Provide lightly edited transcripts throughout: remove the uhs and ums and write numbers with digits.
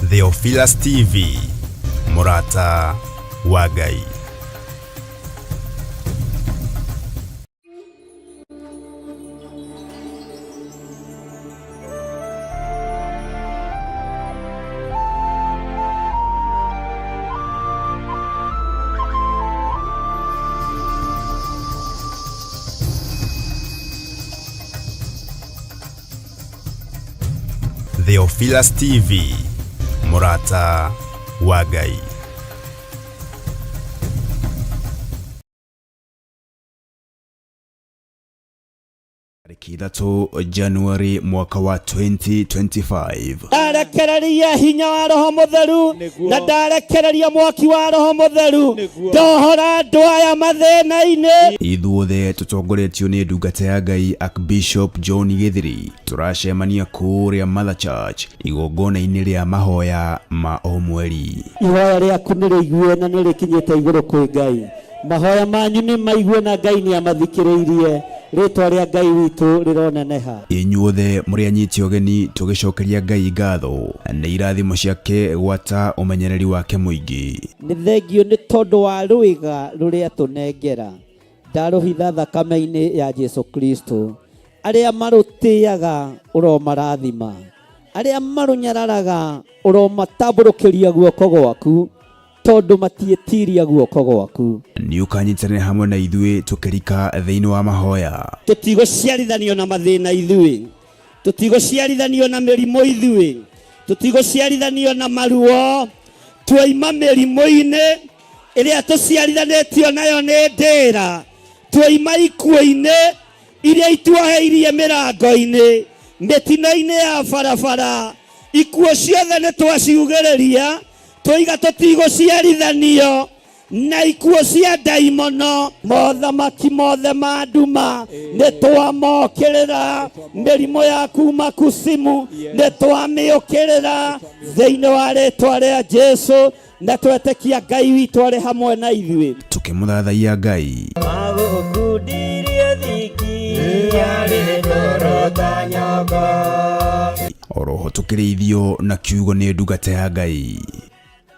Theophilus TV, Murata wa Ngai. Theophilus TV, Murata wa Ngai. Tariki 3 Januari mwaka wa 2025. Ndarekereria hinya wa Roho Mutheru na ndarekereria mwaki wa Roho Mutheru ndohora ndwaya mathina-ini. Ithuothe tutongoretio ni ndungata ya Ngai Archbishop John Githiri turacemania kuria Mother Church igongona-ini ria mahoya ma o mweri. Ihoya riaku niriigue na nirikinyite iguru kwi Ngai. Mahoya manyu ni maigue na Ngai ni amathikiriirie. Ritwa ria Ngai witu rironeneha. Inyuothe muri anyiti ogeni tugicokeria Ngai ngatho na irathimo ciake gwata umenyereri wake muingi. Ni thengio ni tondu wa ruiga ruria tunengera ndaruhitha thakame-ini ya Jesu Kristo. Aria marutiaga uromarathima, aria marunyararaga uromatamburukiria guoko gwaku tondu matietiria guoko gwaku. Ni ukanyitanire hamwe na ithuĩ tukirika thiini wa mahoya. Tutigũciarithanio na mathina ithuĩ, tutigũciarithanio na mĩrimũ ithuĩ, tutigũciarithanio na maruo. Twaima mĩrimũ-inĩ ĩrĩa tũciarithanĩtio nayo nĩ ndĩra, twaima ikuũ-inĩ iria ituoheirie mĩrango-inĩ, mĩtino-inĩ ya barabara. Ikuũ ciothe nĩ twaciugĩrĩria twiga tutigũciarithanio na ikuũ cia ndaimono. Mothamaki mothe ma nduma nĩ twamokĩrĩra, mĩrimũ ya kuma kusimu nĩ twamĩũkĩrĩra thĩinĩ wa rĩtwa rĩa Jesu, na twetĩkia Ngai witũ arĩ hamwe na ithuĩ. Tukimuthathaia Ngai agũkundirie thiki arĩ ndoro ta nyogo. oroho tukirĩithio na kiugo nĩ ndungata ya Ngai.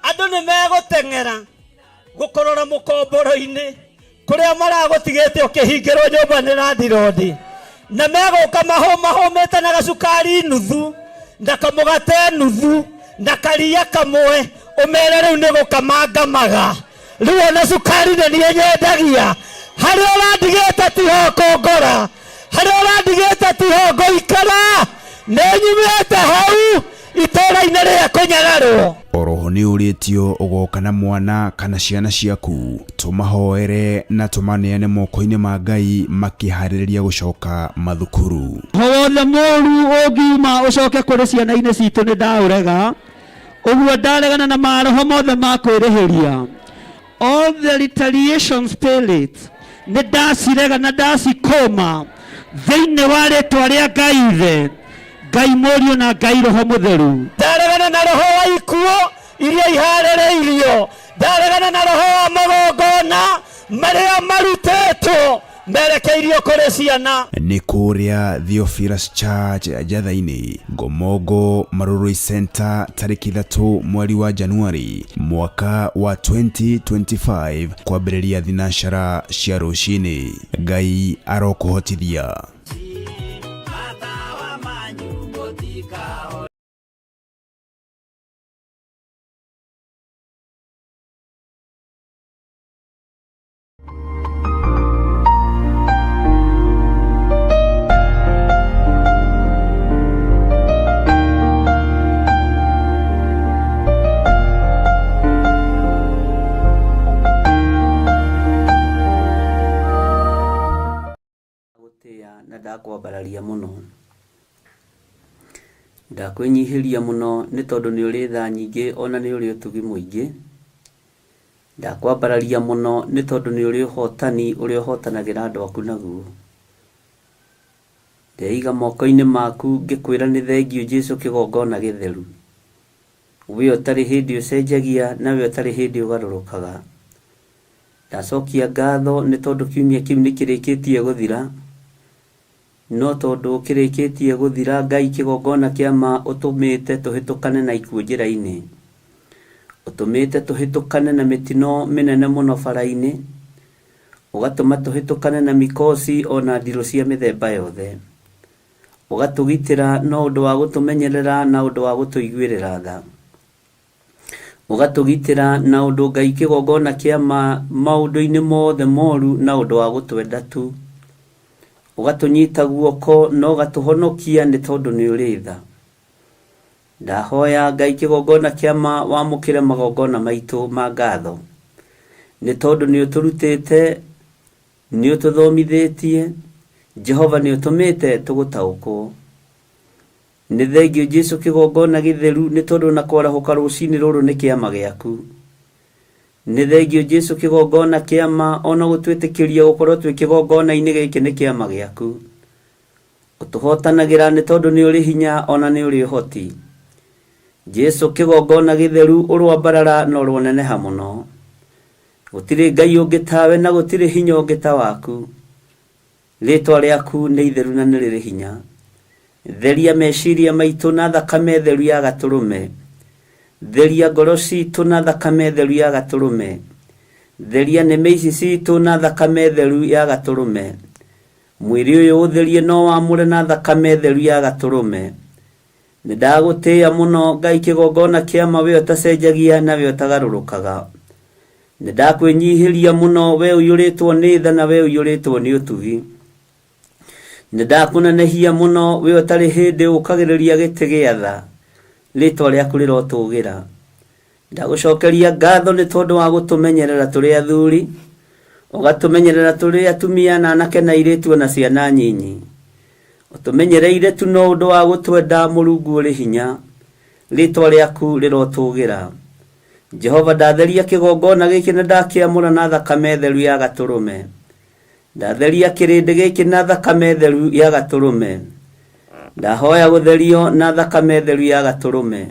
Andu ni meguteng'era gukorora mukomboro-ini kuria maragutigite ukihingirwo nyumba ni randirodi, na meguka mahomete na gacukari nuthu na kamugate nuthu na karia kamwe, umere riu ni gukamangamaga. Riu ona cukari ni nyendagia haria urandigite tiho kongora, haria urandigite tiho ngoikara, nenyumite hau itũra-inĩ rĩa kũnyagarwo. Oroho ni ũrĩtio ũgoka na mwana kana ciana ciaku tumahoere na tumaneane moko-inĩ ma Ngai makiharĩrĩria gũcoka mathukuru. Wothe mũru ũngiuma ũcoke kũrĩ ciana-inĩ citũ nĩ ndaũrega, ũguo ndaregana na maroho mothe ma kwĩrĩhĩria. All the retaliation spirit nĩ ndacirega na ndacikũma thĩinĩ wa rĩtwa rĩa Ngai Ithe, Ngai Mũriũ na Ngai Roho Mũtheru. Ndaregana na roho wa ikuũ iria iharĩrĩirio, ndaregana na roho wa magongona marĩa marutĩtwo merekeirio kũrĩ ciana. Nĩ kũrĩa Theophilus Church Jatha-inĩ Ngomongo Marurui Center tariki 3 mweri wa Januari mwaka wa 2025 kwambĩrĩria thinashara cia rũcinĩ. Ngai arokũhotithia. Na ndakwambararia muno, ndakwĩnyihiria muno nĩ tondũ nĩ ũrĩ tha nyingĩ ona nĩ ũrĩ ũtugi mũingĩ. Ndakwambararia muno nĩ tondũ nĩ ũrĩ ũhotani ũrĩa ũhotanagĩra andũ aku naguo. Ndeiga moko-inĩ maku ngĩkwĩra nĩ thengio Jesu kĩgongona gĩtheru, we ũtarĩ hĩndĩ ũcenjagia na we ũtarĩ hĩndĩ ũgarũrũkaga. Ndacokia ngatho nĩ tondũ kiumia kĩu nĩ kĩrĩkĩtie gũthira, no tondu kirikitie guthira Ngai kigongona kia ma utumite tuhitukane na ikuo njira-ini, utumite tuhitukane na mitino minene muno bara-ini, ugatuma tuhitukane na mikosi ona ndiro cia mithemba yothe, ugatugitira no undu wa gutumenyerera na undu wa gutuiguirira tha, ugatugitira na undu Ngai kigongona kia ma maundu-ini mothe moru na undu wa gutwenda tu, ugatunyita guoko no ugatuhonokia ni tondu ni uri tha. Ndahoya Ngai kigongona kia ma wamukire magongona maitu ma ngatho ni tondu ni uturutite, ni ututhomithitie, Jehova ni utumite tugutaukwo. Ni thengio Jesu kigongona githeru ni tondu na kwarahuka rucini ruru ni kiama giaku. Ni thengio Jesu kigongona kiama ona gutwitikiria gukorwo twi kigongona-ini giki ni kiama giaku. Utuhotanagira ni tondu ni uri hinya ona ni uri hoti. Jesu kigongona githeru urwambarara no rwoneneha muno. Gutiri Ngai ungi tawe na gutiri hinya ungi ta waku. Ritwa riaku ni itheru na ni riri hinya. Theria meciria maitu na thakame theru ya gaturume. Theria ngoro citu na thakame theru ya gaturume. Theria neme ici citu na thakame theru ya gaturume. Mwiri uyu utherie no wamure na thakame theru ya gaturume. Nidagutia muno Ngai kigongona kia ma we utacenjagia na we utagarurukaga. Nidakwenyihiria muno we uyuritwo ni tha na we uyuritwo ni utugi. Nidakunenehia muno we utari hindi ukagiriria giti gia tha. Ritwa riaku rirotugira. Ndagucokeria ngatho ni tondu wa gutumenyerera turi athuri, ugatumenyerera turi atumia na anake na iritu na ciana nyinyi. Utumenyereire tu no undu wa gutwenda Murungu uri hinya. Ritwa riaku rirotugira. Jehova ndatheria kigongona giki na ndakiamura na thakame theru ya gaturume. Ndatheria kirindi giki na thakame theru ya gaturume. Ndahoya gutherio na thakame theru ya gaturume.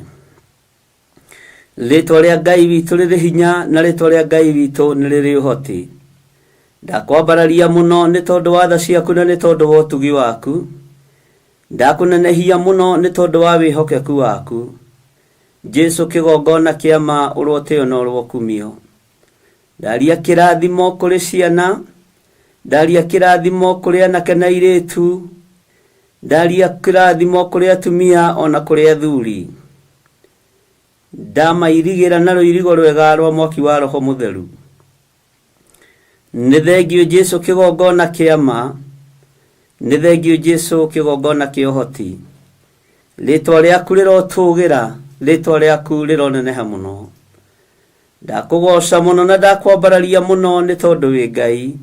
Ritwa ria Ngai witu riri hinya na ritwa ria Ngai witu ni riri uhoti. Ndakwambararia muno ni tondu wa tha ciaku na ni tondu wa utugi waku. Ndakunenehia muno ni tondu wa wihokeku waku. Jesu kigongona kia ma uroteo na urwokumio. Ndaria kirathimo kuri ciana, ndaria kirathimo kuri anake na iritu, ndaria kirathimo kuri atumia ona kuri athuri. Ndamairigira na ruirigo rwega rwa mwaki wa Roho Mutheru. Ni thengio Jesu kigongona kia ma, ni thengio Jesu kigongona kia uhoti. Ritwa riaku rirotugira, ritwa riaku rironeneha muno. Ndakugoca muno na ndakwambararia muno ni tondu wi Ngai.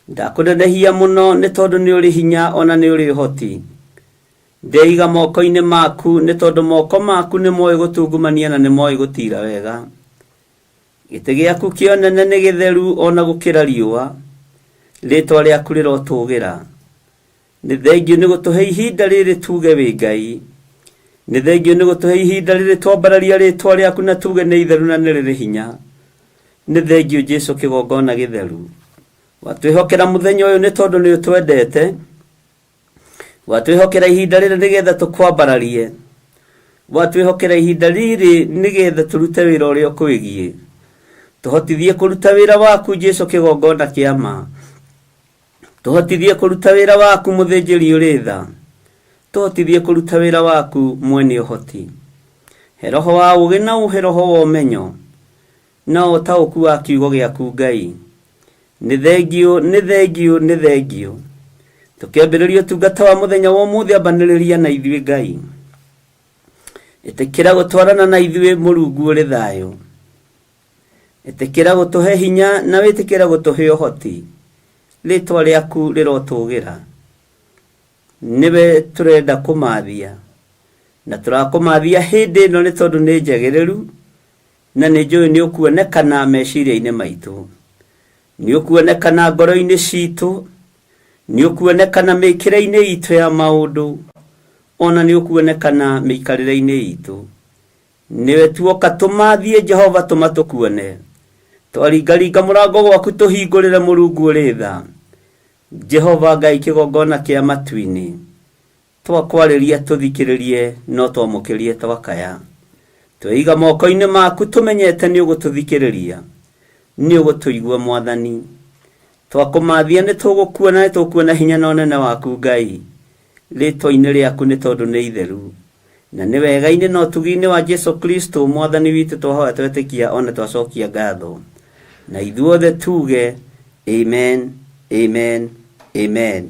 Ndakunenehia muno ni tondu ni uri hinya ona ni uri hoti. Ndeiga moko-ini maku ni tondu moko maku ni moi gutungumania na ni moi gutira wega. Giti giaku kionene ni githeru ona gukira riua. Ritwa riaku rirotugira. Ni thengio ni gutuhe ihinda riri tuge wi Ngai. Ni thengio ni gutuhe ihinda riri twambararia ritwa riaku na tuge ni itheru na ni riri hinya. Ni thengio Jesu kigongona githeru. Watwihokera muthenya uyu ni tondu ni utwendete. Watwihokera ihinda riri nigetha tukwambararie. Watwihokera ihinda riri nigetha turute wira uria ukwigie. Tuhotithie kuruta wira waku Jesu kigongona kia ma. Tuhotithie kuruta wira waku muthinjiri uri tha. Tuhotithie kuruta wira waku mwene uhoti. He roho wa ugi na uhe roho wa umenyo. Na utauku wa kiugo giaku Ngai. Ni thengio, ni thengio, ni thengio. Tukiambiriria utungata wa muthenya wa umuthi ambaniriria na ithuĩ Ngai. Itikira gutwarana na ithuĩ Mũrungu uri thayo. Itikira gutuhe hinya na witikira gutuhe uhoti. Ritwa riaku rirotugira. Niwe turenda kumathia. Na turakumathia hindi no ni tondu ni njagiriru. Na ni njui ni ukuonekana meciria-ini maitu. Ni ukuonekana ngoro-ini citu. Ni ukuonekana mikire-ini itu ya maundu. Ona ni ukuonekana mikarire-ini itu. Niwe tuoka tumathie Jehova tumatukuone. Twaringaringa murango gwaku tuhingurire Mũrungu uri tha. Jehova Ngai kigongona kia matu-ini twakwarĩria tũthikĩrĩrie no twamũkĩrie twakaya tweiga moko-inĩ maku tũmenyete nĩ ũgũtũthikĩrĩria nĩ ũgũtũigua Mwathani twakũmathia nĩ tũgũkuona nĩ tũkuona hinya na ũnene waku Ngai rĩtwa-inĩ rĩaku nĩ tondũ nĩ itheru na nĩ wega-inĩ na ũtugi-inĩ wa Jesu Kristo Mwathani witũ twahoya twetĩkia ona twacokia ngatho na ithuothe tuge amen amen amen.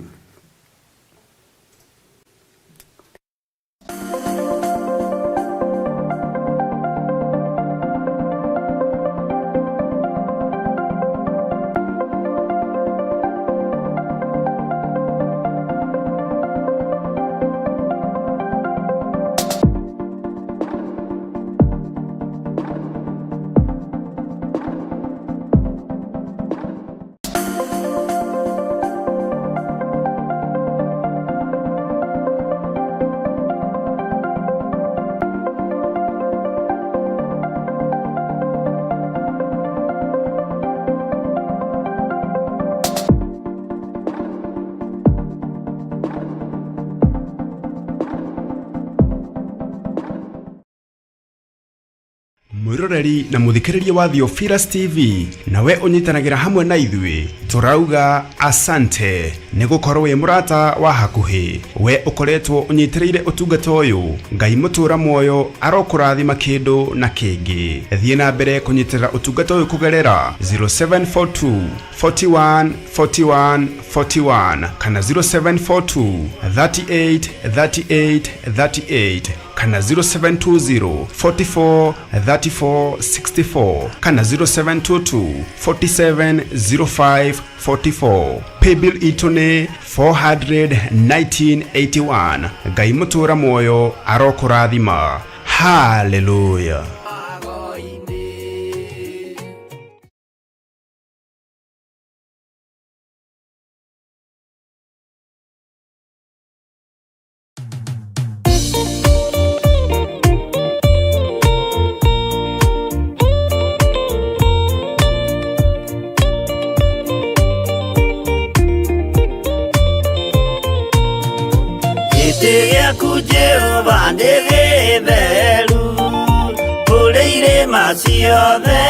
Mwiroreri na muthikiriria wa Theophilus TV nawe unyitanagira hamwe na ithui turauga asante ni gukorwo wi murata wa hakuhi we ukoretwo unyitireire utungata uyu Ngai mutura moyo arokurathima kindu na kingi thie na mbere kunyitirira utungata uyu kugerera 0742 41 41 41 kana 0742 38 38 38 kana 0720 44 34 64 kana 0722 47 05 44 paybill itone 41981 Ngai mutura moyo arokurathima hallelujah. Jehova nĩgĩtheru kũrĩ irĩma ciothe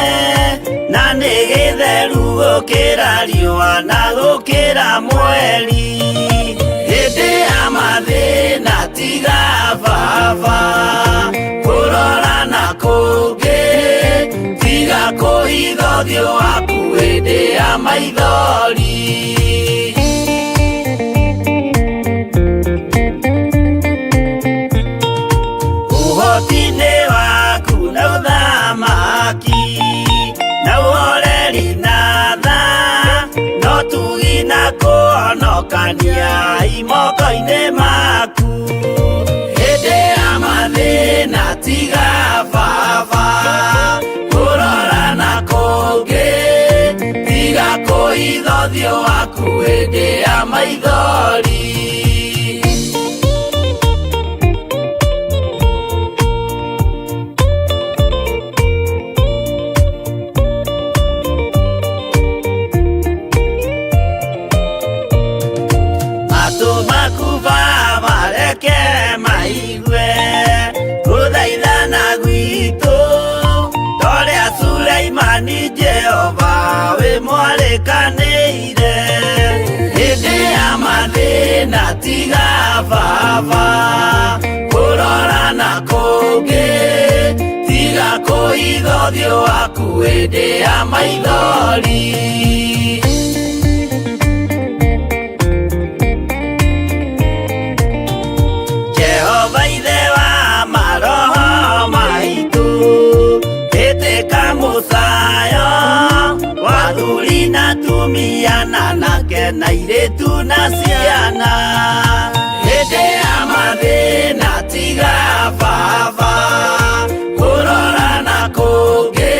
na nĩgĩtheru gũkĩra riũa na gũkĩra mweri hĩndĩ ya mathĩna tiga baba kũrora na kũngĩ tiga kũhitha ũthiũ waku hĩndĩ ya maithori kania imoko-inĩ maku hĩndĩ ya mathĩna tiga baba kũrora na kũngĩ tiga kũhitha ũthiũ waku hĩndĩ ya maithori Jehova we mwarekanĩire hĩndĩ ya mathĩna tiga baba kũrora na kũngĩ tiga kũhitha ũthiũ waku hĩndĩ ya maithori Jehova ithe wa maroho maitũ ĩtĩka mũcayo wathuri na tumia na nake na airĩtu na ciana hĩndĩ ya mathĩna tiga baba kũrora na kũngĩ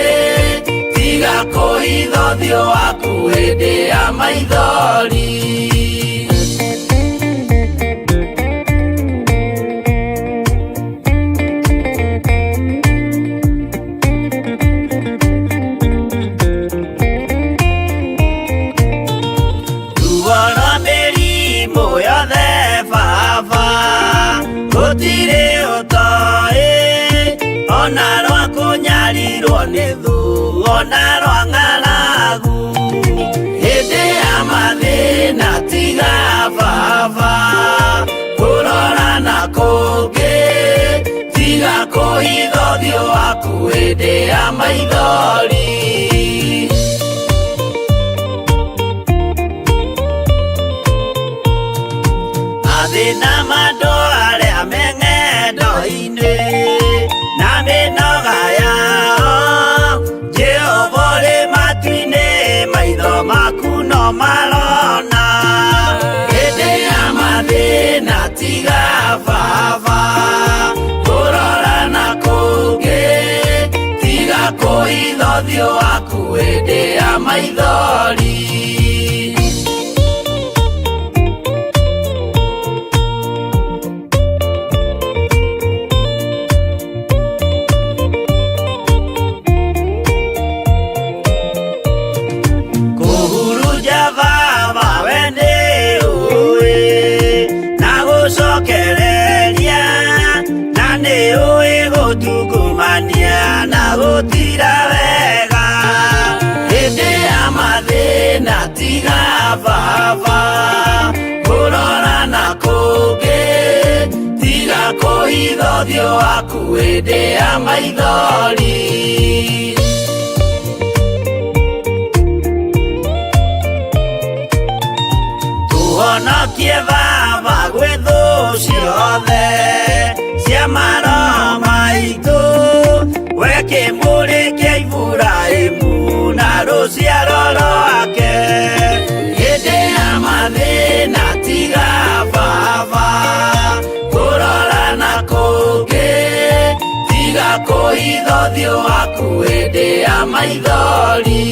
tiga kũhitha ũthiũ waku hĩndĩ ya maithori kũnyarirwo nĩ thũ ona rwang'aragu hĩndĩ ya mathĩna tiga baba kũrora na kũngĩ tiga kũhitha ũthiũ waku hĩndĩ ya maithori mathĩna mandũ arĩa me ng'endo-inĩ na mĩnoga yao Jehova ũrĩ matu-inĩ maitho maku no marona hĩndĩ ya mathĩna tiga baba kũrora na kũngĩ tiga kũhitha ũthiũ waku hĩndĩ ya maithori gũtira wega hĩndĩ ya mathĩna tiga baba kũrora na kũngĩ tiga kũhitha ũthiũ waku hĩndĩ ya maithori tũhonokie baba gwĩ thũ ciothe cia maroho maitũ weke mũrĩ kĩa Iburahĩmu na rũciaro rwake hĩndĩ ya mathĩna tiga baba kũrora na kũngĩ tiga kũhitha ũthiũ waku hĩndĩ ya maithori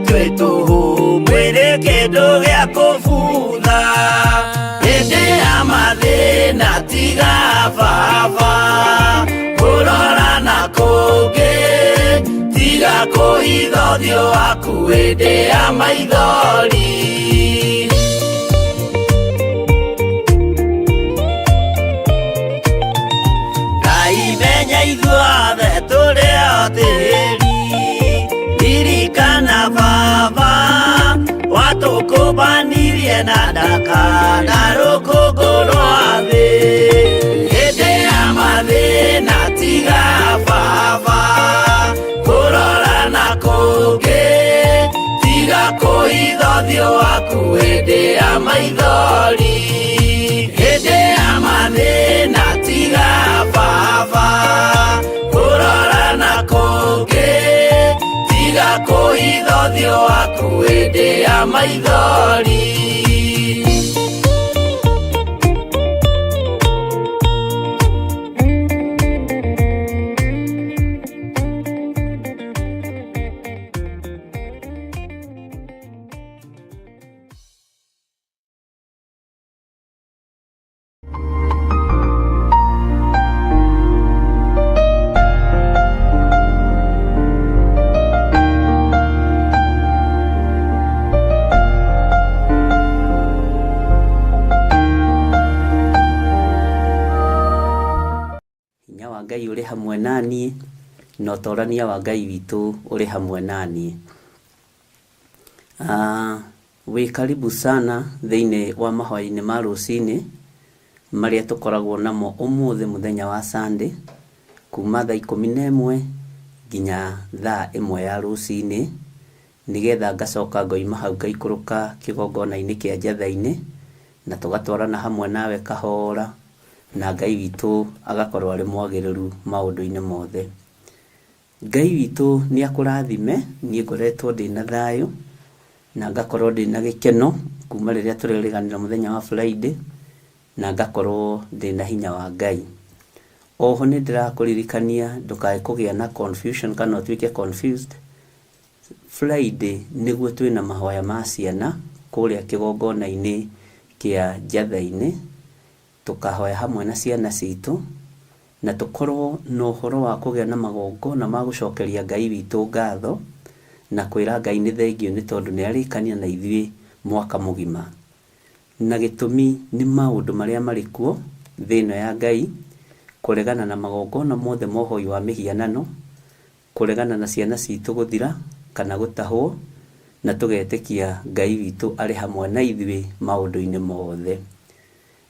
twĩ tũhũ mwĩrĩ kĩndũ gĩa kũbutha hĩndĩ ya mathĩna tiga baba kũrora na kũngĩ tiga kũhitha ũthiũ waku hĩndĩ ya maithori Ngai menya ithuothe tũrĩ o tĩri ririkana baba watũkũmbanirie na ndaka na rũkũngũ rwa thĩ hĩndĩ ya mathĩna tiga baba kũrora na kũngĩ tiga kũhitha ũthiũ waku hĩndĩ ya maithori hĩndĩ ya mathĩna tiga baba kũrora na kũngĩ tiga kũhitha ũthiũ waku hĩndĩ ya maithori Ngai ũrĩ hamwe naniĩ na ũtorania wa Ngai witũ ũrĩ hamwe naniĩ wĩ karibu sana thĩinĩ wa mahoya-inĩ ma rũcinĩ marĩa tũkoragwo namo ũmũthĩ mũthenya wa Sunday kuma thaa 11 nginya thaa 1 ya rũcinĩ nĩgetha ngacoka ngoima hau ngaikũrũka kĩgongona-inĩ kĩa Njatha-inĩ na tũgatwarana hamwe nawe kahora na Ngai witũ agakorwo arĩ mwagĩrĩru maũndũ-inĩ mothe. Ngai witũ nĩ akũrathime, niĩ ngoretwo ndĩna thayũ na ngakorwo ndĩna gĩkeno kuma rĩrĩa tũrĩrĩganĩra mũthenya wa Friday na ngakorwo ndĩna hinya wa Ngai. Oho nĩ ndĩrakũririkania ndũkae kũgĩa na confusion kana ũtuĩke confused. Friday nĩguo twĩna mahoya ma ciana kuria kigongona-ini kia njatha-ini tukahoya hamwe na ciana citu na tukorwo no horo wa kugia na magongona ma gucokeria Ngai witu ngatho na kwira Ngai ni thengio ni tondu ni arikania na ithui mwaka mugima na gitumi ni maundu maria marikuo thino ya Ngai kuregana na magongona mothe mohoi wa mihianano kuregana na ciana citu guthira kana gutahwo na tugetekia Ngai witu ari hamwe na ithui maundu-ini mothe.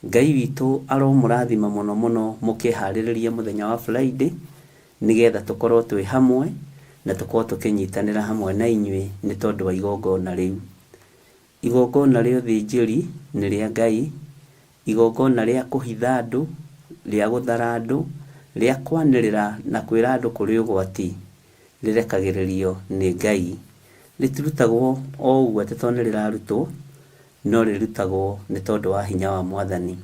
Ngai witu aromurathima muno muno mukihaririria muthenya wa Friday nigetha tukorwo twi hamwe na tukorwo tukinyitanira hamwe na inyui ni tondu wa igongona riu. Igongona ria uthinjiri ni ria Ngai, igongona ria kuhitha andu, ria guthara andu, ria kwanirira na kwira andu kuri ugwati rirekagiririo ni Ngai. Ritirutagwo o uguo tondu rirarutwo no rirutagwo ni tondu wa hinya wa Mwathani.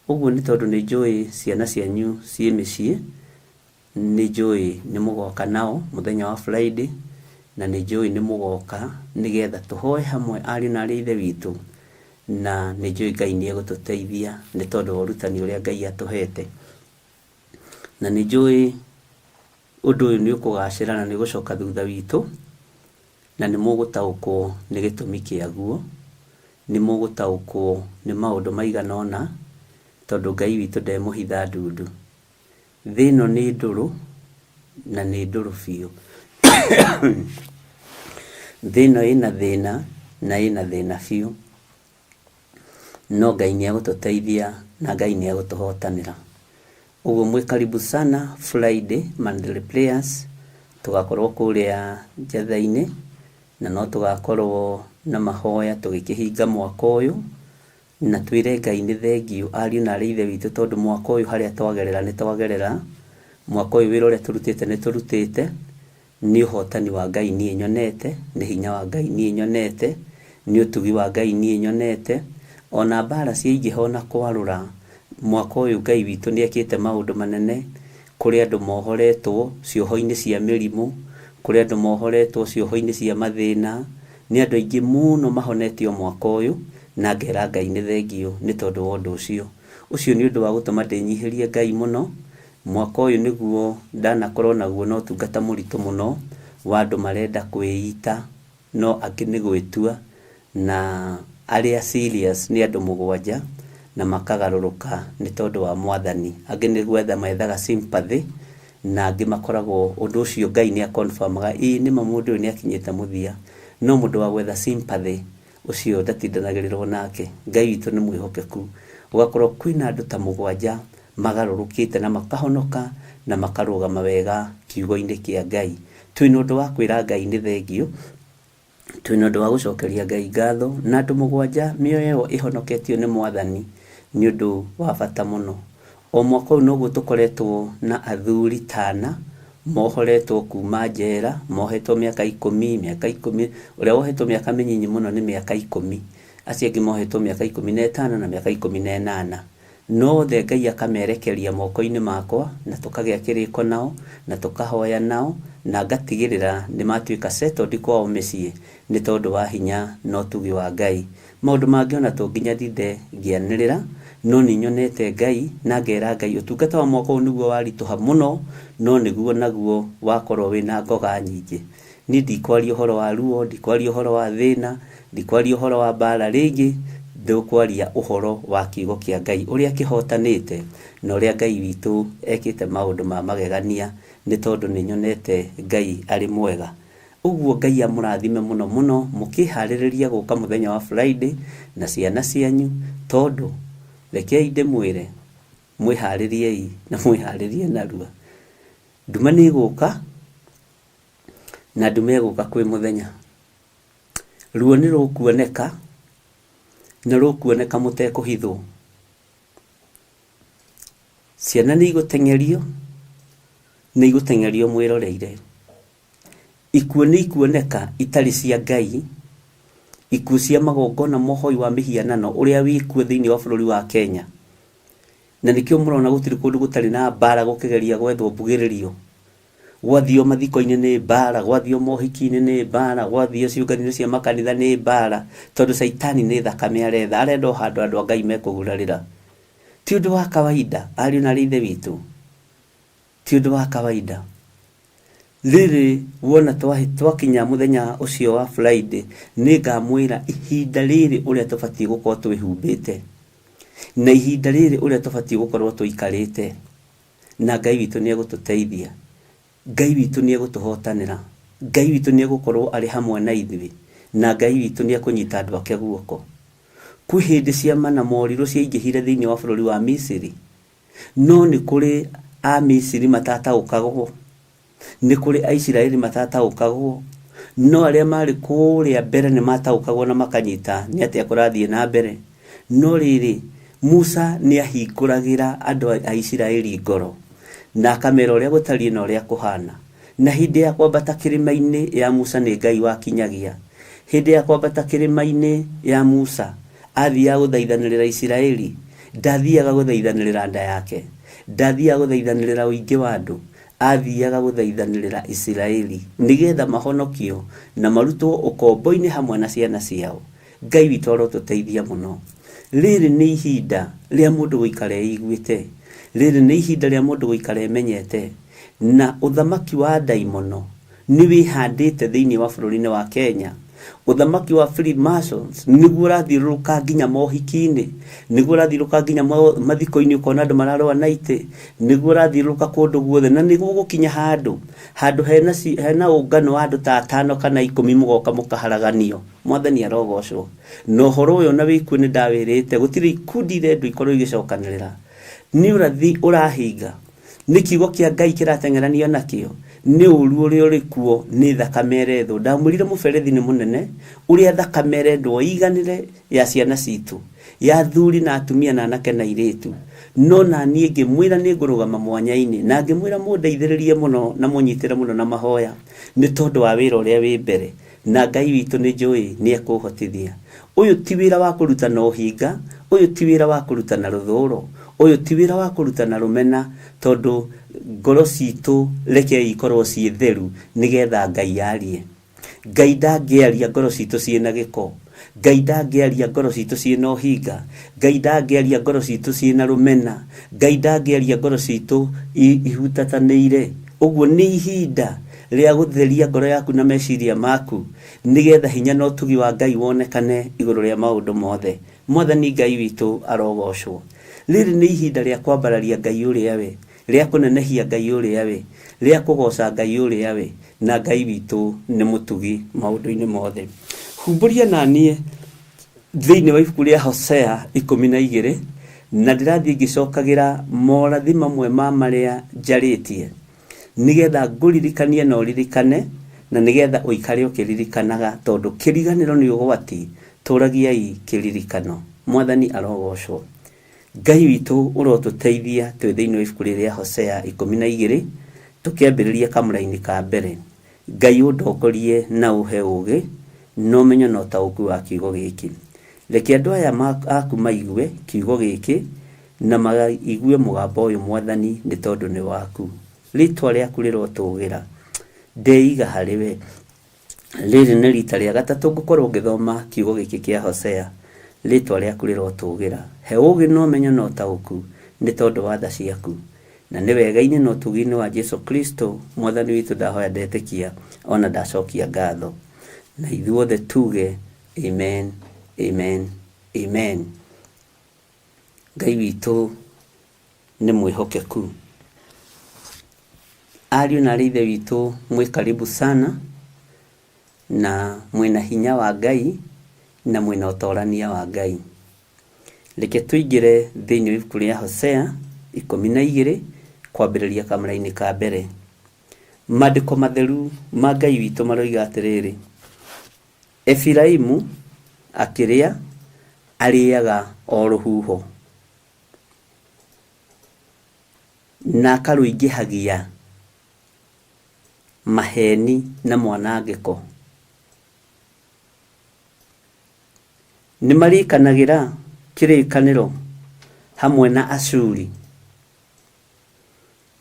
Uguo ni tondu ni njui ciana cianyu cie micii, ni njui ni mugoka nao muthenya wa Friday na ni njui ni mugoka nigetha tuhoe hamwe ari na ari ithe witu na ni njui Ngai ni egututeithia ni tondu wa urutani uria Ngai atuhete na ni njui undu uyu ni ukugacira na ni gucoka thutha witu na ni mugutaukwo ni gitumi kiaguo, ni mugutaukwo ni maundu maiganona tondu Ngai witu ndemuhitha ndundu. Thino ni nduru na ni nduru biu. Thino ina thina na ina thina biu, no Ngai ni egututeithia na Ngai ni egutuhotanira. Uguo mwi karibu sana Friday Monthly Prayers tugakorwo kuria njatha-ini na no tugakorwo na mahoya tugikihinga mwaka uyu na twire Ngai ni thengio ariu na ari ithe witu tondu mwaka uyu haria twagerera ni twagerera mwaka uyu wira uria turutite ni turutite ni uhotani wa Ngai ni nyonete, ni hinya wa Ngai ni nyonete, ni utugi wa Ngai ni nyonete, ona mbara ciingihona kwarura mwaka uyu Ngai witu ni ekite maundu manene kuri andu mohoretwo cioho-ini cia mirimu, kuri andu mohoretwo cioho-ini cia mathina, ni andu aingi muno mahonetio mwaka uyu na ngera Ngai ni thengio ni tondu wa undu ucio ni undu wa gutuma ndinyihirie Ngai muno. Mwaka uyu niguo ndanakorwo naguo no tungata muritu muno wa andu marenda kwiita no angi ni gwitua na aria serious ni andu 7 na makagaruruka ni tondu wa Mwathani, angi ni gwetha maethaga sympathy na angi makoragwo undu ucio Ngai ni akonfirmaga ni mundu uyu ni akinyite muthia, no mundu wa gwetha sympathy ucio ndatindanagirwo nake. Ngai witu ni mwihokeku, ugakorwo kwina andu ta 7 magarurukite na makahonoka na makarugama wega kiugo-ini kia Ngai. Twina undu wa kwira Ngai ni thengio, twina undu wa gucokeria Ngai ngatho na andu 7 mioyo ihonoketio ni Mwathani ni undu wa bata muno. O mwaka uyu noguo tukoretwo na athuri 5 mohoretwo kuma njera, mohetwo miaka 10 uria wohetwo miaka minyinyi muno ni miaka 10, acio angi mohetwo miaka 15 na miaka 18. No the Ngai akamerekeria moko-ini makwa na tukagia kiriko nao na tukahoya nao na ngatigirira ni matuika settled kwao micii ni tondu wa hinya no tugi wa Ngai. Maundu mangi ona tunginya thithe ngianirira no ni nyonete Ngai na ngera Ngai utungata wa mwaka uyu niguo warituha muno, no niguo naguo wakorwo wina ngoga nyingi. Ni ndikwaria uhoro wa ruo, ndikwaria uhoro wa thina, ndikwaria uhoro wa mbara ringi, ndukwaria uhoro wa kiugo kia Ngai uria kihotanite na uria Ngai witu ekite maundu ma magegania ni tondu ni nyonete Ngai ari mwega. Uguo Ngai amurathime muno muno mukihaririria guka muthenya wa Friday na ciana cianyu tondu rekei ndimwire mwihaririei na mwiharirie narua. Nduma ni guka na ndume guka kwi muthenya. Ruo ni rukuoneka na rukuoneka mutekuhithwo. Ciana ni igutengerio, ni igutengerio mwiroreire. Ikuo ni ikuoneka itari cia Ngai, ikuo cia magongona mohoi wa mihianano uria wikuo thiini wa bururi wa Kenya. Na nikio murona gutiri kundu gutari na mbara gukigeria gwethwo mbugiririo. gwathio mathiko-inĩ nĩ mbara, gwathio mohiki-inĩ nĩ mbara, gwathio ciũnganio cia makanitha nĩ mbara, tondũ Saitani nĩ thakame arenda handũ andũ a Ngai mekũgurarĩra. Ti ũndũ wa kawaida, ariũ na ithe witũ, ti ũndũ wa kawaida. Rĩrĩ wona twakinya mũthenya ũcio wa Friday, nĩ ngamwĩra ihinda rĩrĩ ũrĩa tũbatiĩ gũkorwo twĩhumbĩte, na ihinda rĩrĩ ũrĩa tũbatiĩ gũkorwo tũikarĩte, na Ngai witũ nĩ egũtũteithia, Ngai witũ nĩ egũtũhotanĩra, Ngai witũ nĩ egũkorwo arĩ hamwe na ithuĩ, na Ngai witũ nĩ ekũnyita andũ ake guoko. Kwĩ hĩndĩ cia mana morirũ ciaingĩhire thĩinĩ wa bũrũri wa Misiri, no nĩ kũrĩ a Misiri matataũkagwo, nĩ kũrĩ a Isiraeli matataũkagwo, no arĩa marĩ kũrĩa mbere nĩ mataũkagwo na makanyita nĩ atĩa kũrathiĩ na mbere. No rĩrĩ Musa nĩ ahingũragĩra andũ a Isiraeli ngoro, na akamera ũrĩa gũtariĩ na ũrĩa kũhana. Na hĩndĩ ya kwambata kĩrĩma-inĩ ya Musa nĩ Ngai wakinyagia. Hĩndĩ ya kwambata kĩrĩma-inĩ ya Musa athiaga gũthaithanĩrĩra Isiraeli, ndathiaga gũthaithanĩrĩra nda yake, ndathiaga gũthaithanĩrĩra ũingĩ wa andũ, athiaga gũthaithanĩrĩra Isiraeli nĩgetha mahonokio na marutwo ũkombo-inĩ hamwe na ciana ciao. Ngai witũ arotũteithia mũno. Rĩrĩ nĩ ihinda rĩa mũndũ gũikara eiguĩte, rĩrĩ nĩ ihinda rĩa mũndũ gũikara emenyete, na ũthamaki wa ndaimono nĩ wĩhandĩte thĩinĩ wa bũrũri-inĩ wa Kenya. Ũthamaki wa Freemasons nĩguo ũrathiũrũrũka nginya mohiki-inĩ, nĩguo ũrathiũrũrũka nginya mathiko-inĩ, ũkona andũ mararũa na itĩ, nĩguo ũrathiũrũrũka kũndũ guothe, na nĩguo gũkinya handũ hena ũngano wa andũ ta 5 kana 10 mũgoka mũkaharaganio. Mwathani arogocwo. Na ũhoro ũyũ na wĩkuo nĩ ndawĩrĩte, gũtirĩ ikundi irendwo ikorwo igĩcokanĩrĩra. Nĩ ũrathi ũrahinga, nĩ kiugo kĩa Ngai kĩrateng'eranio nakĩo, nĩ ũru ũrĩa ũrĩ kuo, nĩ thakame ĩrethwo. Ndamwĩrire mũberethi nĩ mũnene ũrĩa thakame ĩrendwo ĩiganĩre ya ciana citũ, ya athuri na atumia na anake na airĩtu. No na niĩ ngĩmwĩra nĩ ngũrũgama mwanya-inĩ, na ngĩmwĩra mũndeithĩrĩrie mũno na mũnyitĩre mũno na mahoya, nĩ tondũ wa wĩra ũrĩa wĩ mbere, na Ngai witũ nĩ njũĩ nĩ ekũhotithia. Ũyũ ti wĩra wa kũrutana ũhinga, ũyũ ti wĩra wa kũrutana rũthũũro, ũyũ ti wĩra wa kũrutana rũmena, tondũ ngoro citũ reke ikorwo ciĩ theru nĩgetha Ngai yarie. Ngai ndangĩaria ngoro citũ ciĩna gĩko, Ngai ndangĩaria ngoro citũ ciĩna ũhinga, Ngai ndangĩaria ngoro citũ ciĩna rũmena, Ngai ndangĩaria ngoro citũ ihutatanĩire. Ũguo nĩ ihinda rĩa gũtheria ngoro yaku na meciria maku, nĩgetha hinya na ũtugi wa Ngai wonekane igũrũ rĩa maũndũ mothe. Mwathani Ngai witũ arogocwo. Rĩrĩ nĩ ihinda rĩa kwambararia Ngai ũrĩa we, rĩa kũnenehia Ngai ũrĩa we, rĩa kũgoca Ngai ũrĩa we, na Ngai witũ nĩ mũtugi maũndũ-inĩ mothe. Humbũria na niĩ thĩinĩ wa ibuku rĩa Hosea 12, na ndĩrathiĩ ngĩcokagĩra morathi mamwe ma marĩa njarĩtie, nĩgetha ngũririkanie na ũririkane, na nĩgetha ũikare ũkĩririkanaga, tondũ kĩriganĩro nĩ ũgwati, tũragiai kĩririkano. Mwathani arogocwo. Ngai witũ ũrotũteithia twĩ thĩinĩ wa ibuku rĩa Hosea 12, tũkĩambĩrĩria kamũra-inĩ ka mbere. Ngai ũndongorie na ũhe ũũgĩ na ũmenyo na ũtaũku wa kiugo gĩkĩ. Reke andũ aya aku maigue kiugo gĩkĩ na maigue mũgambo ũyũ Mwathani, nĩ tondũ nĩ waku. Rĩĩtwa rĩaku rĩrotũũgĩra, ndeiga harĩ we. Rĩrĩ nĩ rita rĩa gatatũ ngũkorwo ngĩthoma kiugo gĩkĩ kĩa Hosea. Rĩĩtwa rĩaku rĩrotũũgĩra, he ũũgĩ na ũmenyo na ũtaũku, nĩ tondũ wa tha ciaku. Na nĩ wega-inĩ na ũtugi-inĩ wa Jesu Kristo Mwathani witũ ndahoya ndetĩkia, ona ndacokia ngatho. Na ithuothe tuge amen, amen, amen. Ngai witũ nĩ mwĩhokeku. Ariũ na ithe witũ mwĩ karibu sana, na mwĩna hinya wa Ngai na mwĩna ũtorania wa Ngai. Reke tũingĩre thĩinĩ wa ibuku rĩa Hosea 12 kwambĩrĩria kamũra-inĩ ka mbere. Maandĩko matheru ma Ngai witũ maroiga atĩrĩrĩ: Efiraimu akĩrĩa arĩaga o rũhuho, na akarũingĩhagia maheni na mwanangĩko. Nĩ marĩkanagĩra kĩrĩkanĩro hamwe na Ashuri,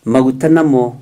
maguta namo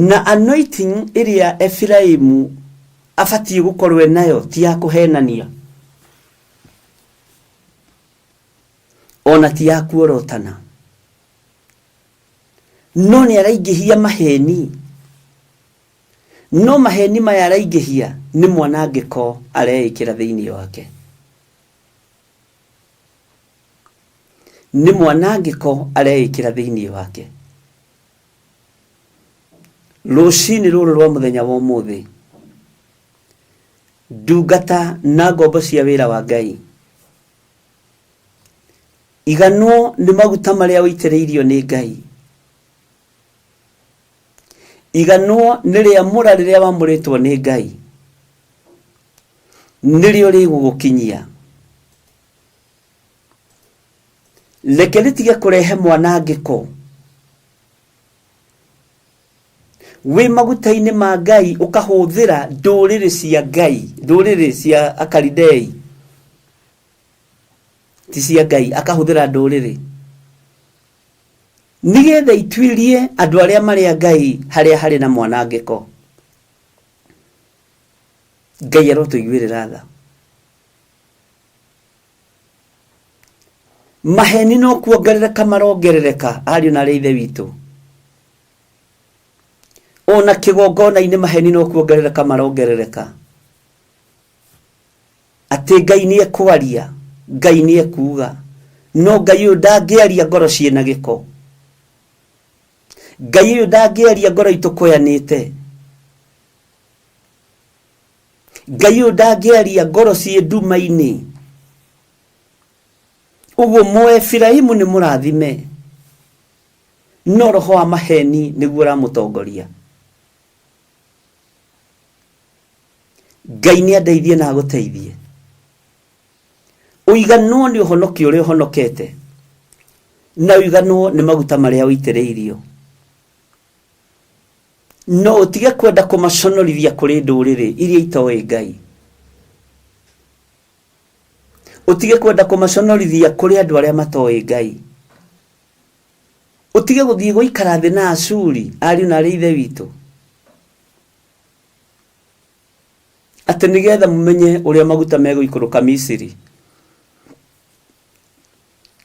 na anointing iria Efiraimu afatie gukorwe nayo ti ya kuhenania ona ti ya kuorotana no ni araingihia maheni no maheni maya araingihia ni mwanangiko areikira thiini wake ni mwanangiko areikira thiini wake rucini ruru rwa muthenya wa umuthi ndungata na ngombo cia wira wa Ngai igano ni maguta maria witireirio ni Ngai igano ni ria mura riria wamuritwo ni Ngai nirio rigugukinyia leke ritige kurehe mwanangiko we magutaini ma Ngai ukahuthira nduriri cia Ngai nduriri cia Akalidei ti cia Ngai akahuthira nduriri nigetha itwirie andu aria maria Ngai haria hari na mwanangiko Ngai arotuigwirira tha maheni no kuongerereka marongerereka ariu na reithe witu ona kigongona ine maheni no kuongerereka marongerereka ati Ngai ni ekwaria Ngai ni ekuga no Ngai uyu ndangiaria ngoro ciena giko Ngai uyu ndangiaria ngoro itukoyanite Ngai uyu ndangiaria ngoro cie nduma-ini uguo Moefiraimu ni murathime no roho wa maheni niguo ramutongoria Ngai ni andeithie na aguteithie uigano ni uhonoki uri uhonokete na uigano ni maguta maria witireirio no utige kwenda kumaconorithia kuri nduriri iria itoe Ngai utige kwenda kumaconorithia kuri andu aria matoe Ngai utige guthie guikara thi na Ashuri ariu na reithe witu ati nigetha mumenye uria maguta meguikuruka Misiri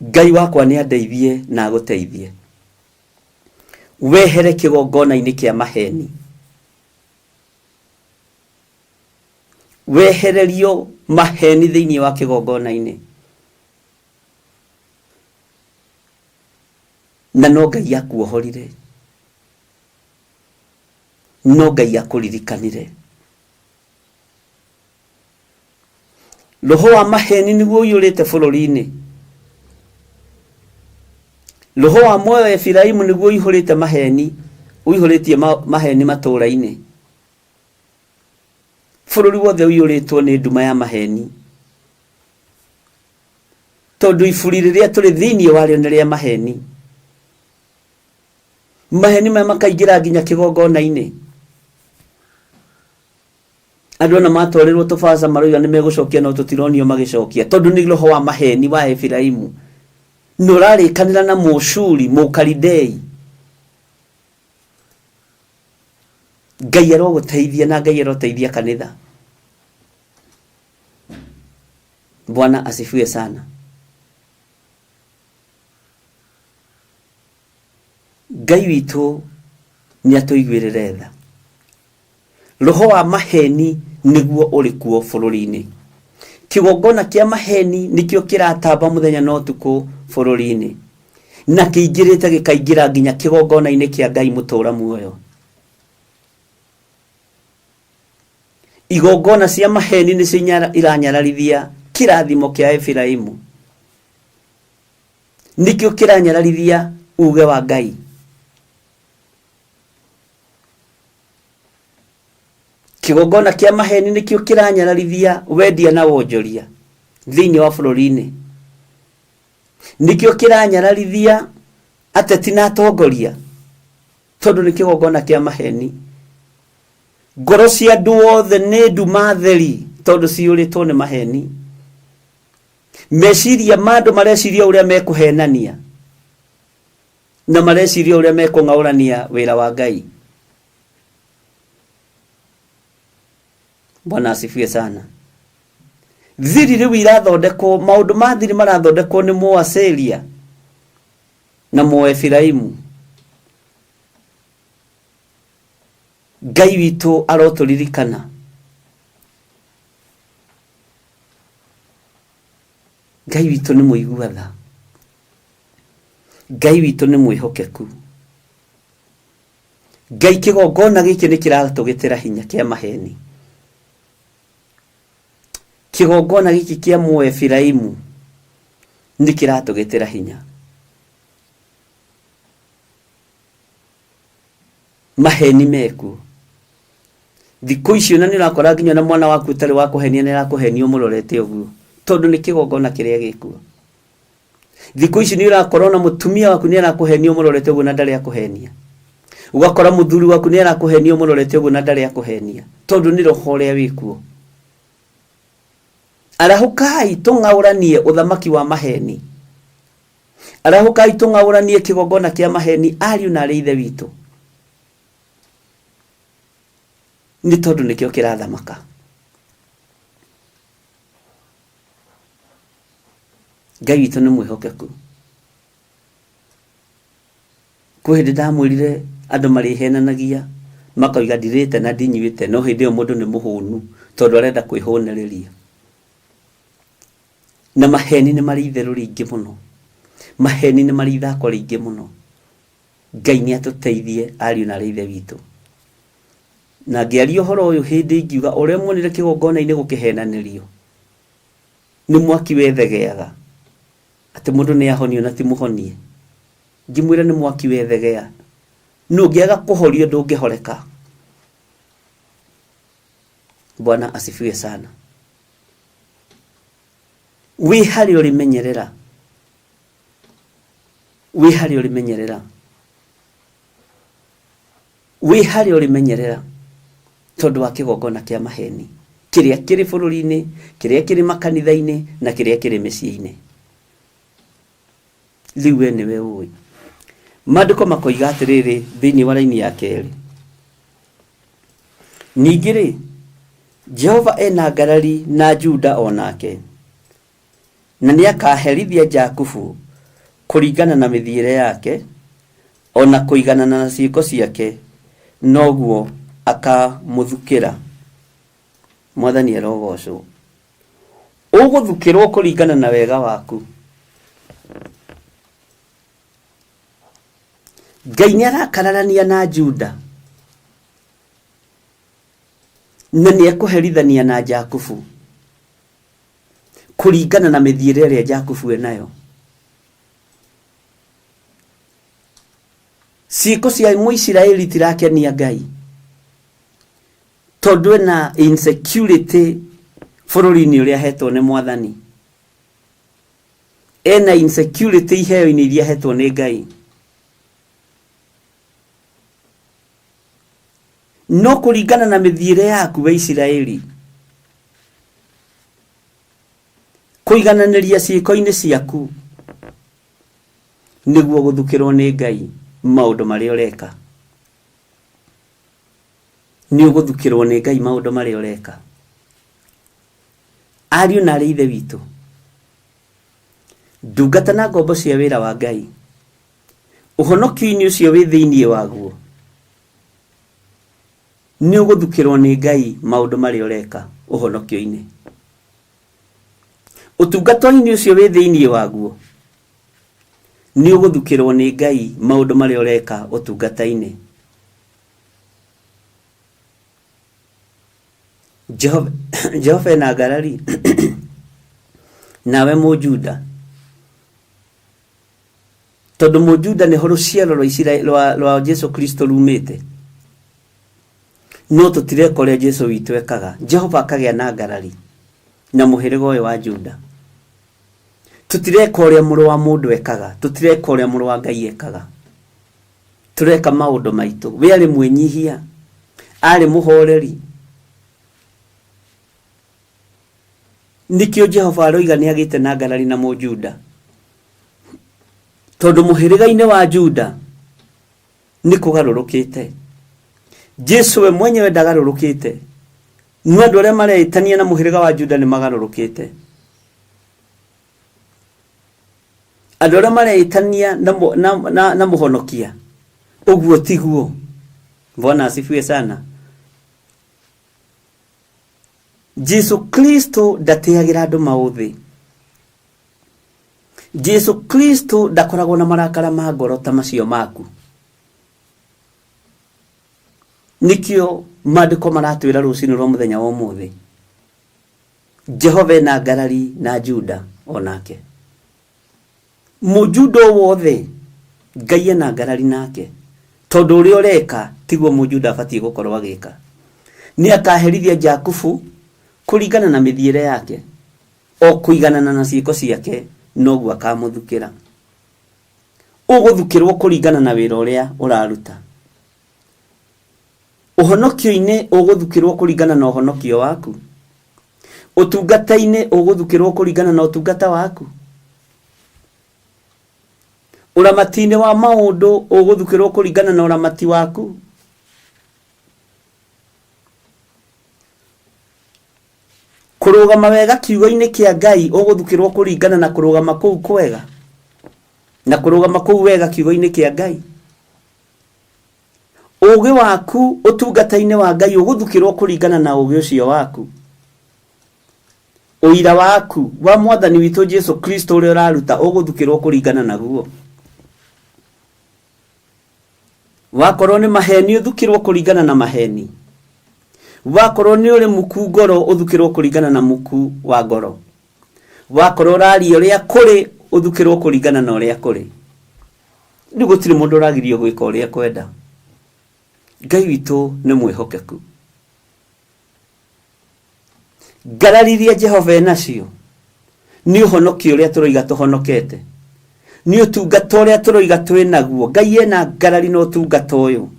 Ngai wakwa ni andeithie na aguteithie wehere kigongona-ini kia maheni wehererio maheni thiini wa kigongona-ini na no Ngai akuohorire no Ngai akuririkanire roho wa maheni niguo uyurite bururi-ini roho wa moyo Efiraimu niguo uyurite maheni uyuritie maheni matura-ini bururi wothe uyuritwo ni nduma ya maheni tondu iburi riria turi thiini wario ni ria maheni maheni maya makaingira nginya kigongona-ini andu na matwarirwo tubaca maroiga ni megucokia no tutironio magicokia tondu ni roho wa maheni wa Efiraimu nurarikanira na Mushuri Mukalidei Ngai aroguteithia na Ngai aroteithia kanitha Bwana asifiwe sana Ngai witu ni atuigwirire tha roho wa maheni niguo uri kuo bururi-ini kigongona kia maheni nikio kiratamba muthenya no tuku bururi-ini na kiingirite gikaingira nginya kigongona-ini kia Ngai mutura muoyo igongona cia maheni ni cinyara iranyararithia kirathimo kia Efiraimu nikio kiranyararithia uge wa Ngai kigongona kia maheni nikio kiranyararithia wendia na wonjoria thiini wa bururi-ini nikio kiranyararithia ateti na atongoria tondu ni kigongona kia maheni ngoro cia andu othe ni nduma theri tondu ciuritwo ni maheni meciria mandu mareciria uria mekuhenania na mareciria uria mekung'aurania wira wa Ngai Bwana asifiwe sana. Thiri riu irathondekwo, maundu ma thiri marathondekwo ni Moaselia na Moefiraimu. Ngai witũ aroturirikana. Ngai witũ nĩ mũigua tha. Ngai witũ nĩ mwĩhokeku. Ngai kĩgongona gĩkĩ nĩ kĩratũgĩtĩra hinya kĩa maheni. Kĩgongona gĩkĩ kĩa Moefiraimu nĩ kĩratũgĩtĩra hinya. Maheni meku. Thikũ icio na nĩ ũrakora nginya na mwana waku ũtarĩ wa kũhenia nĩ arakũhenio mũrorete ũguo, tondũ nĩ kĩgongona kĩrĩa gĩkuo. Thikũ ici nĩ ũrakora na mũtumia waku nĩ arakũhenio mũrorete ũguo na ndarĩ akũhenia. Ugakora mũthuri waku nĩ arakũhenio mũrorete ũguo na ndarĩ akũhenia, tondũ nĩ roho ũrĩa wĩkuo. Arahukai tũng'aũranie ũthamaki wa maheni. Arahukai tũng'aũranie kĩgongona kĩa maheni, ariũ na arĩ ithe witũ. Nĩ tondũ nĩkĩo kĩrathamaka. Ngai witũ nĩ mwĩhokeku. Kwĩ hĩndĩ ndamwĩrire andũ marĩhenanagia makoiga ndirĩte na ndinyuĩte, no hĩndĩ ĩyo mũndũ nĩ mũhũnu tondũ arenda kwĩhũnereria. Na maheni nĩ marĩ itherũ rĩingĩ mũno. Maheni nĩ marĩ ithako rĩingĩ mũno. Ngai nĩ atũteithie ariũ na arĩ ithe witũ. Na ngĩaria ũhoro ũyũ hĩndĩ ingiuga ũrĩa muonire kĩgongona-inĩ gũkĩhenanĩrio nĩ mwaki wethegeaga atĩ mũndũ nĩ ahonio na ti mũhonie. Ngĩmwĩra nĩ mwaki wethegea, no ũngĩaga kũhorio ndũngĩhoreka. Bwana asifiwe sana. Wĩ harĩ ũrĩ menyerera. Wĩ harĩ ũrĩ menyerera. Wĩ harĩ ũrĩ menyerera. Tondũ wa kĩgongona kĩa maheni kĩrĩa kĩrĩ bũrũri-inĩ, kĩrĩa kĩrĩ makanitha-inĩ na kĩrĩa kĩrĩ mĩciĩ-inĩ. Rĩu we nĩwe ũĩ. Maandĩko makoiga atĩrĩrĩ thĩinĩ wa raini ya kerĩ, ningĩ rĩ, Jehova ena ngarari na Juda onake, na nĩ akaherithia Jakubu kũringana na mĩthiĩre yake, ona kũiganana na ciĩko ciake, noguo akamũthukĩra. Mwathani arogocwo. Ũgũthukĩrwo kũringana na wega waku. Ngai nĩ arakararania na Juda na nĩ ekũherithania na Jakubu kũringana na mĩthiĩre ĩrĩa Jakubu enayo. Ciĩko cia Mũisiraeli tirakenia Ngai, tondũ ena insecurity bũrũri-inĩ ũrĩa hetwo nĩ Mwathani. Ena insecurity iheo-inĩ iria hetwo nĩ Ngai. No kũringana na mĩthiĩre yaku we Isiraeli, kũigananĩria ciĩko-inĩ ciaku, nĩguo gũthukĩrwo nĩ Ngai maũndũ marĩa ũreka. Nĩ ũgũthukĩrwo nĩ Ngai maũndũ marĩa ũreka. Ariũ na arĩ ithe witũ, ndungata na ngombo cia wĩra wa Ngai, ũhonokio-inĩ ũcio wĩ thĩinĩ waguo, nĩ ũgũthukĩrwo nĩ Ngai maũndũ marĩa ũreka ũhonokio-inĩ. Ũtungata-inĩ ũcio wĩ thĩinĩ waguo, nĩ ũgũthukĩrwo nĩ Ngai maũndũ marĩa ũreka ũtungata-inĩ. Jehova ena ngarari nawe Mũjuda, tondũ Mũjuda nĩho rũciaro rwa Jesu Kristo rumĩte. No tũtireka ũrĩa Jesu witũ ekaga. Jehova akagĩa na ngarari na mũhĩrĩga ũyũ wa Juda. Tũtireka ũrĩa mũrũ wa mũndũ ekaga, tũtireka ũrĩa mũrũ wa Ngai ekaga. Tũreka maũndũ maitũ. We arĩ mwĩnyihia, arĩ mũhoreri. Nikĩo Jehova aroiga nĩ agĩte na ngarari na Mũjuda, tondũ mũhĩrĩga-inĩ wa Juda nĩ kũgarũrũkĩte. Jesu we mwenyewe ndagarũrũkĩte, Nwa ndore mareitania na muhiriga wa Juda ni magarurukite. Adora mareitania na muhonokia. Uguo tiguo. Bwana asifiwe sana. Jesu Kristo ndateagira andu mauthi. Jesu Kristo ndakoragwo na marakara ma ngoro ta macio maku. Nikio maandiko maratwira rucini rwa muthenya wa umuthi. Jehova na ngarari na Juda onake. Mujuda wothe Ngai na ngarari nake. Tondu uri ureka tiguo mujuda abatie gukorwo agika. Ni akaherithia Jakubu kuringana na mithiire yake, o kuiganana na ciiko ciake, noguo akamuthukira. Uguthukirwo kuringana na wira uria uraruta. Uhonokio-ine uguthukirwo kuringana na uhonokio waku. Utungata-ine uguthukirwo kuringana na utungata waku. Uramati-ine wa maundu uguthukirwo kuringana na uramati waku. Kurugama wega kiugo-ine kia Ngai uguthukirwo kuringana na kurugama kuu kwega. Na kurugama kuu wega kiugo-ine kia Ngai. Ugi waku utungata-ine wa Ngai uguthukirwo kuringana na ugi ucio waku. Uira waku wa Mwathani witu Jesu Kristo uri uraruta uguthukirwo kuringana naguo. Wakorwo ni maheni uthukirwo kuringana na maheni. Wakorwo ni uri muku ngoro uthukirwo kuringana na muku wa ngoro. Wakorwo rari uria kuri uthukirwo kuringana na uria kuri. Ni gutire mundu uragirio gwika uria kwenda. Ngai witu ni mwihokeku. Ngarariria Jehova nacio ni uhonokio uria turoiga tuhonokete. Ni utungata uria turoiga twinaguo. Ngai ena ngarari no utungata uyu.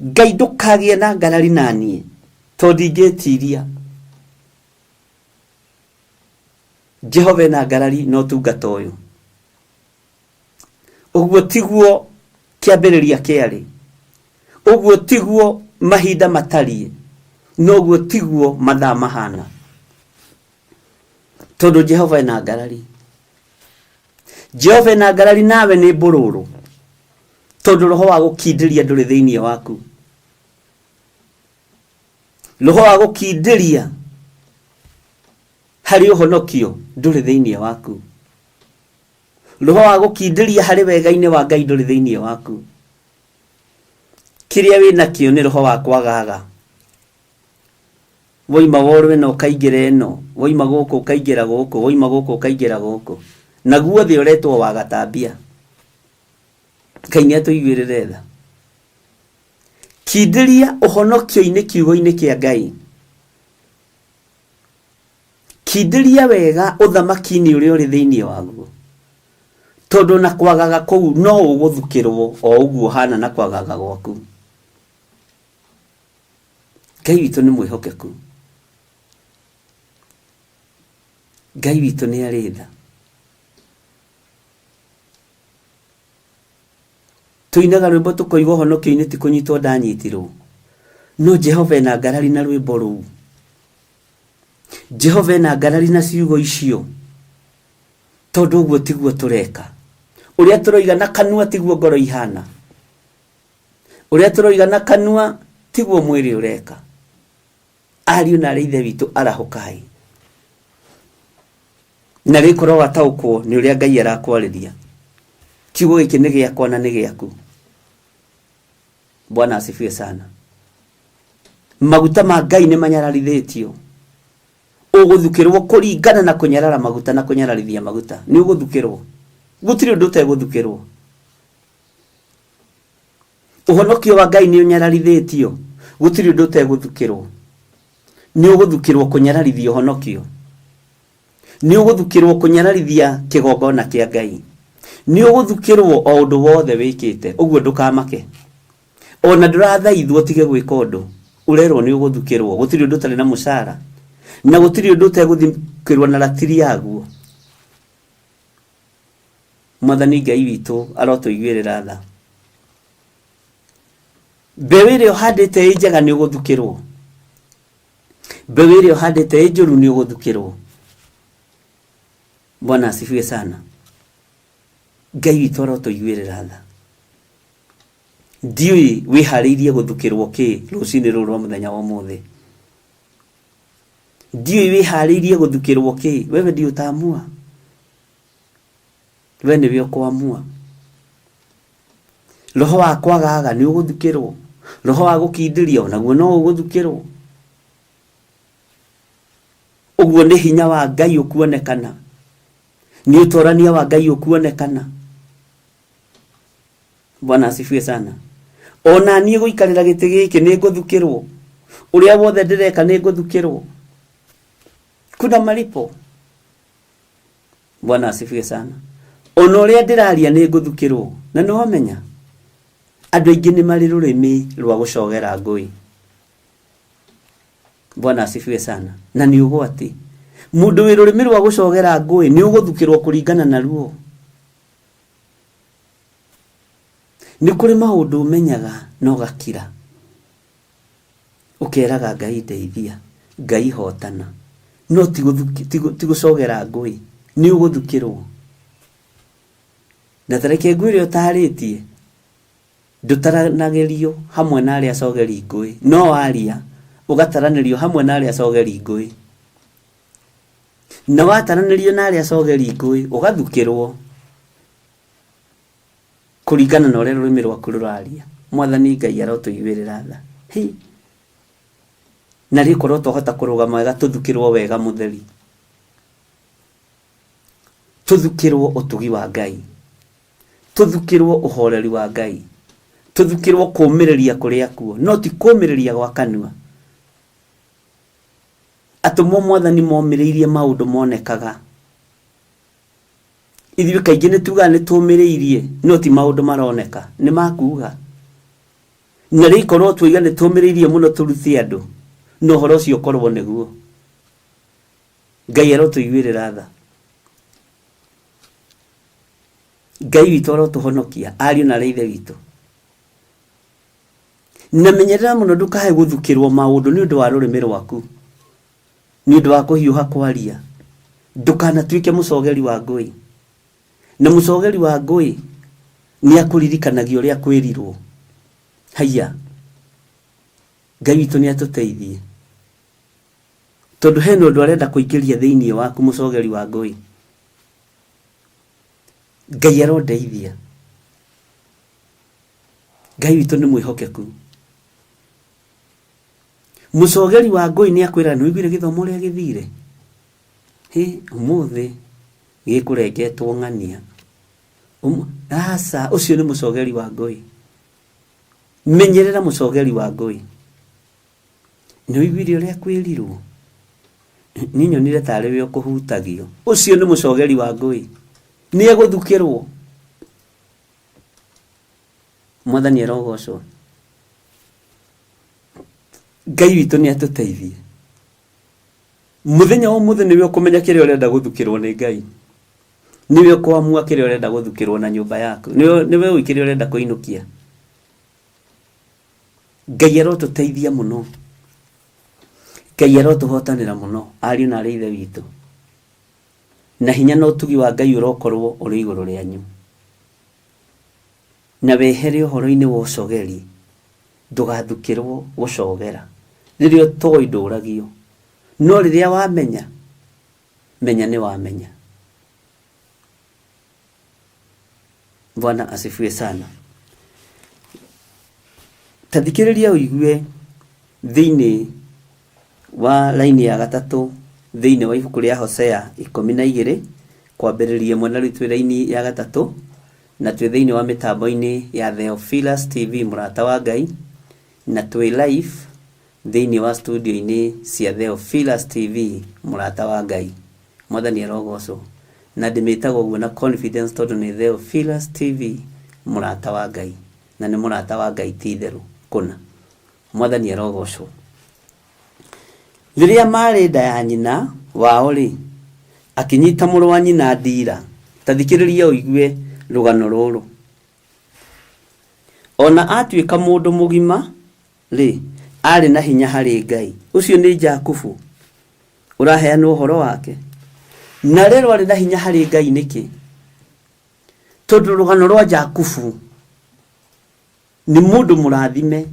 Ngai ndukagie na ngarari nanie to ndingetiria. Jehova ena ngarari no utungata uyu. Uguo tiguo kiambiriria kiari. Uguo tiguo mahinda matarie. Noguo tiguo mathaa mahana. Tondu Jehova ena ngarari. Jehova ena ngarari nawe ni mbururu. Tondu roho wa gukindiria nduri thiini waku. Roho wa gukindiria hari uhonokio nduri thiini waku. Roho wa gukindiria hari wega-ine wa Ngai nduri thiini waku. Kiria wina kio ni roho wa kwagaga. Woima worwe no kaingira eno, woima guku kaingira guku, woima guku kaingira guku. Naguo thi uretwo wa gatambia. Ngai ni atuigwirire tha. Kindiria uhonokio-ine kiugo-ine kia Ngai. Kindiria wega uthamaki-ini uria uri thiini waguo. Tondu na kwagaga kuu no uguthukirwo o uguo hana na kwagaga gwaku. Ngai witu ni mwihokeku. Ngai witu ni aritha. Tuinaga rwimbo tukoigwo honokio-ine ti kunyitwo ndanyitirwo. No Jehova ena ngarari na rwimbo ruu. Jehova ena ngarari na ciugo icio. Tondu uguo tiguo tureka. Uria turoiga na kanua tiguo ngoro ihana. Uria turoiga na kanua tiguo mwiri ureka. Ariu na ithe witu arahukai. Na rikorwo wataukwo ni uria Ngai arakwariria. Kiugo giki ni giakwa na ni giaku. Bwana asifiwe sana. Maguta ma Ngai ni manyararithitio. Uguthukirwo kuringana na kunyarara maguta na kunyararithia maguta. Ni uguthukirwo. Gutiri undu uteguthukirwo. Uhonokio wa Ngai ni unyararithitio. Gutiri undu uteguthukirwo. Ni uguthukirwo kunyararithia uhonokio. Ni uguthukirwo kunyararithia kigongona kia Ngai. Ni uguthukirwo o undu wothe wikite. Uguo ndukamake. Ona ndurathaithwo tige gwika undu. Urerwo ni uguthukirwo. Gutiri undu tari na mucara. Na gutiri undu uteguthukirwo na ratiri yaguo. Mwathani Ngai witu arotuigwirira tha. Mbeũ ĩrĩa ũhandĩte ĩ njega nĩ ũgũthukĩrwo. bewire hadete ejuru ni uguthukirwo. Bwana asifiwe sana. Ngai witoro tuyuirira tha. Ndiwi wihariirie guthukirwo ki rucini ruru muthenya wa muthe. Ndiwi wihariirie guthukirwo ki wewe ndi utamua. Wewe ni wio kwamua. Roho wakwa gaga ni uguthukirwo. Roho wa gukindiria naguo no uguthukirwo. Uguo ni hinya wa Ngai ukuonekana. Ni utorania wa Ngai ukuonekana. Bwana asifiwe sana. Ona niĩ guikarĩra gĩtĩ gĩkĩ nĩ ngũthukĩrwo. Ũrĩa wothe ndĩreka nĩ ngũthukĩrwo. Kuna malipo. Bwana asifiwe sana. Ona ũrĩa ndĩraria nĩ ngũthukĩrwo. Na nĩ wamenya andũ aingĩ nĩ marĩ rũrĩmĩ rwa gũcogera ngũi. Bwana asifiwe sana. Na nĩ ũgwati. Mũndũ wĩ rũrĩmĩ rwa gũcogera ngũi nĩ ũgũthukĩrwo kũringana na ruo. Nĩ kũrĩ maũndũ umenyaga no gakira. Ukeraga Ngai ndeithia, Ngai hotana. No ti gũcogera ngũi, nĩ ũgũthukĩrwo. Na tareke ngũi ĩrĩa ũtaarĩtie ndũtaranagĩrio hamwe na arĩa acogeri ngũi, no waria ũgataranĩrio hamwe na arĩa acogeri ngũi. Na wataranĩrio na arĩa acogeri ngũi ũgathukĩrwo kuringana na ũrĩa rũrĩmĩ rwaku rũraria. Mwathani Ngai arotũiguĩrĩra tha. Na rĩkorwo twahota kũrũgama wega tũthukĩrwo wega mũtheri. Tũthukĩrwo ũtugi wa Ngai. Tũthukĩrwo ũhoreri wa Ngai. Tũthukĩrwo kũũmĩrĩria kũrĩa kuo, no ti kũũmĩrĩria gwa kanua. Atũmwo Mwathani momĩrĩirie maũndũ monekaga. Ithuĩ kaingĩ nĩ tugaga nĩ tũmĩrĩirie, no ti maũndũ maroneka, nĩ makuga. Na rĩkorwo tũiga nĩ tũmĩrĩirie mũno tũruthi andũ, no ũhoro ũcio ũkorwo nĩguo. Ngai arotũiguĩrĩra tha. Ngai witũ arotũhonokia, ariũ na ithe witũ. Na menyerera mũno ndũkae gũthukĩrwo maũndũ nĩ ũndũ wa rũrĩmĩ rwaku, nĩ ũndũ wa kũhiũha kwaria. Ndũkanatuĩke mũcogeri wa ngũi. Na mũcogeri wa ngũi nĩ akũririkanagia ũrĩa kwĩrirwo. Haiya, Ngai witũ nĩ atũteithie. Tondũ hena ũndũ arenda kũingĩria thĩinĩ waku mũcogeri wa ngũi. Ngai arondeithia. Ngai witũ nĩ mwĩhokeku. Mũcogeri wa ngũi nĩ akwĩra nĩ wĩiguire gĩthomo ũrĩa gĩthire. Ũmũthĩ gĩkũrengetwo ng'ania. Asa, ũcio nĩ mũcogeri wa ngũi. Menyerera mũcogeri wa ngũi. Nĩ wĩiguire ũrĩa kwĩrirwo. Nĩ nyonire tarĩ we ũkũhutagio. Ũcio nĩ mũcogeri wa ngũi. Nĩ egũthukĩrwo. Mwathani arogocwo. Ngai witũ nĩ atũteithie. Mũthenya wa mũthenya nĩwe ũkũmenya kĩrĩa ũrenda gũthukĩrwo nĩ Ngai. Niwe ũkwamua kĩrĩa ũrenda gũthukĩrwo na nyũmba yaku. Niwe ũĩ kĩrĩa ũrenda kũinũkia. Ngai arotũteithia mũno. Ngai arotũhotanĩra mũno, ariũ na ithe witũ. Na hinya na ũtugi wa Ngai ũrokorwo ũrĩ igũrũ rĩanyu. Na wehere ũhoro-inĩ wa ũcogeri, ndũgathukĩrwo gũcogera. Rĩrĩa ũtoĩ ndũragio. No rĩrĩa wamenya, menya nĩ wamenya. Bwana asifiwe sana. Tathikĩrĩria ũigue thĩinĩ wa laini ya gatatũ thĩinĩ wa ibuku rĩa Hosea 12 kwambĩrĩria mwena rĩtwe laini ya gatatũ na twĩ thĩinĩ wa mĩtambo-inĩ ya Theophilus TV mũrata wa Ngai na twĩ live thĩinĩ wa studio-inĩ cia Theophilus TV mũrata wa Ngai. Mwathani arogocwo. Na ndĩmĩtaga ũguo na confidence tondũ nĩ Theophilus TV mũrata wa Ngai na nĩ mũrata wa Ngai ti itherũ kũna. Mwathani arogocwo. Rĩrĩa marĩ nda ya nyina wao rĩ, akinyita mũrũ wa nyina ndira. Tathikĩrĩria ũigue rũgano rũrũ. Ona atuĩka mũndũ mũgima rĩ, arĩ na hinya harĩ Ngai. ucio ni Jakubu uraheana uhoro wake na rero ari na hinya hari Ngai niki tondu rugano rwa Jakubu ni mundu murathime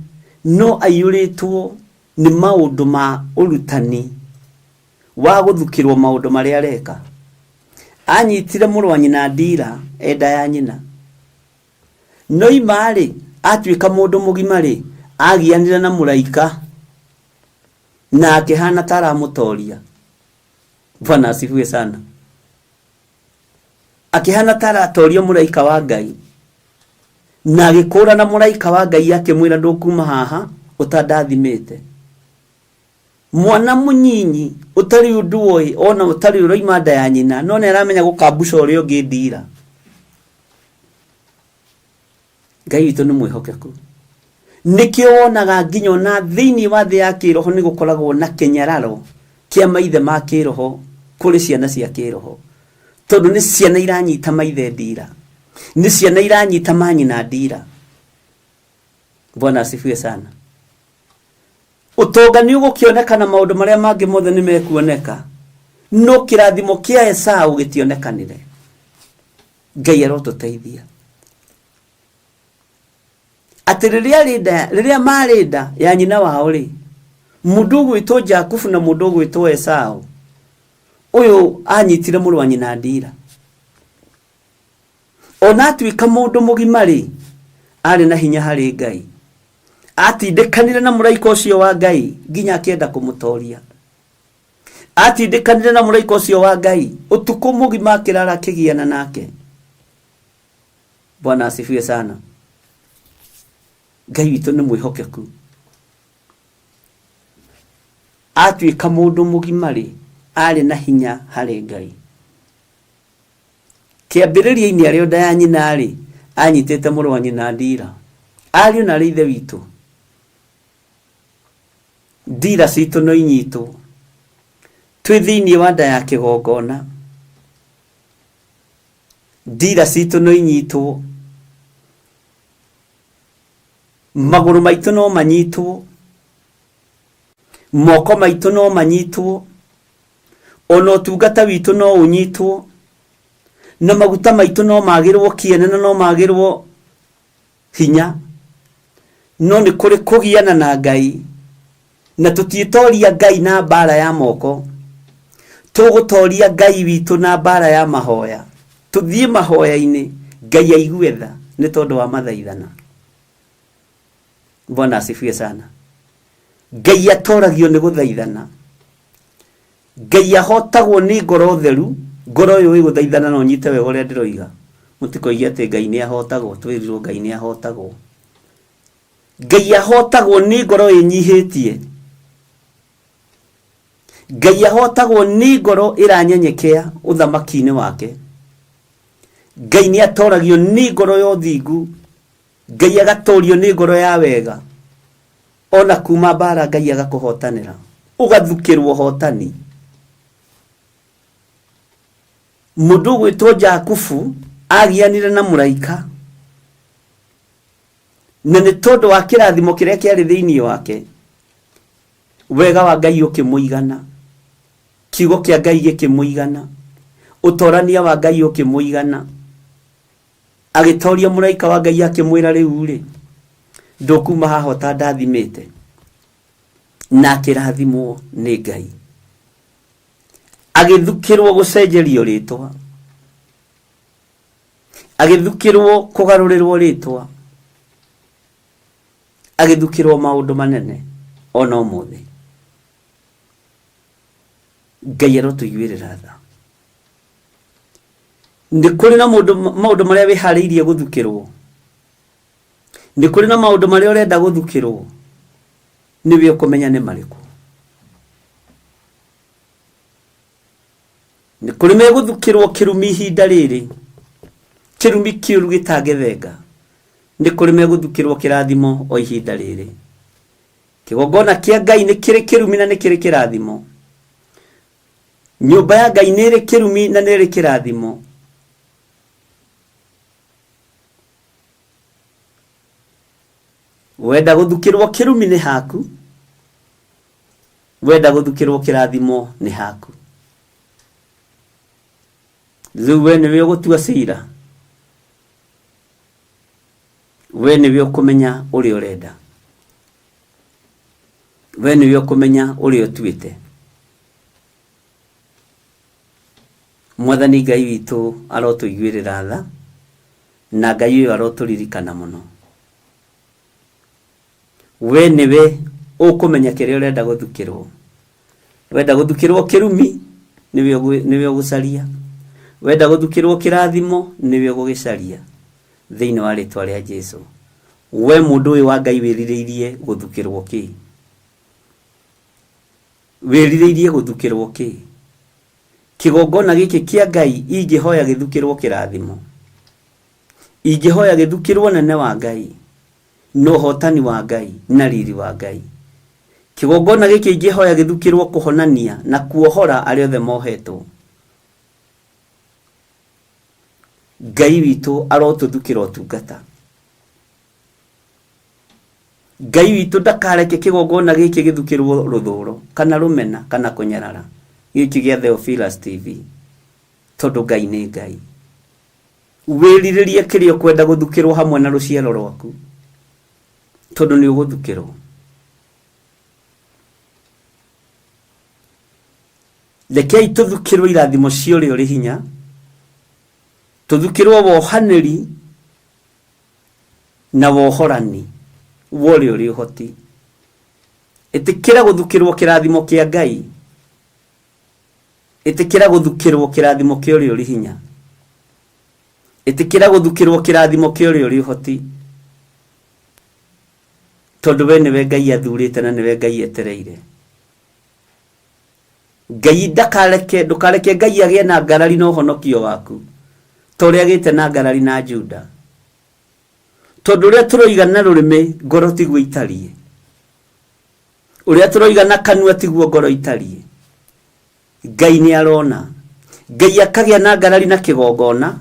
no aiyuritwo ni maundu ma urutani wa guthukirwo maundu maria areka anyitire muru wa nyina Dira enda ya nyina no imari atuika mundu mugimari agianira na muraika na akihana tara mutoria. Bwana asifiwe sana. Akihana tara torio muraika wa Ngai na agikura na muraika wa Ngai akimwira ndukuma haha utandathimite. Mwana munyinyi utari unduoi ona utari uroima nda ya nyina no neramenya gukambusha urio ngindira. Ngai witu ni mwihokeku nikio wonaga nginyo na thiini wa thi ya kiroho ni gukoragwo na kenyararo kia maithe ma kiroho kuri ciana cia kiroho tondu ni ciana iranyita maithe Ndira ni ciana iranyita manyina Ndira. Bwana asifiwe sana. Utonga ni ugukioneka na maundu maria mangi mothe ni mekuoneka no kirathimo kia Esau gitionekanire. Ngai arotuteithia ati riria marida ya nyina wao ri mundu gwitwo Jakubu na mundu gwitwo Esau uyu anyitire muru wa nyina Ndira ona atuika mundu mugimari ari na hinya hari Ngai atindikanire na muraika ucio wa Ngai nginya akienda kumutoria atindikanire na muraika ucio wa Ngai utuku mugima akirara kigiana nake. Bwana asifiwe sana. Ngai witu ni mwihokeku atuika mundu mugimari ari na hinya hari Ngai. Kiambiriria-ini ario nda ya nyina ari anyitete muru wa nyina Ndira ari na rithe witu Ndira citu no inyitwo twi thiini wa nda ya kigongona. Ndira citu no inyitwo maguru maitu no manyitwo moko maitu no manyitwo ono tungata witu no unyitwo na maguta maitu no magirwo kiene na no magirwo hinya no ni kuri kugiana na Ngai na tutitoria Ngai na bara ya moko tugutoria Ngai witu na bara ya mahoya tuthie mahoya-ini Ngai aiguetha ni tondu wa mathaithana. Bwana asifiwe sana. Ngai atoragio ni guthaithana. Ngai ahotagwo ni ngoro theru ngoro yo iguthaithana no nyite we uria ndiroiga mutikoigia ati Ngai ni ahotagwo twirirwo Ngai ni ahotagwo. Ngai ahotagwo ni ngoro inyihitie. Ngai ahotagwo ni ngoro iranyenyekea uthamaki-ini wake. Ngai ni atoragio ni ngoro yo thingu. Ngai agatorio ni ngoro ya wega ona kuma bara Ngai agakuhotanira ugathukirwo hotani. Mundu gwitwo Jakubu agianire na muraika na ni tondu wa kirathimo kiria kiari thiini wake wega wa Ngai ukimuigana kiugo kia Ngai gikimuigana utorania wa Ngai ukimuigana agitoria muraika wa Ngai akimwira riu ri ndukuma haha utandathimite na kirathimo ni Ngai agithukirwo gucenjerio ritwa agithukirwo kugarurirwo ritwa agithukirwo maundu manene ona umuthi. Ngai arotuiguirira tha ndi kuri na maundu maria wihariirie guthukirwo ndi kuri na maundu maria urenda guthukirwo niwe ukumenya ni mariku. Ndi kuri me guthukirwo kirumi ihinda riri kirumi kiuru gitangethenga ndi kuri me guthukirwo kirathimo o ihinda riri kigongona kia Ngai ni kiri kirumi na ni kiri kirathimo. Nyumba ya Ngai ni iri kirumi na ni iri kirathimo. Wenda guthukirwo kirumi ni haku wenda guthukirwo kirathimo ni haku riu we niwe gutua cira we niwe kumenya uri urenda we niwe kumenya uri utuite Mwathani Ngai witu arotuiguirira tha na Ngai uyu aroturirikana muno we niwe ukumenya kiria urenda guthukirwo wenda guthukirwo kirumi niwe ugucaria wenda guthukirwo kirathimo niwe ugugicaria thiini wa ritwa ria Jesu we mundu uyu wa Ngai wiririirie guthukirwo ki wiririirie guthukirwo ki kigongona giki kia Ngai ingihoya githukirwo kirathimo ingihoya githukirwo nene wa Ngai no hotani wa Ngai na riri wa Ngai kigongona giki ingihoya githukirwo kuhonania na kuohora ari othe mohetwo Ngai witu arotuthukira utungata Ngai witu ndakareke kigongona giki githukirwo ruthuro kana rumena kana kunyarara giki gia Theophilus TV tondu Ngai ni Ngai wiriririe kirio kwenda guthukirwo hamwe na ruciaro rwaku tondu ni uguthukirwo lekei tuthukirwo irathimo cio ri hinya tuthukirwo wohaniri na wohorani wori uri hoti itikira guthukirwo kirathimo kia Ngai itikira guthukirwo kirathimo kia uri hinya itikira guthukirwo kirathimo kia uri hoti tondu we niwe Ngai athurite na niwe Ngai etereire Ngai ndukareke Ngai agie na ngarari no honokio waku toria agite na ngarari na Juda tondu ria turoiga na rurime ngoro tiguo itarie uria turoiga na kanua tiguo ngoro itarie Ngai ni arona Ngai akagia na ngarari na kigongona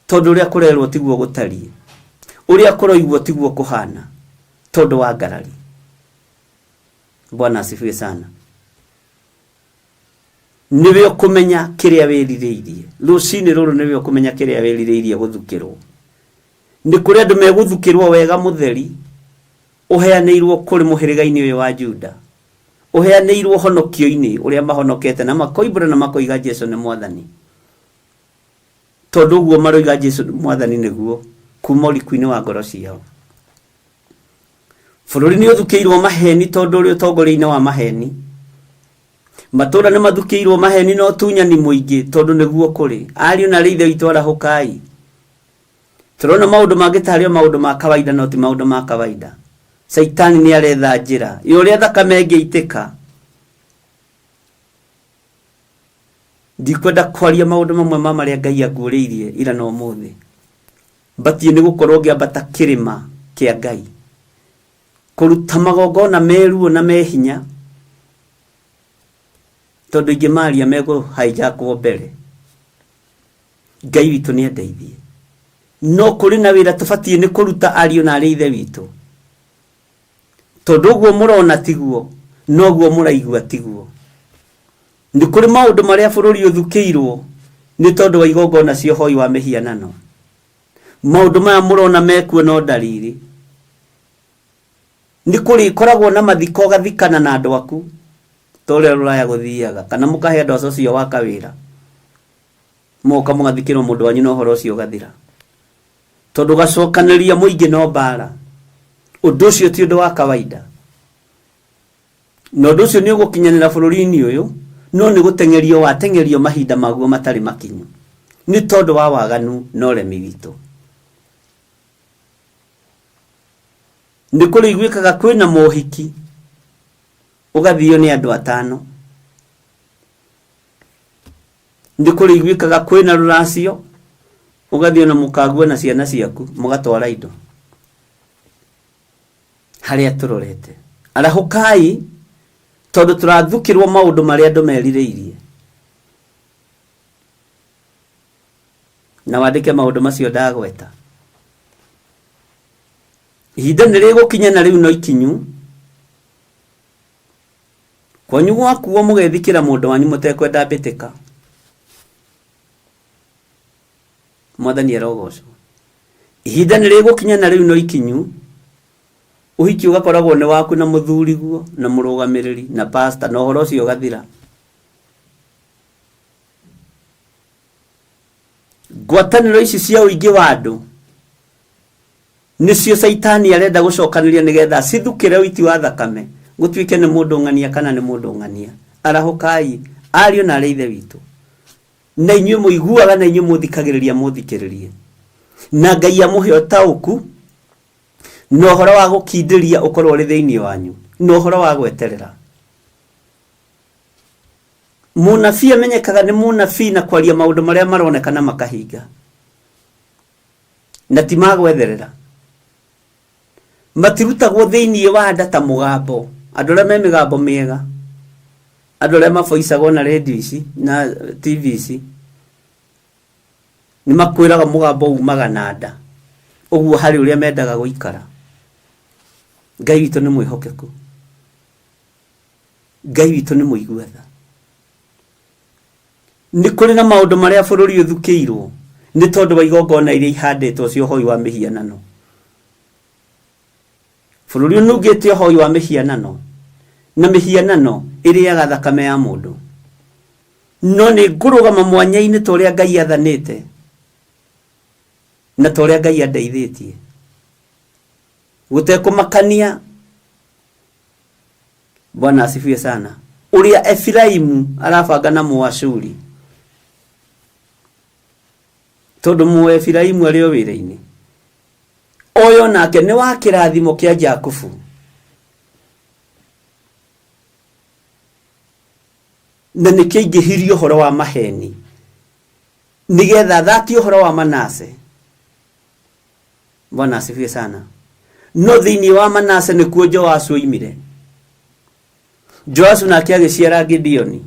tondu ria kurerwo tiguo gutarie uria kuroigwo tiguo kuhana tondu wa ngarari Bwana asifiwe sana niwe ukumenya kiria wiririirie rucini ruru niwe ukumenya kiria wiririirie guthukirwo ni kuri andu meguthukirwo wega mutheri uheanirwo kuri muhiriga-ini uyu wa Juda uheanirwo honokio-ini uria mahonokete na makoimbura na makoiga Jesu ni Mwathani tondu guo maroiga Jesu ni Mwathani niguo kuma uriku-ini wa ngoro ciao bururi ni uthukirwo maheni tondu uri utongoria-ini wa maheni matura ni mathukirwo maheni no tunyani muingi tondu niguo kuri ariu na rithe itwara hukai turona maundu mangitario maundu ma kawaida no ti maundu ma kawaida Saitani ni aretha njira yuria thakame ngeitika ndikwenda kwaria maundu mamwe ma maria Ngai aguriirie ira no muthi batie ni gukorwo ngiambata kirima kia Ngai kuruta magongona meruo na mehinya tondu ingimaria mego hijackwo mbere Ngai witu ni endeithie no kuri na wira tubatie ni kuruta ariu na ari ithe witu tondu guo murona tiguo no guo muraigua tiguo ndi kuri maundu maria bururi uthukirwo ni tondu wa igongona cio hoi wa mihianano maundu maya murona mekuo no dalili ni kuri koragwo na mathiko gathikana na andu aku tole ruraya guthiaga kana mukahe andu acio wa kawira muka mugathikirwo mundu wanyu no horo ucio gathira tondu gacokaniria muingi no bara undu ucio ti undu wa kawaida no undu ucio ni ugukinyanira bururi-ini uyu no ni gutengerio watengerio mahinda maguo matari makinyu ni tondu wa waganu no remi witu ndi kuri igwikaga kwina mohiki ugathio ni andu atano ndi kuri igwikaga kwina ruracio ugathio na mukaguo na ciana ciaku mugatwara indo haria turorete arahukai tondu turathukirwo maundu maria andu meririirie na wandike maundu macio ndagweta ihinda nĩ rĩgũkinya na rĩu no ikinyu kwanyu gwakuo mugethikira mundu wanyu mutekwenda mbitika. Mwathani arogocwo. Ihinda nĩ rĩgũkinya na rĩu no ikinyu, uhiki ugakoragwo nĩ waku na muthuri guo na murugamiriri na pastor na uhoro ucio ugathira. Ngwatanĩro ici cia ũingĩ wa andũ nĩcio Saitani arenda gucokanĩria nigetha cithukĩre ũiti wa thakame, gũtuĩke nĩ mũndũ ng'ania kana nĩ mũndũ ng'ania. Arahũkai ariũ na arĩ ithe witũ, na inyuĩ mũiguaga na inyuĩ mũthikagĩrĩria mũthikĩrĩrie, na Ngai amũhe ũtaũku na ũhoro wa gũkindĩria ũkorwo ũrĩ thĩinĩ wanyu, na ũhoro wa gweterera. Mũnabii amenyekaga nĩ mũnabii na kwaria maũndũ marĩa maronekana makahinga, na ti magwetherera. Matirutagwo thĩinĩ wa nda ta mũgambo, andũ arĩa me mĩgambo mĩega, andũ arĩa maboicagwo na radio ici na TV ici, nĩ makwĩraga mũgambo umaga na nda, ũguo harĩ ũrĩa mendaga gũikara. Ngai witũ nĩ mwĩhokeku, Ngai witũ nĩ mũigua tha. Nĩ kũrĩ na maũndũ marĩa bũrũri ũthukĩirwo nĩ tondũ wa igongona iria ihandĩtwo cia ũhoi wa mĩhianano. Bũrũri ũnungĩte ũhoi wa mĩhianano, na mĩhianano ĩrĩaga thakame ya mũndũ. No nĩ ngũrũgama mwanya-inĩ ta ũrĩa Ngai athanĩte na ta ũrĩa Ngai andeithĩtie, gũtekũmakania. Bwana asifiwe sana. Ũrĩa Efiraimu arabanga na Mũashuri, tondũ Mũefiraimu arĩ o wĩra-inĩ ũyũ, nake nĩ wa kĩrathimo kĩa Jakubu. Na nĩkĩo aingĩhirie ũhoro wa maheni nigetha thati ũhoro wa Manase. Bwana asifiwe sana. No thĩinĩ wa Manase nĩkuo Joasu oimire. Joasu nake agĩciara Gideoni.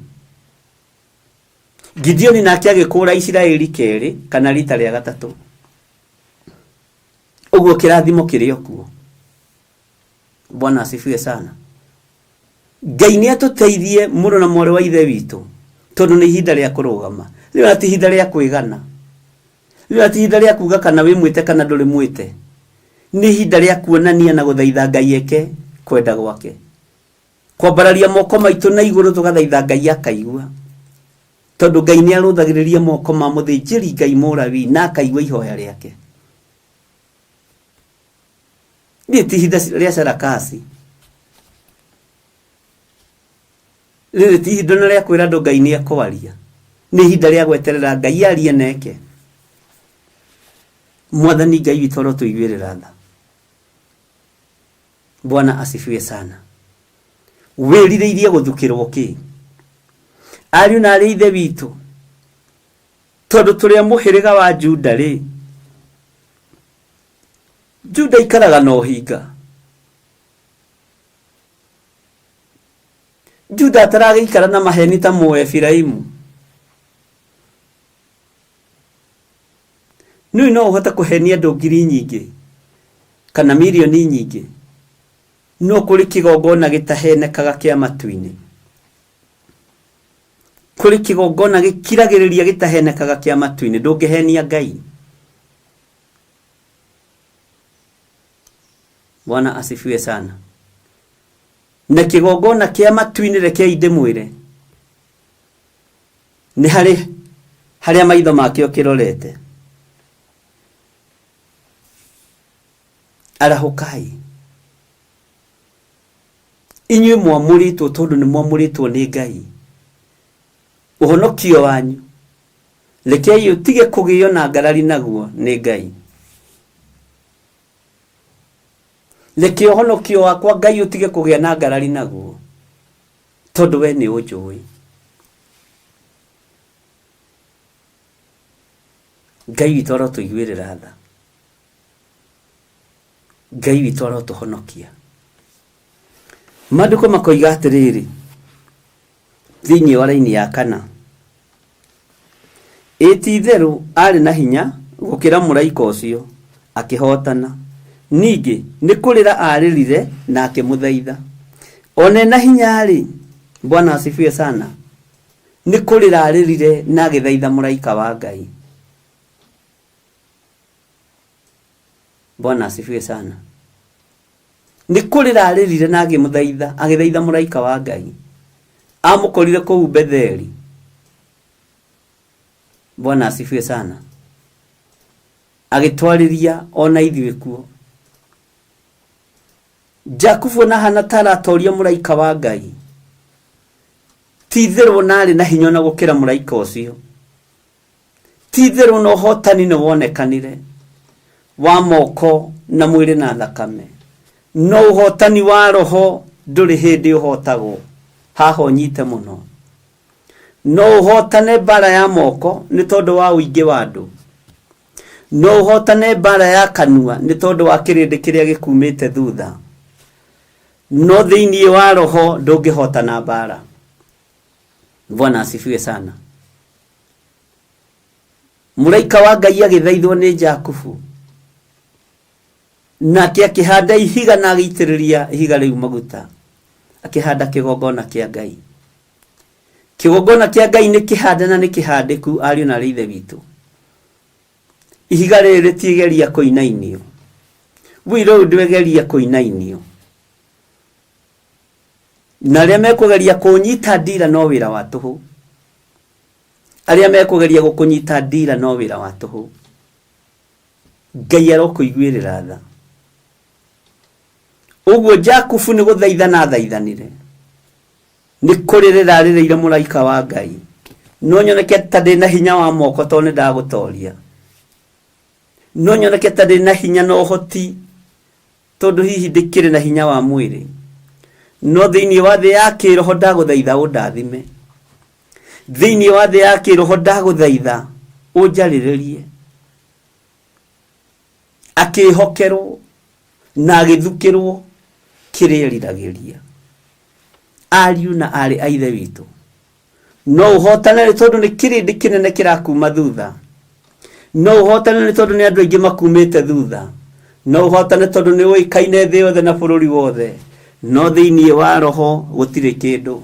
Gideoni nake agĩkũũra Isiraeli kerĩ kana rita rĩa gatatũ. Ũguo kĩrathimo kĩrĩ okuo. Bwana asifiwe sana. Ngai nĩ atũteithie mũrũ na mwarĩ wa ithe witũ, tondũ nĩ ihinda rĩa kũrũgama. Rĩu ti ihinda rĩa kwĩgana, rĩu ti ihinda rĩa kuga kana wĩ mwĩte kana ndũrĩ mwĩte. Nĩ ihinda rĩa kuonania na gũthaitha Ngai eke kwenda gwake, kwambararia moko maitũ na igũrũ tũgathaitha Ngai akaigua, tondũ Ngai nĩ arũthagĩrĩria moko ma mũthĩnjĩri Ngai Mũlawi na akaigua ihoya rĩake. Nĩ ti ihinda rĩa sarakasi, rĩrĩ ti ihinda rĩa kwĩra andũ Ngai nĩ ekwaria, nĩ ihinda rĩa gweterera Ngai arie neke. Mwathani Ngai witũ arotũiguĩrĩra tha. Bwana asifiwe sana. Wĩrirĩirie gũthukĩrwo kĩ? Ariũ na arĩ ithe witũ, tondũ tũrĩ a mũhĩrĩga wa Juda rĩ, Juda ikaraga na ũhinga. Juda ataragĩikara na maheni ta Mũefiraimu. Nĩũĩ no ũhote kũhenia andũ ngiri nyingĩ kana milioni nyingĩ, no kũrĩ kĩgongona gĩtahenekaga kĩa matu-inĩ, kũrĩ kĩgongona gĩkiragĩrĩria gĩtahenekaga kĩa matu-inĩ, ndũngĩhenia Ngai. Bwana asifiwe sana. Na kĩgongona kĩa matu-inĩ reke ndĩmwĩre, nĩ harĩa maitho makĩo kĩrorete. Arahũkai, inyuĩ mwamũrĩtwo tondũ nĩ mwamũrĩtwo nĩ Ngai. Ũhonokio wanyu rekei ũtige kũgĩo na ngarari naguo nĩ Ngai. Reke ũhonokio wakwa Ngai ũtige kũgĩa na ngarari naguo, tondũ we nĩ ũnjũĩ. Ngai witũ arotũiguĩrĩra tha, Ngai witũ arotũhonokia. Maandĩko makoiga atĩrĩrĩ thĩinĩ wa raini ya 4, ĩti-itherũ arĩ na hinya gũkĩra mũraika ũcio akĩhotana, ningĩ nĩ kũrĩra arĩrire na akĩmũthaitha. One na hinya rĩ, Bwana asifiwe sana. Ni kurira aririre na agithaitha muraika wa Ngai. Bwana asifiwe sana. Ni kurira aririre na agithaitha muraika wa Ngai. Amukorire kuu Betheli. Bwana asifiwe sana. Agitwariria ona ithuĩ kuo. Jakubu na Hana taratoria muraika wa Ngai. Titherũ narĩ na hinya na gũkĩra muraika ũcio. Titherũ no hotani no wonekanire wa moko na mwĩrĩ na thakame. No uhotani wa roho ndũrĩ hĩndĩ ũhotagwo. Haha ũnyite mũno. No uhotane bara ya moko nĩ tondũ wa ũingĩ wa andũ. No uhotane bara ya kanua nĩ tondũ wa kĩrĩndĩ kĩrĩa gĩkumĩte thutha. No thĩinĩ wa roho ndũngĩhotana bara. Bwana asifiwe sana. Muraika wa Ngai agĩthaithwo nĩ Jakubu. Nake akĩhanda ihiga na agĩitĩrĩria ihiga rĩu maguta. Akĩhanda kĩgongona kĩa Ngai. Kĩgongona kĩa Ngai nĩ kĩhande na nĩ kĩhandĩku ariũ na ithe witũ. Ihiga rĩrĩ rĩtigeria kũinainio. Wĩra ndwegeria kũinainio. Na arĩa mekũgeria kũnyita ndira no wĩra wa tũhũ. Arĩa mekũgeria gũkũnyita ndira no wĩra wa tũhũ. Ngai arokũiguĩrĩra tha. Ũguo Jakubu nĩ gũthaithana thaithanire. Nĩ kũrĩrĩra arĩrĩire mũraika wa Ngai. No nyoneke ta ndĩ na hinya wa moko tondũ nĩ ndagũtoria. No nyoneke ta ndĩ na hinya na ũhoti tondũ hihi ndĩkĩrĩ na hinya wa mwĩrĩ. No thĩinĩ wa thĩ ya kĩroho ndagũthaitha ũndathime. Thĩinĩ wa thĩ ya kĩroho ndagũthaitha ũnjarĩrĩrie. Akĩhokerwo na agĩthukĩrwo kĩrĩa eriragĩria. Ariũ na arĩ a ithe witũ. No ũhotane nĩ tondũ nĩ kĩrĩndĩ kĩnene kĩrakuma thutha. No ũhotane nĩ tondũ nĩ andũ aingĩ makumĩte thutha. No ũhotane tondũ nĩ ũĩkaine thĩ yothe na bũrũri wothe. No thĩinĩ wa roho gũtirĩ kĩndũ.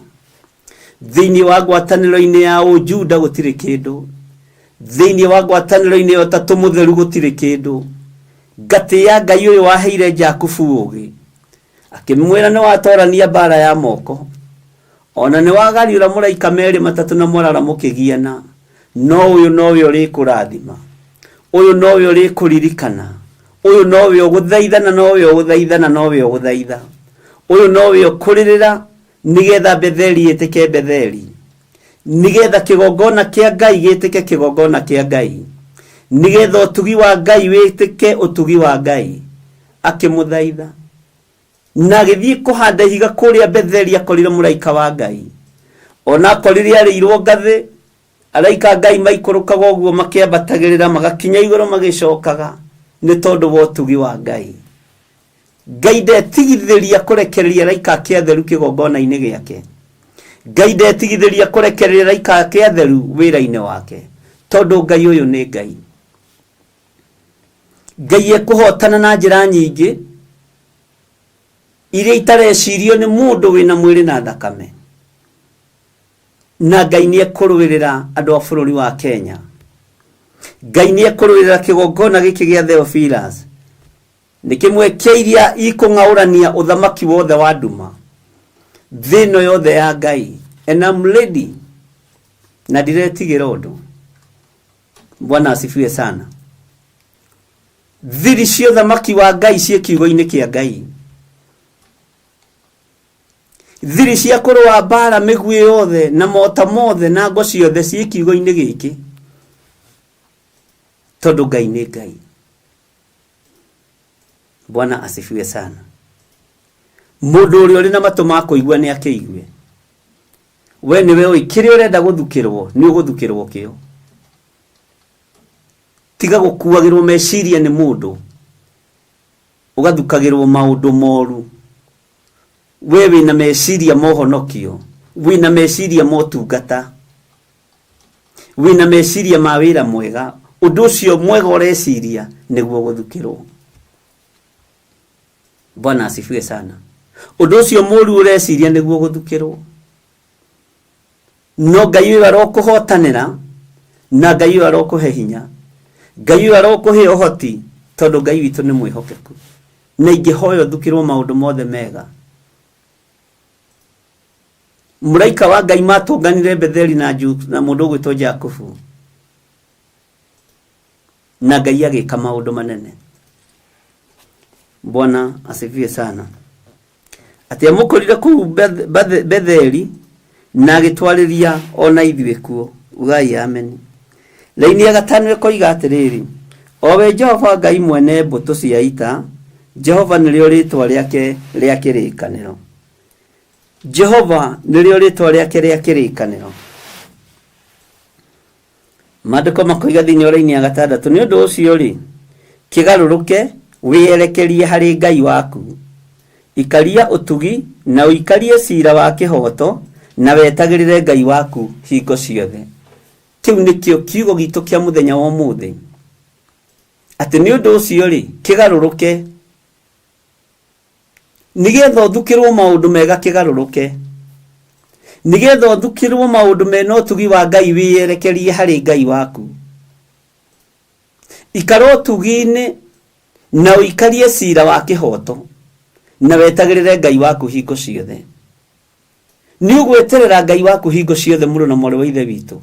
Thĩinĩ wa ngwatanĩro-inĩ ya Ũjuda gũtirĩ kĩndũ. Thĩinĩ wa ngwatanĩro-inĩ ya Ũtatũ Mũtheru gũtirĩ kĩndũ. Ngatĩ ya Ngai ũyũ waheire Jakubu ũũgĩ. Akĩmwĩra nĩ watorania bara ya moko. Ona nĩ wagariũra mũraika merĩ matatũ na morara mũkĩgiana. No ũyũ nowe ũrĩkũrathima. Ũyũ nowe ũrĩkũririkana. Ũyũ nowe ũgũthaithana, nowe ũgũthaithana, nowe ũgũthaitha. Ũyũ nowe ũkũrĩrĩra nigetha Betheli ĩtĩke Betheli. Nigetha kĩgongona kĩa Ngai gĩtĩke kĩgongona kĩa Ngai. Nigetha ũtugi wa Ngai wĩtĩke ũtugi wa Ngai. Akĩmũthaitha. Na agĩthiĩ kũhanda ihiga kũrĩa Betheli akorire mũraika wa Ngai. Ona akorire arĩirwo ngathĩ. Araika Ngai maikũrũkaga ũguo makĩambatagĩrĩra magakinya igũrũ magĩcokaga. Nĩ tondũ wa ũtugi wa Ngai. Ngai ndetigithĩria kũrekereria araika ake atheru kĩgongona-inĩ gĩake. Ngai ndetigithĩria kũrekereria araika ake atheru wĩra-inĩ wake. Tondũ Ngai ũyũ nĩ Ngai. Ngai ekũhotana na njĩra nyingĩ iria itarecirio nĩ mũndũ wĩna mwĩrĩ na thakame. Na Ngai nĩ ekũrũĩrĩra andũ a bũrũri wa Kenya. Ngai nĩ ekũrũĩrĩra kĩgongona gĩkĩ gĩa Theophilus. Nĩ kĩmwe kĩa iria ikũng'aũrania ũthamaki wothe wa nduma. Thĩ ĩno yothe ya Ngai. And I'm ready. Na ndiretigĩra ũndũ. Bwana asifiwe sana. Thiri cia ũthamaki wa Ngai ciĩ kiugo-inĩ kĩa Ngai. Thiri cia kũrũa mbara mĩguĩ yothe na mota mothe na ngo ciothe ciĩ kiugo-inĩ gĩkĩ. Tondũ Ngai nĩ Ngai. Bwana asifiwe sana. Mũndũ ũrĩa ũrĩ na matũ ma kũigua nĩ akĩigue. We nĩwe ũĩ kĩrĩa ũrenda gũthukĩrwo nĩ ũgũthukĩrwo kĩo. Tiga gũkuagĩrwo meciria nĩ mũndũ. Ũgathukagĩrwo maũndũ moru. We wĩna meciria mohonokio. Wĩna meciria motungata. Wĩna meciria ma wĩra mwega. Ũndũ ũcio mwega ũreciria nĩguo gũthukĩrwo. Bwana asifiwe sana. Ũndũ ũcio mũru ũreciria nĩguo gũthukĩrwo. no Ngai uyu arokuhotanira na Ngai uyu arokuhe hinya Ngai uyu arokuhe uhoti tondu Ngai witu ni mwihokeku na ingihoyo thukirwo maundu mothe mega muraika wa Ngai matunganire Betheli na mundu gwitwo Jakubu na Ngai agika maundu manene. Bwana asifiwe sana. Ati amukorire ku Betheli na agitwariria ona ithuĩ kuo. Ugai amen. Laini ya gatano ikoiga atiriri, owe Jehova Ngai mwene mbutu cia ita, Jehova nĩrĩo rĩtwa rĩake rĩa kĩrĩkanĩro. Jehova nĩrĩo rĩtwa rĩake rĩa kĩrĩkanĩro. Maandĩko makoiga thĩinĩ wa laini ya gatandatũ, nĩ ũndũ ũcio rĩ, kĩgarũrũke wĩyerekerie harĩ Ngai waku, ikaria ũtugi na ũikarie cira wa kĩhoto na wetagĩrĩre Ngai waku hingo ciothe. Kĩu nĩkĩo kiugo gitũ kĩa mũthenya wa ũmũthĩ. Atĩ nĩ ũndũ ũcio rĩ, kĩgarũrũke nigetha ũthukĩrwo maũndũ mega kĩgarũrũke. Nigetha ũthukĩrwo maũndũ mena ũtugi wa Ngai wĩyerekerie harĩ Ngai waku. Ikara ũtugi-inĩ na ũikarie cira wa kĩhoto na wetagĩrĩre Ngai waku hingo ciothe. Nĩ ũgweterera Ngai waku hingo ciothe mũrũ na mwarĩ wa ithe witũ?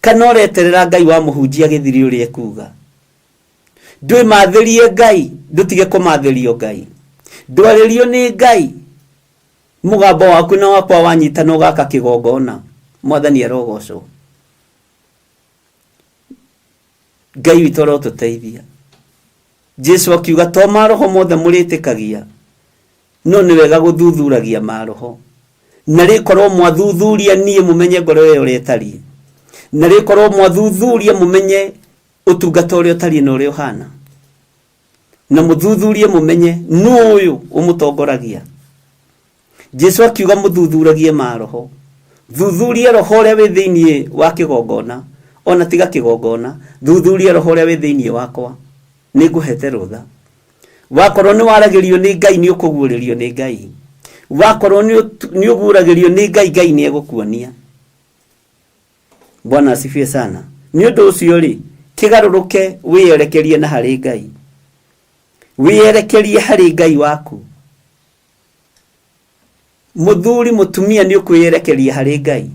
Kana ũreterera Ngai wa mũhunjia gĩthiri ũrĩa kuuga? Ndwĩ mathĩrie Ngai, ndũtige kũmathĩrio Ngai. Ndwarĩrio nĩ Ngai, mũgambo waku na wakwa wanyitana ũgaka kĩgongona. Mwathani arogocwo. Ngai witũ arotũteithia. Jesu akiuga to maroho mothe mũrĩtĩkagia, no nĩ wega gũthuthuragia maroho. Na rĩkorwo mwathuthuria niĩ mũmenye ngoro ĩyo ũrĩa ĩtariĩ. Na rĩkorwo mwathuthuria mũmenye ũtungata ũrĩa ũtariĩ na ũrĩa ũhana. Na mũthuthurie mũmenye nũ ũyũ ũmũtongoragia. Jesu akiuga mũthuthuragie maroho. Thuthuria roho ũrĩa wĩ thĩinĩ wa kĩgongona, ona tiga kĩgongona, thuthuria roho ũrĩa wĩ thĩinĩ wakwa. Nĩngũhete rũtha. Wakorwo nĩ waragĩrio nĩ Ngai nĩ ũkũguũrĩrio nĩ Ngai. Wakorwo nĩ ũguũragĩrio nĩ Ngai, Ngai nĩ egũkuonia. Bwana asifiwe sana. Nĩ ũndũ ũcio rĩ, kĩgarũrũke wĩyerekerie na harĩ Ngai. Wĩyerekerie harĩ Ngai waku. Mũthuri mũtumia nĩ ũkwĩyerekeria harĩ Ngai.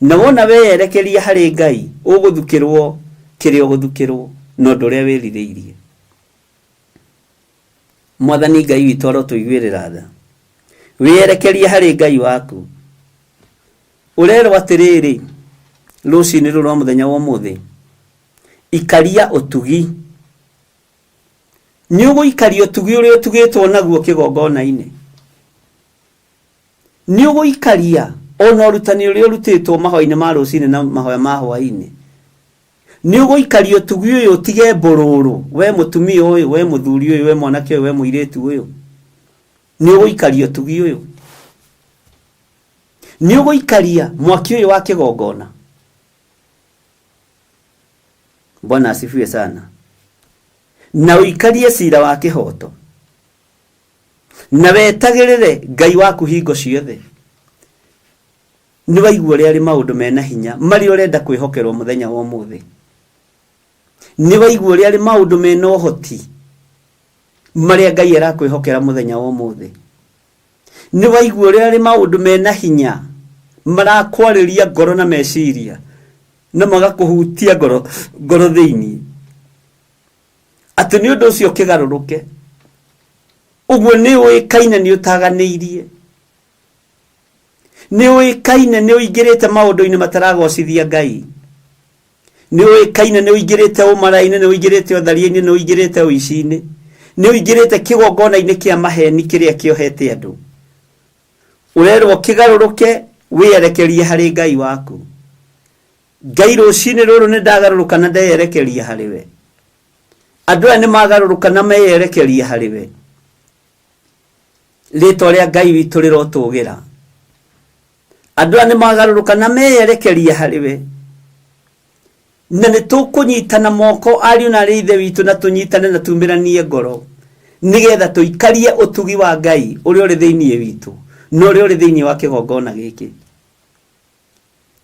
Na wona weyerekeria harĩ Ngai, ũgũthukĩrwo kĩrĩa ũgũthukĩrwo na ũndũ ũrĩa wĩrirĩirie. Mwathani Ngai witũ arotũiguĩrĩra tha. Wĩyerekerie harĩ Ngai waku. Ũrerwo atĩrĩrĩ, rũciinĩ rũrũ rwa mũthenya wa ũmũthĩ, ikaria ũtugi. Nĩ ũgũikaria ũtugi ũrĩa ũtugĩtwo naguo kĩgongona-inĩ. Nĩ ũgũikaria ona ũrutani ũrĩa ũrutĩtwo mahoya-inĩ ma rũciinĩ na mahoya ma hwaĩ-inĩ. Nĩ ũgũikaria ũtugi ũyũ ũtige mbũrũrũ, we mũtumia ũyũ, we mũthuri ũyũ, we mwanake ũyũ, we mũirĩtu ũyũ. Nĩ ũgũikaria ũtugi ũyũ. Nĩ ũgũikaria mwaki ũyũ wa kĩgongona. Bwana asifiwe sana. Na ũikarie cira wa kĩhoto. Na wetagĩrĩre Ngai waku hingo ciothe. Nĩ waigua ũrĩa arĩ maũndũ mena hinya marĩa ũrenda kwĩhokerwo mũthenya wa ũmũthĩ. Nĩ waigua ũrĩa arĩ maũndũ mena ũhoti marĩa Ngai arakwĩhokera mũthenya wa ũmũthĩ. Nĩ waigua ũrĩa arĩ maũndũ mena hinya marakwarĩria ngoro na meciria na magakũhutia ngoro thĩinĩ. Atĩ nĩ ũndũ ũcio kĩgarũrũke. Ũguo nĩ ũĩkaine nĩ ũtaganĩirie. Nĩ ũĩkaine nĩ ũingĩrĩte maũndũ-inĩ mataragocithia Ngai. Nĩ ũĩkaine nĩ ũingĩrĩte ũmara-inĩ, nĩ ũingĩrĩte ũtharia-inĩ, nĩ ũingĩrĩte ũici-inĩ. Nĩ ũingĩrĩte kĩgongona-inĩ kĩa maheni kĩrĩa kĩohete andũ. Ũrerwo kĩgarũrũke wĩyerekerie harĩ Ngai waku. Ngai rũciinĩ rũrũ nĩ ndagarũrũka na ndeyerekerie harĩ we. Andũ aya nĩ magarũrũka na meyerekerie harĩ we. Rĩĩtwa rĩa Ngai witũ rĩrotũgĩra. Andũ aya nĩ magarũrũka na meyerekerie harĩ we. Na nĩ tũkũnyitana moko ariũ na arĩ ithe witũ na tũnyitane na tumĩranie ngoro. Nĩgetha tũikarie ũtugi wa Ngai ũrĩa ũrĩ thĩinĩ witũ na ũrĩa ũrĩ thĩinĩ wa kĩgongona gĩkĩ.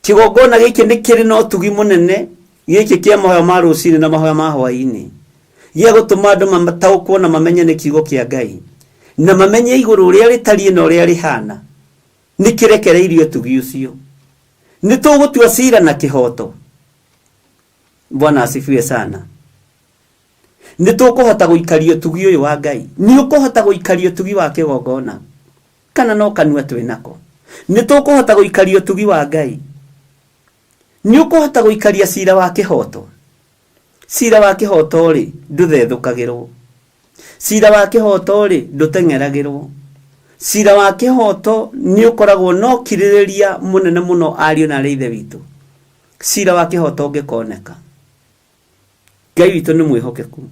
kigogona giki ni kiri no tugi munene giki kia mahoya ma rucini na mahoya ma hwaini gia gutuma andu mataukwo na mamenye ni kiugo kia Ngai na mamenye iguru ria ritari no ria rihana ni kirekereirio tugi ucio ni tugutua cira na kihoto. Bwana asifiwe sana. Ni tukuhota guikario tugi uyu wa Ngai, ni ukuhota guikario tugi wa kigogona kana no kanua twinako. Ni tukuhota guikario tugi wa Ngai, ni ukuhota guikaria cira wa kihoto. Cira wa kihoto ri nduthethukagiirwo, cira wa kihoto ri ndutengeragirwo, cira wa kihoto ni ukoragwo no kiririria munene muno ario na reithe witu. Cira wa kihoto ngikoneka, Ngai witu ni mwihokeku.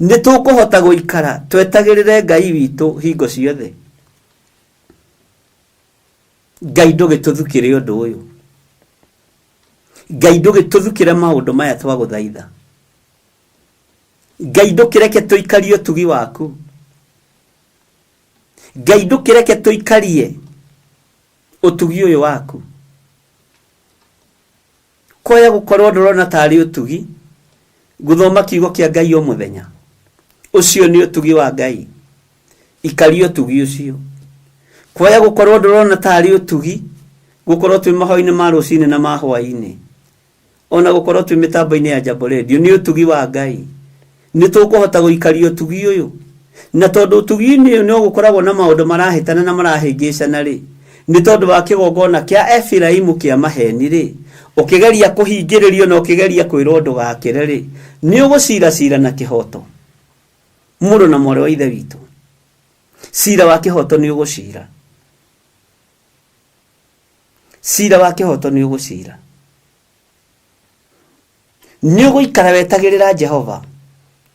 Ni tukuhota guikara twetagirire Ngai witu hingo ciothe. Ngai ndugituthukire undu uyu, Ngai ndugituthukire maundu maya twaguthaitha. Ngai ndukireke tuikarie tugi waku, Ngai ndukireke tuikarie utugi uyu waku. Koya gukorwo ndurona tari utugi, guthoma kiugo kia Ngai o muthenya ucio ni utugi wa Ngai, ikario utugi ucio. Koya gukorwo ndurona tari utugi, gukorwo twi mahoini ma rucini na ma hwaini, ona gukorwo twi mitambo-ini ya Jambo Radio, ni utugi wa Ngai. Ni tukuhota guikario utugi uyu, na tondu utugi ni ugukoragwo na maundu marahitana na marahingicana ri, ni tondu wa kigogona kia Efiraimu kia maheni ri, ukigeria kuhingiririo na ukigeria kwirwo ndugakire ri, ni ugucira cira na kihoto. Muru na mwari wa ithe witu, cira wa kihoto ni ugucira, cira wa kihoto ni ugucira. Ni uguikara wetagirira Jehova,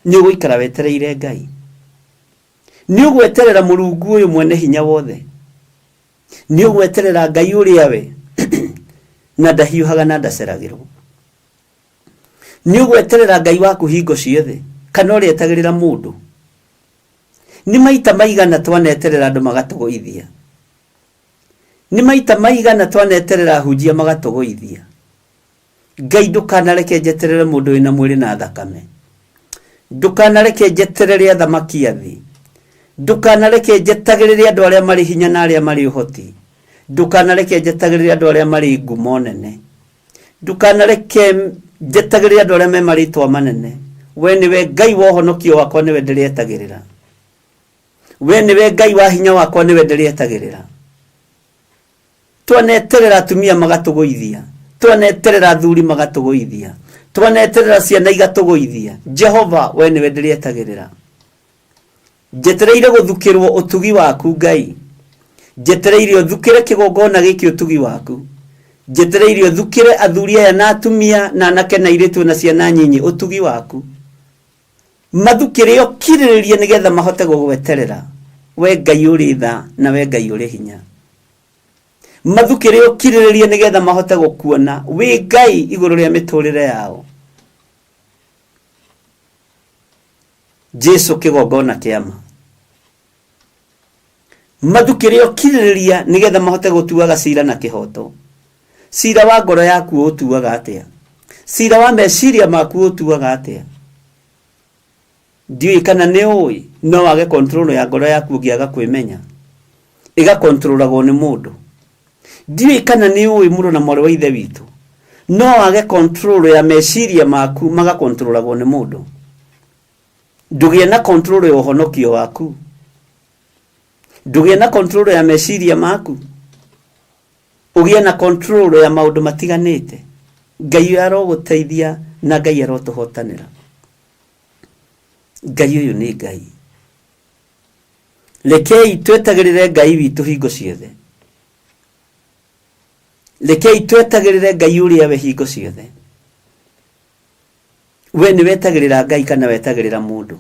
ni uguikara wetereire Ngai, ni ugweterera Murungu uyu mwene hinya wothe, ni ugweterera Ngai uria we na ndahiuhaga na ndaceragirwo, ni ugweterera Ngai waku hingo ciothe kana uria etagirira mundu. Ni maita maigana twaneterera andu magatugoithia, ni maita maigana twaneterera hunjia magatugoithia. Ngai ndukanareke njeterere mundu wina mwiri na thakame, ndukanareke njeterere athamaki athi, ndukanareke njetagirire andu aria mari hinya na aria mari uhoti, ndukanareke njetagirire andu aria mari ngumo nene, ndukanareke njetagirire andu aria me maritwa manene. We niwe Ngai wa uhonokio wakwa, niwe ndirietagirira. We niwe Ngai wa hinya wakwa, niwe ndirietagirira. Twaneterera atumia magatugoithia, twaneterera athuri magatugoithia, twaneterera ciana igatugoithia. Jehova, we niwe ndirietagirira. Njetereire guthukirwo utugi waku Ngai, njetereire uthukire kigogona giki utugi waku, njetereire uthukire athuri aya na atumia na anake na iritu na ciana nyinyi utugi waku. Mathukire yo kiriririe nigetha mahote gugweterera we Ngai uri tha na we Ngai uri hinya. Mathukire yo kiriririe nigetha mahote gukuona we Ngai iguru ria miturire yao. Jesu kigogona kiama. Mathukire yo kiririria nigetha mahote gutuaga cira na kihoto. Cira wa ngoro yaku utuaga atia? Cira wa meciria maku utuaga atia? Ndiyo kana ni ui no wage control ya ngoro yaku ngiaga kwimenya, iga controlagwo ni mundu. Ndiyo kana ni ui muru na mwari wa ithe witu no wage control ya meciria maku maga controlagwo ni mundu. Ndugie na control ya uhonokio waku, ndugie na control ya meciria maku, ugie na control ya maundu matiganite. Ngai aroguteithia na Ngai arotuhotanira. Ngai uyu ni Ngai. Rekei twetagirire Ngai witu hingo ciothe, rekei twetagirire Ngai uria we hingo ciothe. We ni wetagirira Ngai kana wetagirira mundu?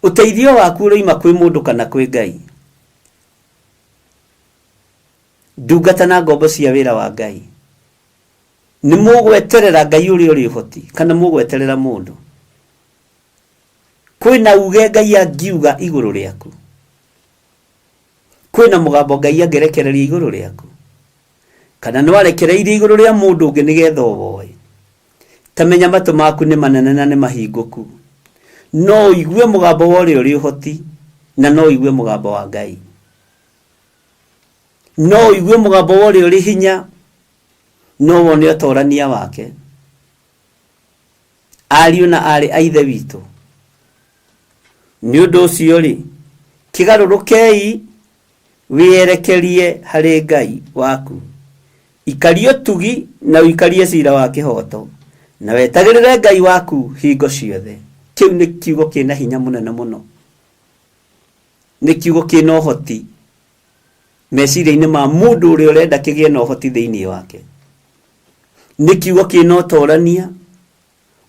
Uteithio waku uroima kwi mundu kana kwi Ngai? Ndungata na ngombo cia wira wa Ngai, ni mugweterera Ngai uria uri uhoti kana mugweterera mundu? Kwina uge Ngai angiuga iguru riaku, kwina mugambo Ngai angerekereria iguru riaku. kana no arekereirie iguru ria mundu ungi nigetha oboe tamenya matu maku ni manene na ni mahinguku no igue mugambo wa uria uri uhoti na no igue mugambo wa Ngai no igue mugambo wa uria uri hinya no wone utorania wake ariu na ari aithe witu ni undu ucio ri kigarurukei wierekerie hari Ngai waku ikario tugi na wikarie cira wa kihoto na wetagirire Ngai waku hingo ciothe kiu ni kiugo kina hinya munene muno ni kiugo kina uhoti meciria-ini ma mundu uria urenda kigie na uhoti thiini wake ni kiugo kina utorania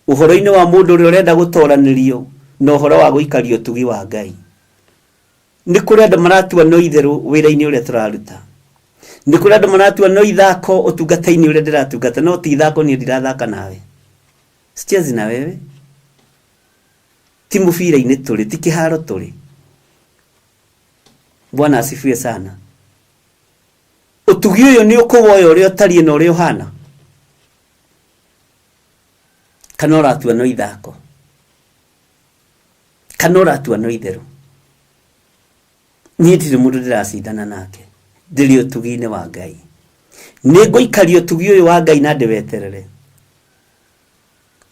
uhoro-ini wa mundu uria urenda gutoranirio na uhoro wa guikario tugi wa Ngai ni kuri andu maratua no itheru wira-ini uria turaruta ni kuri andu maratua no ithako utungata-ini uria ndiratungata no ti ithako ni ndirathaka nawe sichezi na wewe ti mubira-ini turi ti kiharo turi Bwana asifiwe sana utugi uyu ni ukuwoya uria utarie na uria uhana kana uratua no ithako kana uratua no itheru ni ndiri mundu ndiracindana nake ndiri utugi-ini wa Ngai niguikaria utugi uyu wa Ngai na ndiweterere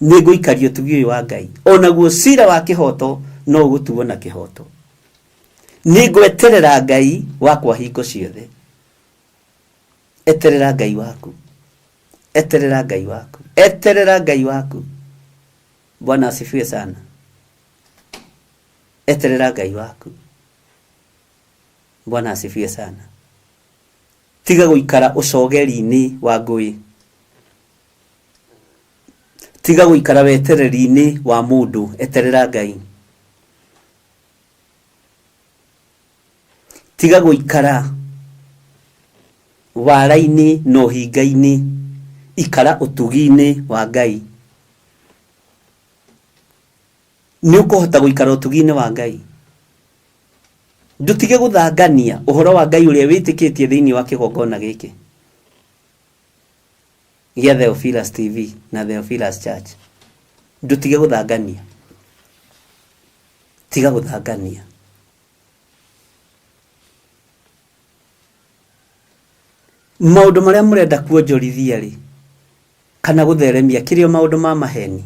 niguikaria utugi uyu wa Ngai onaguo cira wa kihoto no gutuo na kihoto nigweterera Ngai wakwa hingo ciothe eterera Ngai waku eterera Ngai waku eterera Ngai waku Bwana asifiwe sana eterera Ngai waku Bwana asifiwe sana tiga guikara ucogeri-ini wa ngui tiga guikara wetereri-ini wa mundu eterera Ngai tiga guikara wara-ini no hinga-ini ikara utugi-ini wa Ngai ni ukuhota guikara utugi-ini wa Ngai ndutige guthangania uhoro wa Ngai uria witikitie thiini wa kigongona giki gia Theophilus TV na Theophilus Church ndutige guthangania tiga guthangania maundu maria murenda kuonjorithia ri kana gutheremia kirio maundu ma maheni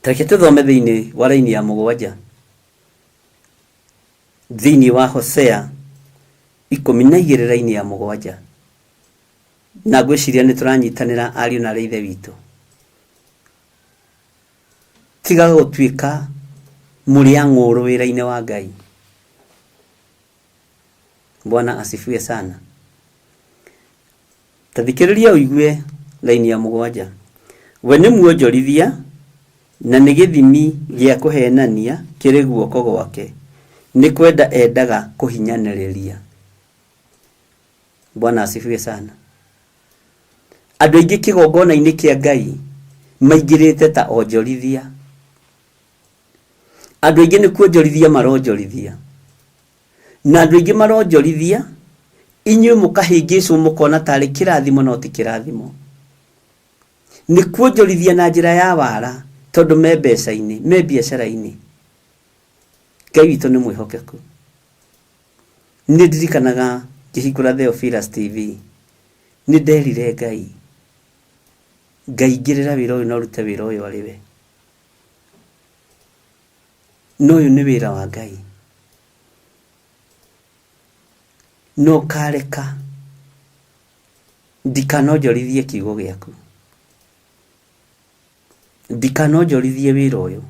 tareke tuthome thiini wa raini ya 7 thiini wa Hosea 12 raini ya 7 na gwiciria ni turanyitanira ariu na reithe witu tiga gutwika muri ang'uru wira-ini wa Ngai Bwana asifiwe sana tathikiriria uigue raini ya 7 we ni muonjorithia na ni githimi gia kuhenania kiri guoko gwake ni kwenda endaga kuhinyaniriria Bwana asifiwe sana andu aingi kigongona-ini kia Ngai maingirite ta onjorithia andu aingi ni kuonjorithia maronjorithia na andu aingi maronjorithia inyu mukahingicwo mukona tari kirathimo no ti kirathimo ni kuonjorithia na njira ya wara tondu me mbeca-ini me biacara-ini Ngai witu ni mwihokeku ni ndirikanaga ngihingura Theophilus TV ni nderire Ngai ngirira wira uyu no rute wira uyu ariwe no uyu ni wira wa Ngai no kareka ndikanonjorithie kiugo giaku ndikanonjorithie wira uyu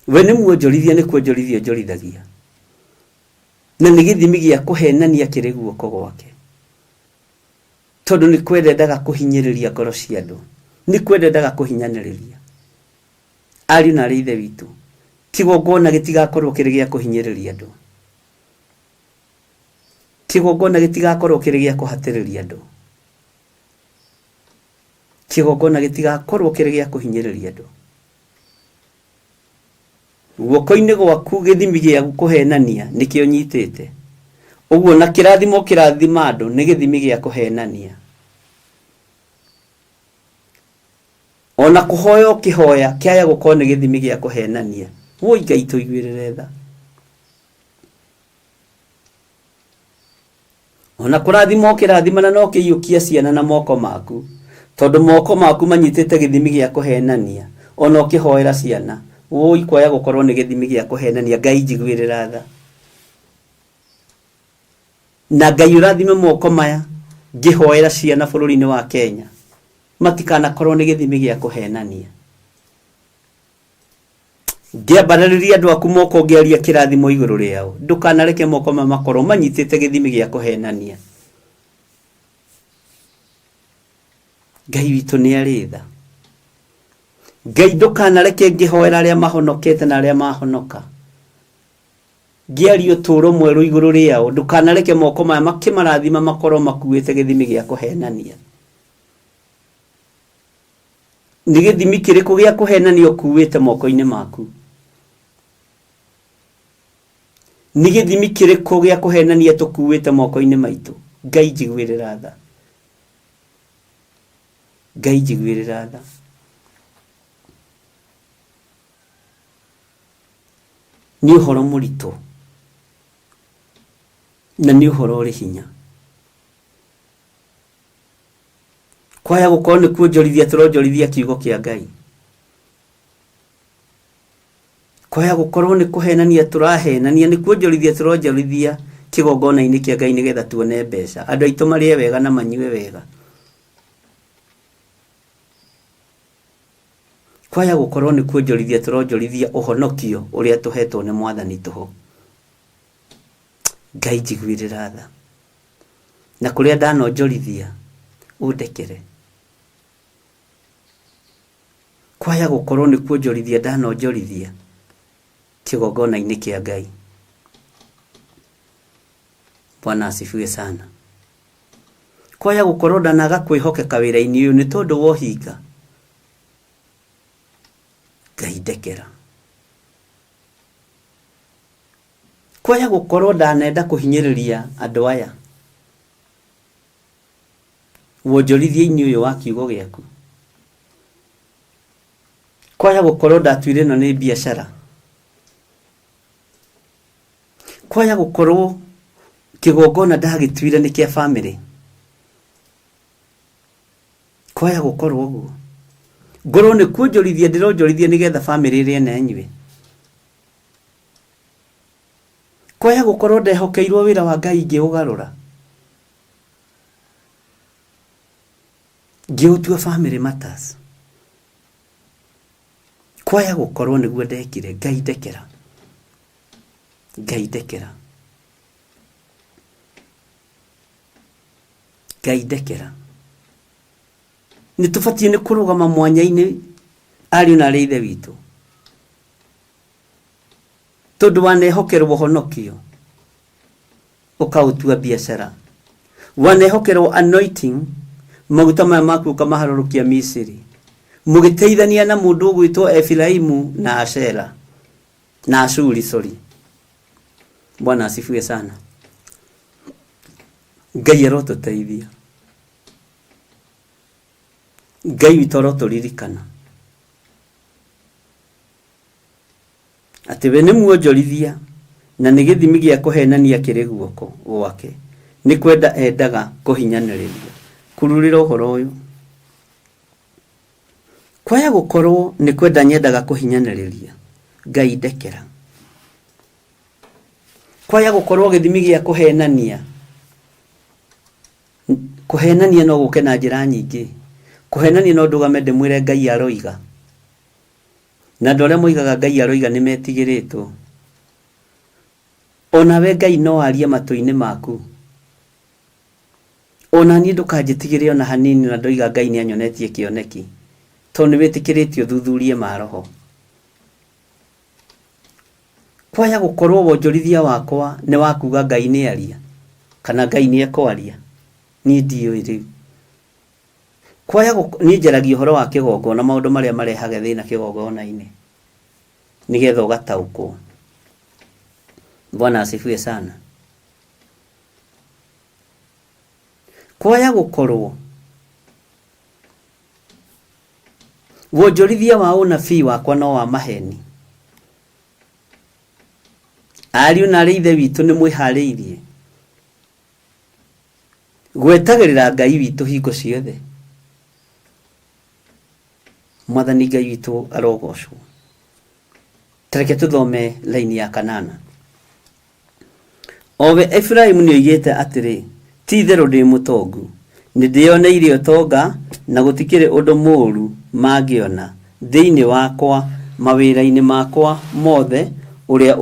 we ni muonjorithia ni kuonjorithia njorithagia na ni githimi gia kuhenania kiri guoko gwake tondu ni kwendaga kuhinyiriria ngoro cia andu ni kwendaga kuhinyaniriria ari na reithe witu kigongona gitigakorwo kiri gia kuhinyiriria andu kigongona gitigakorwo kiri gia kuhatiriria andu kigongona gitigakorwo kiri gia kuhinyiriria andu guoko-ini gwaku githimi gia kuhenania nikio nyitite Uguo na kirathimo kirathima andu ni githimi gia kuhenania. Ona kuhoya kihoya kiaya gukorwo ni githimi gia kuhenania. Woi Ngai tuiguirire tha. Ona kurathimo kirathimana no kiyukia ciana na moko maku. Tondu moko maku manyitite githimi gia kuhenania. Ona ukihoera ciana. Woi kwaya gukorwo ni githimi gia kuhenania. Ngai njiguirira tha. Na Ngai urathime moko maya ngihoera ciana bururi-ini wa Kenya. Matikana korwo ni githimi gia kuhenania. Ngiambarariria andu aku moko ngiaria kirathimo iguru riao. Ndukanareke moko makorwo manyitite githimi gia kuhenania. Ngai witu ni aritha. Ngai ndukanareke ngihoera aria mahonokete na aria mahonoka. Ngiaria uturo mweru iguru riao. Ndukanareke moko maya makimarathima makorwo makuite githimi gia kuhenania. Ni githimi kiriku gia kuhenania ukuite moko-ini maku? Ni githimi kiriku gia kuhenania tukuite moko-ini maitu? Ngai njiguirira tha. Ngai njiguirira tha. Ni uhoro muritu na ni uhoro uri hinya. Kwaya gukorwo ni kuonjorithia turonjorithia kiugo kia Ngai. Kwaya gukorwo ni kuhenania turahenania, ni kuonjorithia turonjorithia kigongona-ini kia Ngai nigetha tuone mbeca. Andu aitu marie wega na manyue wega. Kwaya gukorwo ni kuonjorithia turonjorithia uhonokio uria tuhetwo ni Mwathani tuho. Ngai njiguirira tha. Na kuria ndanonjorithia undekere. Kwaya gukorwo ni kuonjorithia ndanonjorithia kigongona-ini kia Ngai. Bwana asifiwe sana. Kwaya gukorwo ndanaga kwihokeka wira-ini uyu ni tondu wo hinga. Ngai ndekera. Kwaya gukorwo ndanenda kuhinyiriria andu aya. Wonjorithia-ini uyu wa kiugo giaku. Kwaya gukorwo ndatuire no ni biashara. Kwaya gukorwo kigongona ndagituire ni kia family. Kwaya gukorwo uguo. Ngoro ni kuonjorithia ndironjorithia nigetha family iri nenywe. Kwaya gukorwo ndehokeirwo wira wa Ngai ngiugarura. Ngiutua family matters. Kwaya gukorwo niguo ndekire. Ngai ndekera. Ngai ndekera. Ngai ndekera. Nitufatie ni kurugama mwanya-ini ari na reithe witu. Tondu wanehokerwo honokio ukautua biashara. Wanehokerwo anointing maguta maya maku kamaharurukia Misiri. Mugiteithania na mundu gwitwo Efraimu na Ashera na Ashuri Bwana asifiwe sana. Ngai arotuteithia. Ngai witu aroturirikana ati we ni muonjorithia na ni githimi gia kuhenania kiri guoko gwake. Ni kwenda endaga kuhinyaniriria. Kururira uhoro uyu. Kwaya gukorwo ni kwenda nyendaga kuhinyaniriria. Ngai ndekera. Kwaya gukorwo githimi gia kuhenania. Kuhenania no guke na njira nyingi. Kuhenania no ndugame ndimwire Ngai aroiga. Na ndore moigaga Ngai aroiga ni metigiritwo. Ona we Ngai no arie matu-ini maku. Ona ni ndukanjitigire ona hanini na ndoiga Ngai ni anyonetie kioneki. Tondu witikiritio thuthurie maroho. Kwaya gukorwo wonjorithia wakwa ni wakuga Ngai ni aria kana Ngai ni ekwaria. Ni ndiyo riu. Kwaya ni njaragia uhoro wa kigongona maundu maria marehaga thina kigongona-ini nigetha ugataukwo. Bwana asifiwe sana. kwaya gukorwo wonjorithia wa ũnabii wakwa no wa maheni. Ariũ na arĩ ithe witũ nĩ mwĩharĩirie gwetagĩrĩra Ngai witũ hingo ciothe. Mwathani Ngai witũ arogocwo. Tareke tuthome laini ya 8. Owe Efraimu nĩoigĩte atĩrĩ, ti itherũ ndĩ mũtongu, nĩndĩoneire ũtonga na gũtikĩrĩ ũndũ mũũru mangĩona thĩinĩ wakwa mawĩra-inĩ makwa mothe ũrĩa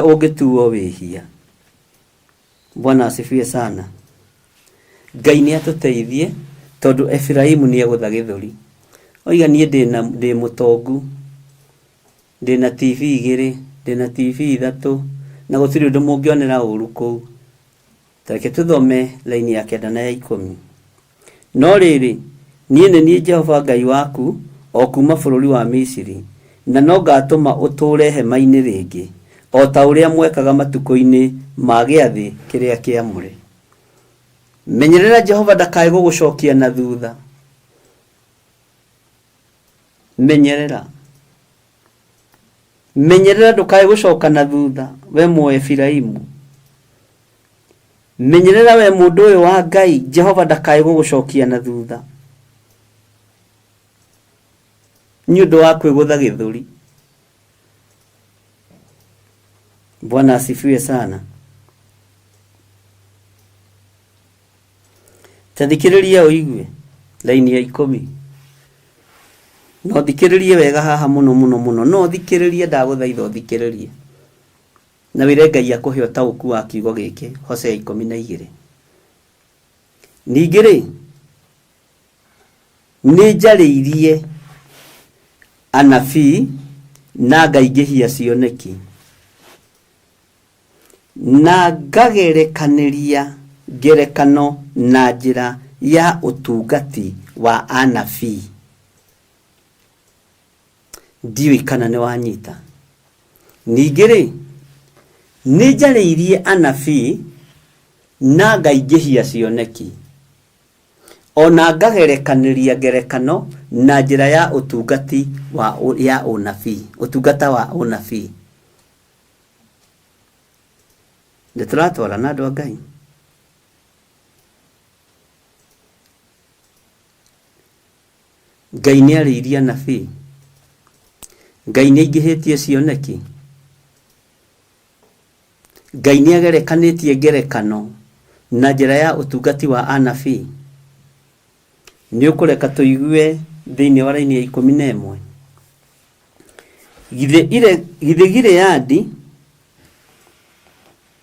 ũngĩtuo wĩhia. Bwana asifiwe sana. Ngai nĩatũteithie tondũ Efraimu nĩegũtha gĩthũri. Oiga niĩ ndĩ mũtongu, ndĩna TV 2, ndĩna TV 3 na gũtirĩ ũndũ mũngĩonera ũũru kũu. Tareke tuthome laini ya 9 na ya 10. No rĩrĩ, niĩ nĩ niĩ Jehova Ngai waku o kuma bũrũri wa Misiri, na no ngatũma ũtũũre hema-inĩ rĩngĩ o ta ũrĩa mwekaga matukũ-inĩ ma gĩathĩ kĩrĩa kĩamũre. Menyerera Jehova ndakae gũgũcokia na thutha. Menyerera ndũkae gũcoka na thutha, we Mũefiraimu. Menyerera we mũndũ ũyũ wa Ngai, Jehova ndakae gũgũcokia na thutha nĩ ũndũ wa kwĩgũtha gĩthũri. Bwana asifiwe sana. Tathikĩrĩria ũigue laini ya 10. No thikĩrĩrie wega haha mũno. No thikĩrĩrie, ndagũthaitha thikĩrĩrie. Na wĩre Ngai akũhe ũtaũku wa kiugo gĩkĩ. Hosea 12. Ningĩ rĩ, nĩnjarĩirie anabii na ngaingĩhia cioneki na ngagerekanĩria ngerekano na njĩra ya ũtungati wa anabii. Ndiũĩ kana nĩ wanyita. Ningĩ rĩ, nĩnjarĩirie anabii na ngaingĩhia cioneki ona ngagerekanĩria ngerekano na njĩra ya ũtungati ya ũnabii, ũtungata wa ũnabii. Nĩtũratwara na andũ a Ngai. Ngai nĩarĩirie anabii, Ngai nĩaingĩhĩtie cioneki, Ngai nĩagerekanĩtie ngerekano na njĩra ya ũtungati wa anabii. Nĩ ũkũreka tũigue thĩinĩ wa laini ya 11. Githĩ Gileadi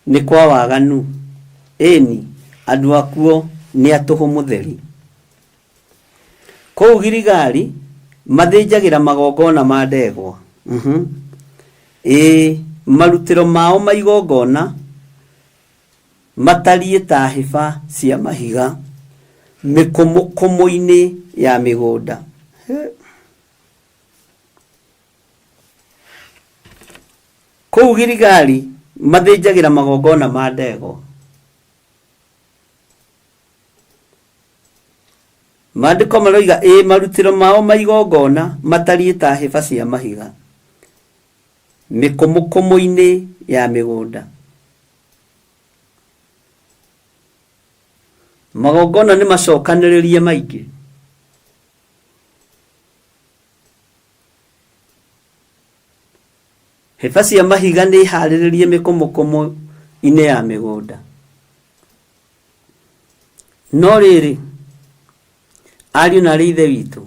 nĩ kwa waganu, ĩni andũ akuo nĩ atũhũ mũtheri. Kũu Giligali mathĩnjagĩra magongona ma ndegwa. Marutĩro mao ma igongona matariĩ ta hĩba cia mahiga mĩkũmũkũmũ-inĩ ya mĩgũnda. Kũu Giligali mathĩnjagĩra magongona ma ndegwa. Maandĩko maroiga marutĩro mao ma igongona matariĩ ta hĩba cia mahiga mĩkũmũkũmũ-inĩ ya mĩgũnda. Magongona nĩ macokanĩrĩrie maingĩ. Hĩba cia mahiga nĩ iharĩrĩrie mĩkũmũkũmũ-inĩ ya mĩgũnda. No rĩrĩ, ariũ na arĩ ithe witũ,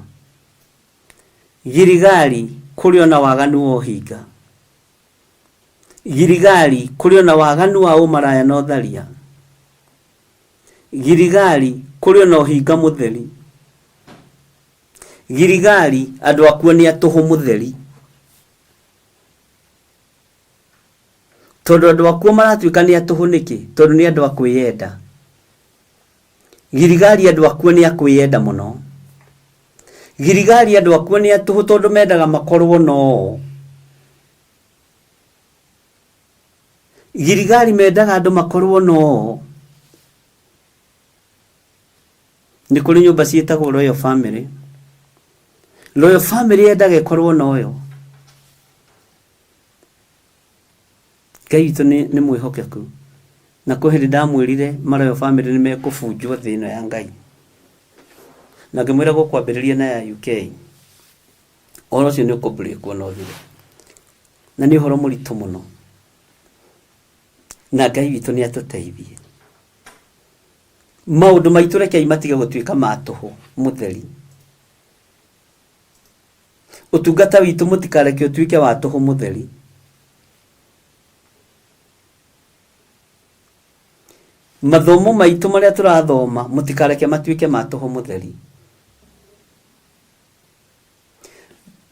Giligali kũrĩ ona waganu wa ũhinga. Giligali kũrĩ ona waganu wa ũmaraya na ũtharia. Giligali kũrĩ ona ũhinga mũtheri. Giligali andũ akuo nĩ atũhũ mũtheri. Tondũ andũ akuo maratuĩka nĩ atũhũ nĩkĩ? Tondũ nĩ andũ a kwĩyenda. Giligali andũ akuo nĩ a kwĩyenda mũno. Giligali andũ akuo nĩ atũhũ tondũ mendaga makorwo no. Giligali mendaga andũ makorwo no. ni kuri nyumba cietagwo Royal Family. Royal Family yendaga ikorwo na uyo. Ngai witũ nĩ mwĩhokeku, na kũ hĩndĩ ndamwĩrire Royal Family nĩ mekũbunjwo thĩ ĩno ya Ngai, na ngĩmwĩra gũkwambĩrĩria na ya UK ũhoro ũcio nĩ ũkũmbũrĩkwo na ũthire, na nĩ ũhoro mũritũ mũno, na Ngai witũ nĩ atũteithie. Maũndũ maitũ reke matige gũtuĩka ma tũhũ mũtheri. Ũtungata witũ mũtikareke ũtuĩke wa tũhũ mũtheri. Mathomo maitũ marĩa tũrathoma mũtikareke matuĩke ma tũhũ mũtheri.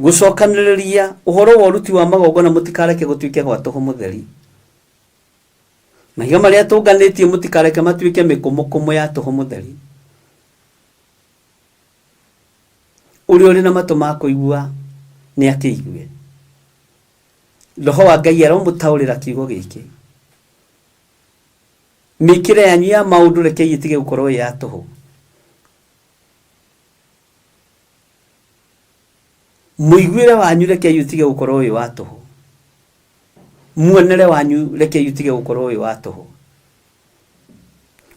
Gũcokanĩrĩria ũhoro wa ũruti wa magongona mũtikareke gũtuĩke gwa tũhũ mũtheri. Mahiga marĩa tũnganĩtie mũtikareke matuĩke mĩkũmũkũmũ ya tũhũ mũtheri. Ũrĩa ũrĩ na matũ ma kũigua nĩ akĩigue. Roho wa Ngai aromũtaũrĩra kiugo gĩkĩ. Mĩkĩre yanyu ya maũndũ reke itige gũkorwo ya tũhũ. Mũiguĩre wanyu reke itige gũkorwo wĩ wa tũhũ. Muonere wanyu reke itige gũkorwo wĩ wa tũhũ.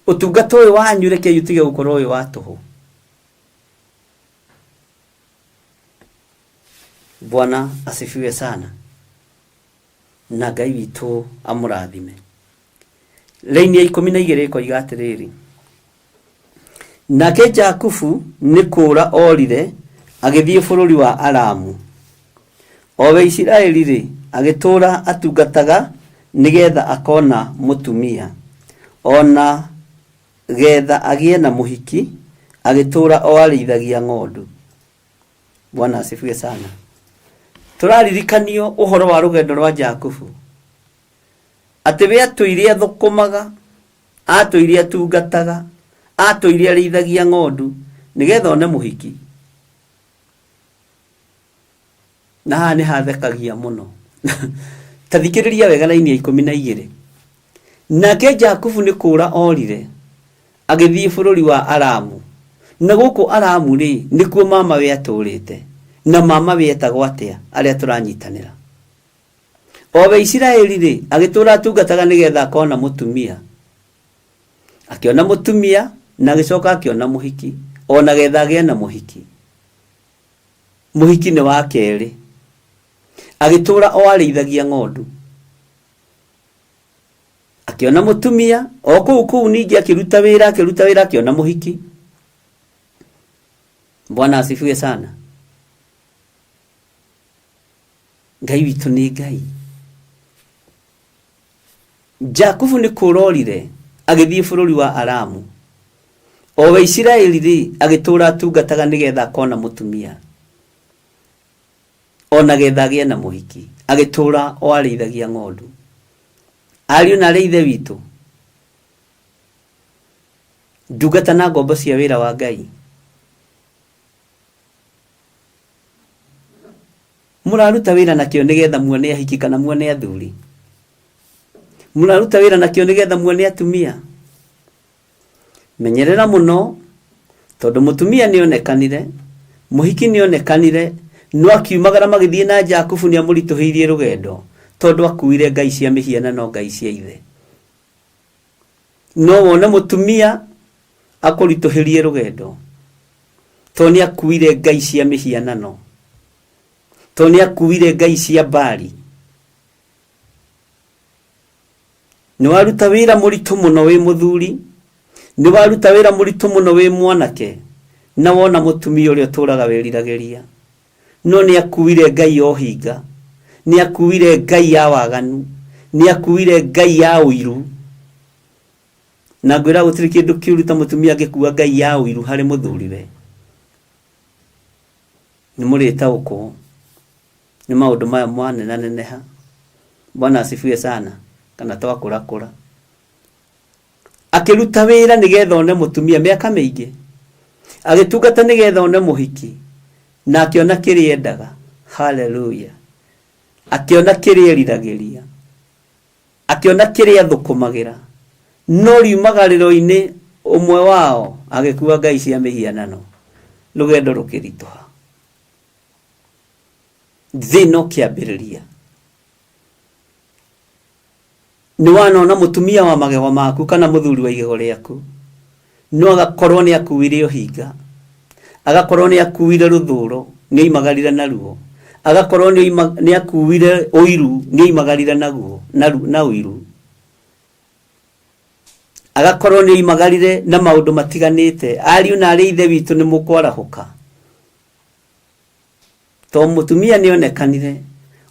Ũtungata ũyũ wanyu reke itige gũkorwo wĩ wa tũhũ. Bwana asifiwe sana. Na Ngai witũ amũrathime. Laini ya 12 ikoiga atĩrĩrĩ, nake Jakubu nĩ kũũra orire agĩthiĩ bũrũri wa Aramu. Owe Isiraeli agĩtũũra atungataga nĩgetha akona mũtumia, ona getha agĩe na mũhiki, agĩtũũra o arĩithagia ng'ondu. Bwana asifiwe sana. Tũraririkanio ũhoro wa rũgendo rwa Jakubu, atĩ we atũire athũkũmaga, atũire atungataga, atũire arĩithagia ng'ondu nĩgetha one mũhiki. Na haha nĩ hathekagia mũno. Ta thikĩrĩria wega laini ya 12. Nake Jakubu nĩ kũũra orire agĩthiĩ bũrũri wa Aramu. Na gũkũ Aramu nĩkuo mama we atũrĩte, na mama we etagwo atĩa arĩa tũranyitanĩra. Owe Isiraeli agĩtũũra atungataga nĩgetha akona mũtumia. Akĩona mũtumia na agĩcoka akĩona mũhiki, ona getha agĩe na mũhiki. Mũhiki nĩ wa kerĩ. Agĩtũũra o arĩithagia ng'ondu. Akĩona mũtumia, o kũu ningĩ akĩruta wĩra akĩona mũhiki. Bwana asifiwe sana. Ngai witũ nĩ Ngai. Jakubu nĩ kũũra orire agĩthiĩ bũrũri wa Aramu. Owe Isiraeli agĩtũũra atungataga nĩgetha akona mũtumia, ona getha agĩe na mũhiki, agĩtũũra o arĩithagia ng'ondu. Ariũ na ithe witũ, ndungata na ngombo cia wĩra wa Ngai, mũraruta wĩra nakĩo nĩgetha muone ahiki kana muone athuri? Mũraruta wĩra nakĩo nĩgetha muone atumia? Menyerera mũno, tondũ mũtumia nĩ onekanire, mũhiki nĩ onekanire, no akiumagara magĩthiĩ na Jakubu nĩ amũritũhĩirie rũgendo, tondũ akuire ngai cia mĩhianano, ngai cia ithe. No wone mũtumia akũritũhĩrie rũgendo, tondũ nĩ akuire ngai cia mĩhianano, tondũ nĩ akuire ngai cia Baali. Nĩ waruta wĩra mũritũ mũno wĩ mũthuri, nĩ waruta wĩra mũritũ mũno wĩ mwanake, na wona mũtumia ũrĩa ũtũũraga wĩriragĩria, no nĩ akuire ngai o hinga, nĩ akuire ngai ya waganu, nĩ akuire ngai ya ũiru. Na ngwĩra gũtirĩ kĩndũ kĩũru ta mũtumia angĩkua ngai ya ũiru harĩ mũthuriwe. Nĩ mũrĩtaũkwo nĩ maũndũ maya mwaneneha. Bwana asifiwe sana, kana twakũrakũra. Akĩruta wĩra nĩgetha one mũtumia mĩaka mĩingĩ, agĩtungata nĩgetha one mũhiki, na akĩona kĩrĩa endaga. Haleluya. Akĩona kĩrĩa eriragĩria, akĩona kĩrĩa athũkũmagĩra. No riumagarĩro-inĩ ũmwe wao agĩkua ngai cia mĩhianano rũgendo rũkĩritũha. Thĩna ũkĩambĩrĩria. Nĩ wanona mũtumia wa magego maku kana mũthuri wa igego rĩaku no agakorwo nĩ akuire ũhinga, agakorwo nĩ akuire rũthũro, nĩ oimagarire naruo, agakorwo nĩ akuire ũiru, nĩ oimagarire naguo na ũiru, agakorwo nĩ oimagarire na maũndũ matiganĩte. Ariũ na arĩ ithe witũ nĩ mũkwarahũka. To mũtumia nĩ onekanire,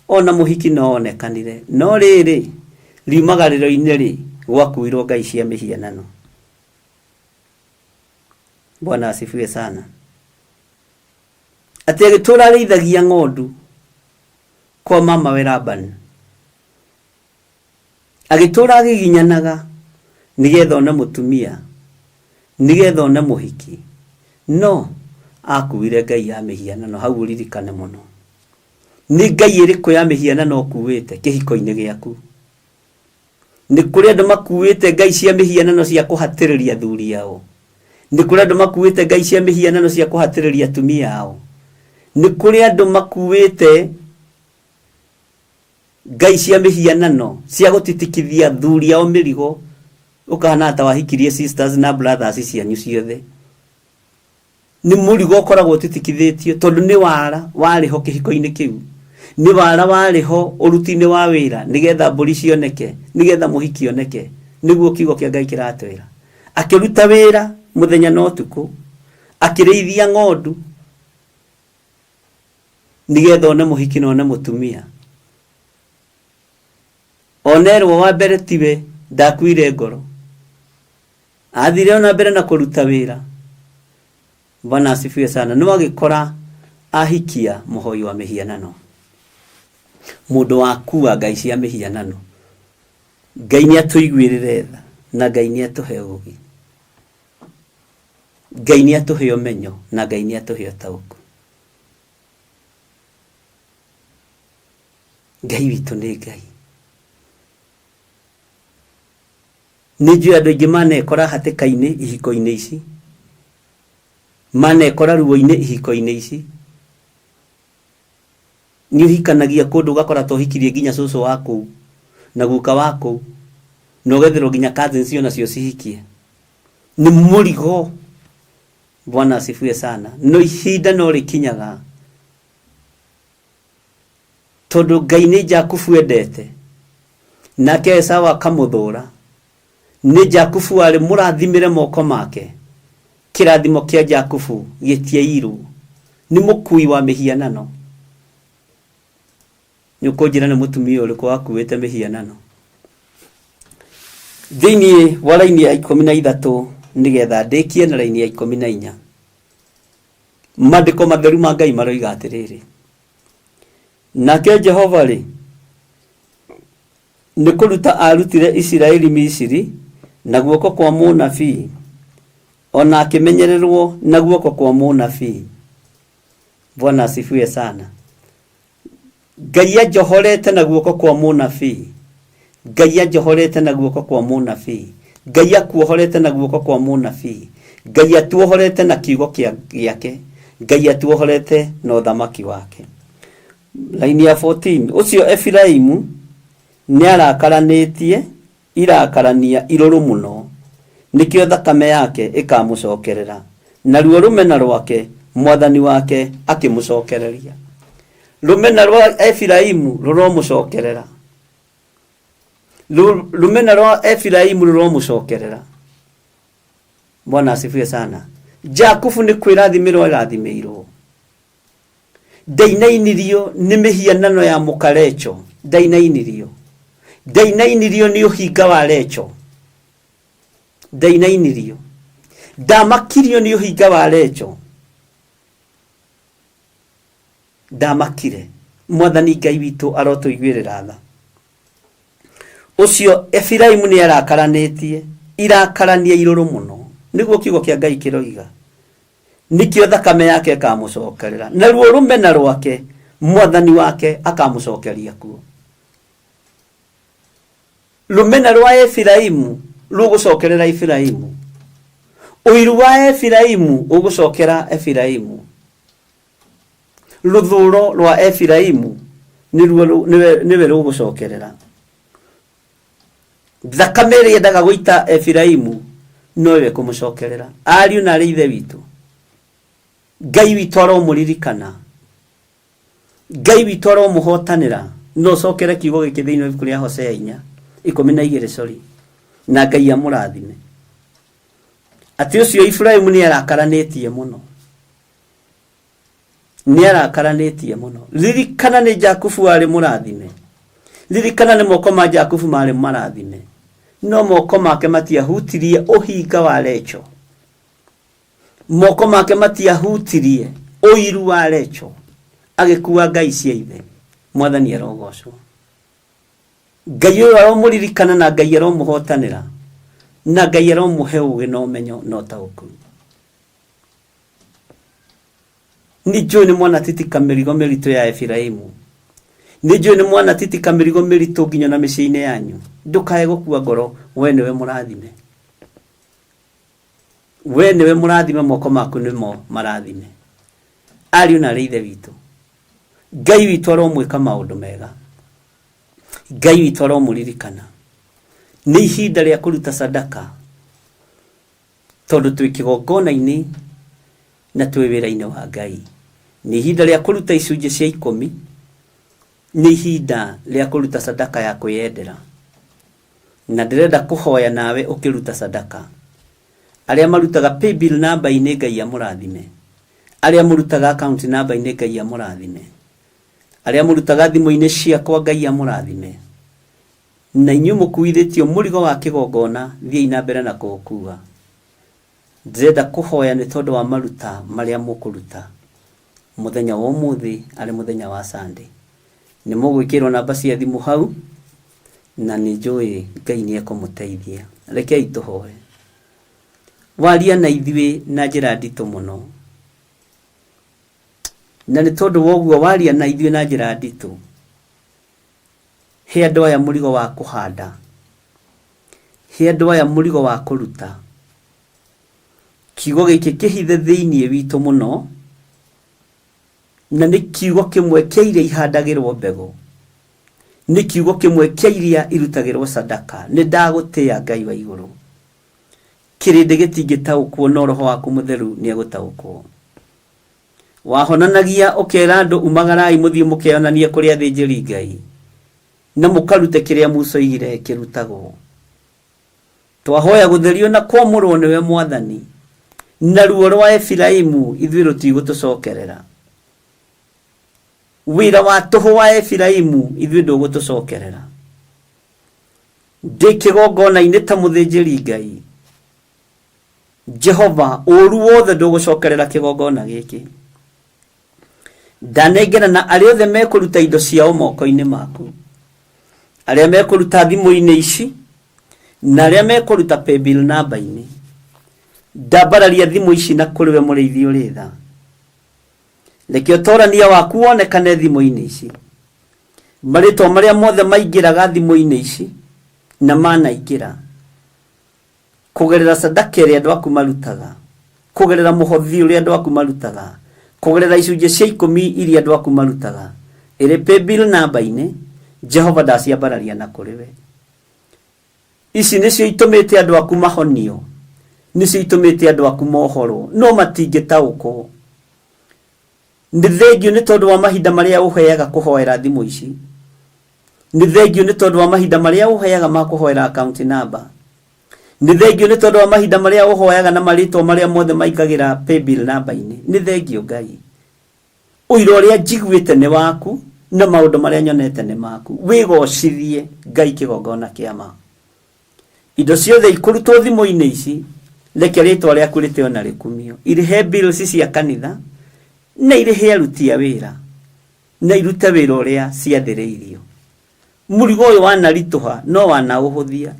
ona mũhiki no onekanire, no rĩrĩ riumagarĩro-inĩ rĩ gwakuirwo ngai cia mĩhianano. Bwana asifiwe sana. Atĩ agĩtũra arĩithagia ng'ondu kwa mama we Labani, agĩtũra agĩginyanaga nĩgetha one mũtumia, nĩgetha one mũhiki, no akuire ngai ya mĩhianano. Hau ũririkane mũno, nĩ ngai ĩrĩkũ ya mĩhianano ũkuĩte kĩhiko-inĩ gĩaku? Nĩ kũrĩ andũ makuĩte ngai cia mĩhianano cia kũhatĩrĩria athuri ao, nĩ kũrĩ andũ makuĩte ngai cia mĩhianano cia kũhatĩrĩria atumia ao, nĩ kũrĩ andũ makuĩte ngai cia mĩhianano cia gũtitikithia athuri ao mĩrigo, ũkahana ta wahikirie sisters na brothers cianyu ciothe. Nĩ mũrigo ũkoragwo ũtitikithĩtio tondũ nĩ wara warĩho kĩhiko-inĩ kĩu, nĩ wara warĩho ũruti-inĩ wa wĩra, nĩgetha mbũri cioneke, nĩgetha mũhiki oneke. Nĩguo kiugo kĩa Ngai kĩratwĩra. Akĩruta wĩra mũthenya na ũtukũ, akĩrĩithia ng'ondu nĩgetha one mũhiki na one mũtumia. Onerwo wa mbere tiwe ndakuire ngoro, athire ona mbere na kũruta wĩra. Bwana asifiwe sana. Nĩ wagĩkora ahikia mũhoi wa mĩhianano, mũndũ wakua ngai cia mĩhianano. Ngai nĩ atũiguĩrĩre tha na Ngai nĩ atũhe ũũgĩ, Ngai nĩ atũhe ũmenyo na Ngai nĩ atũhe ũtaũku. Ngai witũ nĩ Ngai. Nĩ njũĩ andũ aingĩ manekora hatĩka-inĩ ihiko-inĩ ici, manekora ruo-inĩ ihiko-inĩ ici. Nĩ ũhikanagia kũndũ ũgakora tohikirie nginya cũcũ wa kũu na guka wa kũu, na ũgetherwo nginya cousins cio nacio cihikie. Nĩ mũrigo. Bwana asifiwe sana. No ihinda no rĩkinyaga, tondũ Ngai nĩ Jakubu endete, nake Esaũ akamũthũra. Nĩ Jakubu arĩ mũrathimĩre moko make, kĩrathimo kĩa Jakubu gĩtiairwo. Nĩ mũkui wa mĩhianano. Nĩ ũkũnjĩra nĩ mũtumia ũrĩkũ wakuĩte mĩhianano? Thĩinĩ wa raini ya 13 nĩgetha ndĩkie na raini ya 14, maandĩko matheru ma Ngai maroiga atĩrĩrĩ: nake Jehova rĩ nĩ kũruta arutire Isiraeli Misiri na guoko kwa mũnabii, ona akĩmenyererwo na guoko kwa mũnabii. Bwana asifiwe sana. Ngai ajohorete na guoko kwa mũnabii, Ngai ajohorete na guoko kwa mũnabii, Ngai akuohorete na guoko kwa mũnabii, Ngai atuohorete na kiugo gĩake, Ngai atuohorete na ũthamaki wake. Laini ya 14, ũcio Efiraimu nĩ arakaranĩtie irakarania irũrũ mũno, nĩkĩo thakame yake ĩkamũcokerera, na ruo rũmena rwake mwathani wake akĩmũcokereria. Rũmena rwa Efiraimu rũromũcokerera, rũmena rwa Efiraimu rũromũcokerera. Bwana asifiwe sana. Jakubu nĩ kwĩrathimirwo ĩrathimĩirwo. Ndainainirio nĩ mĩhianano ya mũkarecho, ndainainirio. Ndainainirio nĩ ũhinga wa recho, ndainainirio. Ndamakirio nĩ ũhinga wa recho, ndamakire. Mwathani Ngai witũ arotũiguĩrĩra tha. Ũcio Efiraimu nĩ arakaranĩtie irakarania irũrũ mũno, nĩguo kiugo kĩa Ngai kĩroiga. Nikio thakame yake ĩkamũcokerera, na ruo rũmena rwake mwathani wake akamũcokeria kuo. Rũmena rwa Efiraimu rũgũcokerera Efiraimu, Uiru wa Efiraimu ugucokera Efiraimu. Ruthuro rwa Efiraimu niwe rugucokerera. Thakame ĩrĩa yendaga gũita Efiraimu nowe kũmũcokerera. Ariũ na arĩ ithe witũ, Ngai witũ aromũririkana, Ngai witũ aromũhotanĩra. No cokere kiugo gĩkĩ thĩinĩ wa ibuku rĩa Hosea 4:12 na Ngai amũrathime. Ati ũcio Efiraimu nĩ arakaranĩtie mũno, nĩ arakaranĩtie mũno. Ririkana nĩ Jakubu arĩ mũrathime, ririkana nĩ moko ma Jakubu marĩ marathime, no moko make matiahutirie ũhinga wa Lecho, moko make matiahutirie ũiru wa Lecho, agĩkua ngai cia ithe. Mwathani arogocwo. Ngai ũyũ aromũririkana na Ngai aromũhotanĩra, na Ngai aromũhe ũũgĩ na ũmenyo na ũtaũku. Nijui nĩ mwana titika mĩrigo mĩritũ ya Efiraimu, nijui nĩ mwana titika mĩrigo mĩritũ nginya na mĩciĩ-inĩ yanyu. Ndũkae gũkua ngoro, we nĩwe mũrathime, we nĩwe mũrathime, moko maku nĩmo marathime. Ariũ na arĩ ithe witũ, Ngai witũ aromwĩka maũndũ mega, Ngai witũ aromũririkana. Nĩ ihinda rĩa kũruta sadaka, tondũ twĩ kĩgongona-inĩ na twĩ wĩra-inĩ wa Ngai. Nĩ ihinda rĩa kũruta icunjĩ cia 10, nĩ ihinda rĩa kũruta sadaka ya kwĩyendera. Na ndĩrenda kũhoya nawe ũkĩruta sadaka. Arĩa marutaga paybill namba-inĩ Ngai amũrathime, arĩa mũrutaga account namba-inĩ Ngai amũrathime, arĩa mũrutaga thimũ-inĩ ciakwa Ngai amũrathime. Na inyuĩ mũkuithĩtio mũrigo wa kĩgongona, thiĩi na mbere na kũũkua. Ndĩrenda kũhoya nĩ tondũ wa maruta marĩa mũkũruta mũthenya wa ũmũthĩ arĩ mũthenya wa Sunday. Nĩ mũgwĩkĩrwo namba cia thimũ hau, na nĩ njũĩ Ngai nĩ ekũmũteithia. Rekei tũhoe. Waria na ithuĩ na njĩra nditũ mũno, na nĩ tondũ woguo waria na ithuĩ na njĩra nditũ, he andũ aya mũrigo wa kũhanda, he andũ aya mũrigo wa kũruta. Kiugo gĩkĩ kĩhithe thĩinĩ witũ mũno, na nĩ kiugo kĩmwe kĩa iria ihandagĩrwo mbegũ, nĩ kiugo kĩmwe kĩa iria irutagĩrwo sadaka. Nĩ ndagũtĩĩa Ngai wa igũrũ. Kĩrĩndĩ gĩtingĩtaũkwo no Roho waku Mũtheru nĩ egũtaũkwo. Wahonanagia ũkera andũ umagarai mũthiĩ mũkeyonanie kũrĩ athĩnjĩri Ngai, na mũkarute kĩrĩa mũcoigire kĩrutagwo. Twahoya gũtherio na kwamũrwo nĩwe Mwathani, na ruo rwa Efiraimu ithuĩ rũtigũtũcokerera. Wĩra wa tũhũ wa Efiraimu ithuĩ ndũgũtũcokerera. Ndĩ kĩgongona-inĩ ta mũthĩnjĩri Ngai, Jehova, ũũru wothe ndũgũcokerera kĩgongona gĩkĩ. Ndanengera na arĩa othe mekũruta indo ciao moko-inĩ maku, arĩa mekũruta thimũ-inĩ ici, na arĩa mekũruta paybill namba-inĩ. Ndambararia thimũ ici na kũrĩ we mũrĩithi ũrĩ tha. Reke ũtorania waku wonekane thimũ-inĩ ici. Marĩtwa marĩa mothe maingĩraga thimũ-inĩ ici na manaingĩra kũgerera sadaka ĩrĩa andũ aku marutaga, kũgerera mũhothi ũrĩa andũ aku marutaga, kũgerera icunjĩ cia 10 iria andũ aku marutaga, ĩrĩ paybill namba-inĩ. Jehova ndaciambararia na kũrĩ we. Ici nĩcio itũmĩte andũ aku mahonio, nĩcio itũmĩte andũ aku mohoro, no matingĩtaũkwo. Nĩ thengio nĩ tondũ wa mahinda marĩa ũheaga kũhoera thimũ ici. Nĩ thengio nĩ tondũ wa mahinda marĩa ũheaga ma kũhoera account number. Nĩ thengio nĩ tondũ wa mahinda marĩa ũhoaga na marĩtwa marĩa mothe maingagĩra paybill namba-inĩ. Nĩ thengio Ngai. Ũira ũrĩa njiguĩte nĩ waku, na maũndũ marĩa nyonete nĩ maku. Wĩgocithie Ngai kĩgongona kĩa ma. Indo ciothe ikũrutwo thimũ-inĩ ici, reke rĩtwa rĩaku rĩteo na rĩkumio. Irĩhe bills cia kanitha, na irĩhe aruti a wĩra, na irute wĩra ũrĩa ciathĩrĩirio. Mũrigo ũyũ wanaritũha no wanaũhũthia.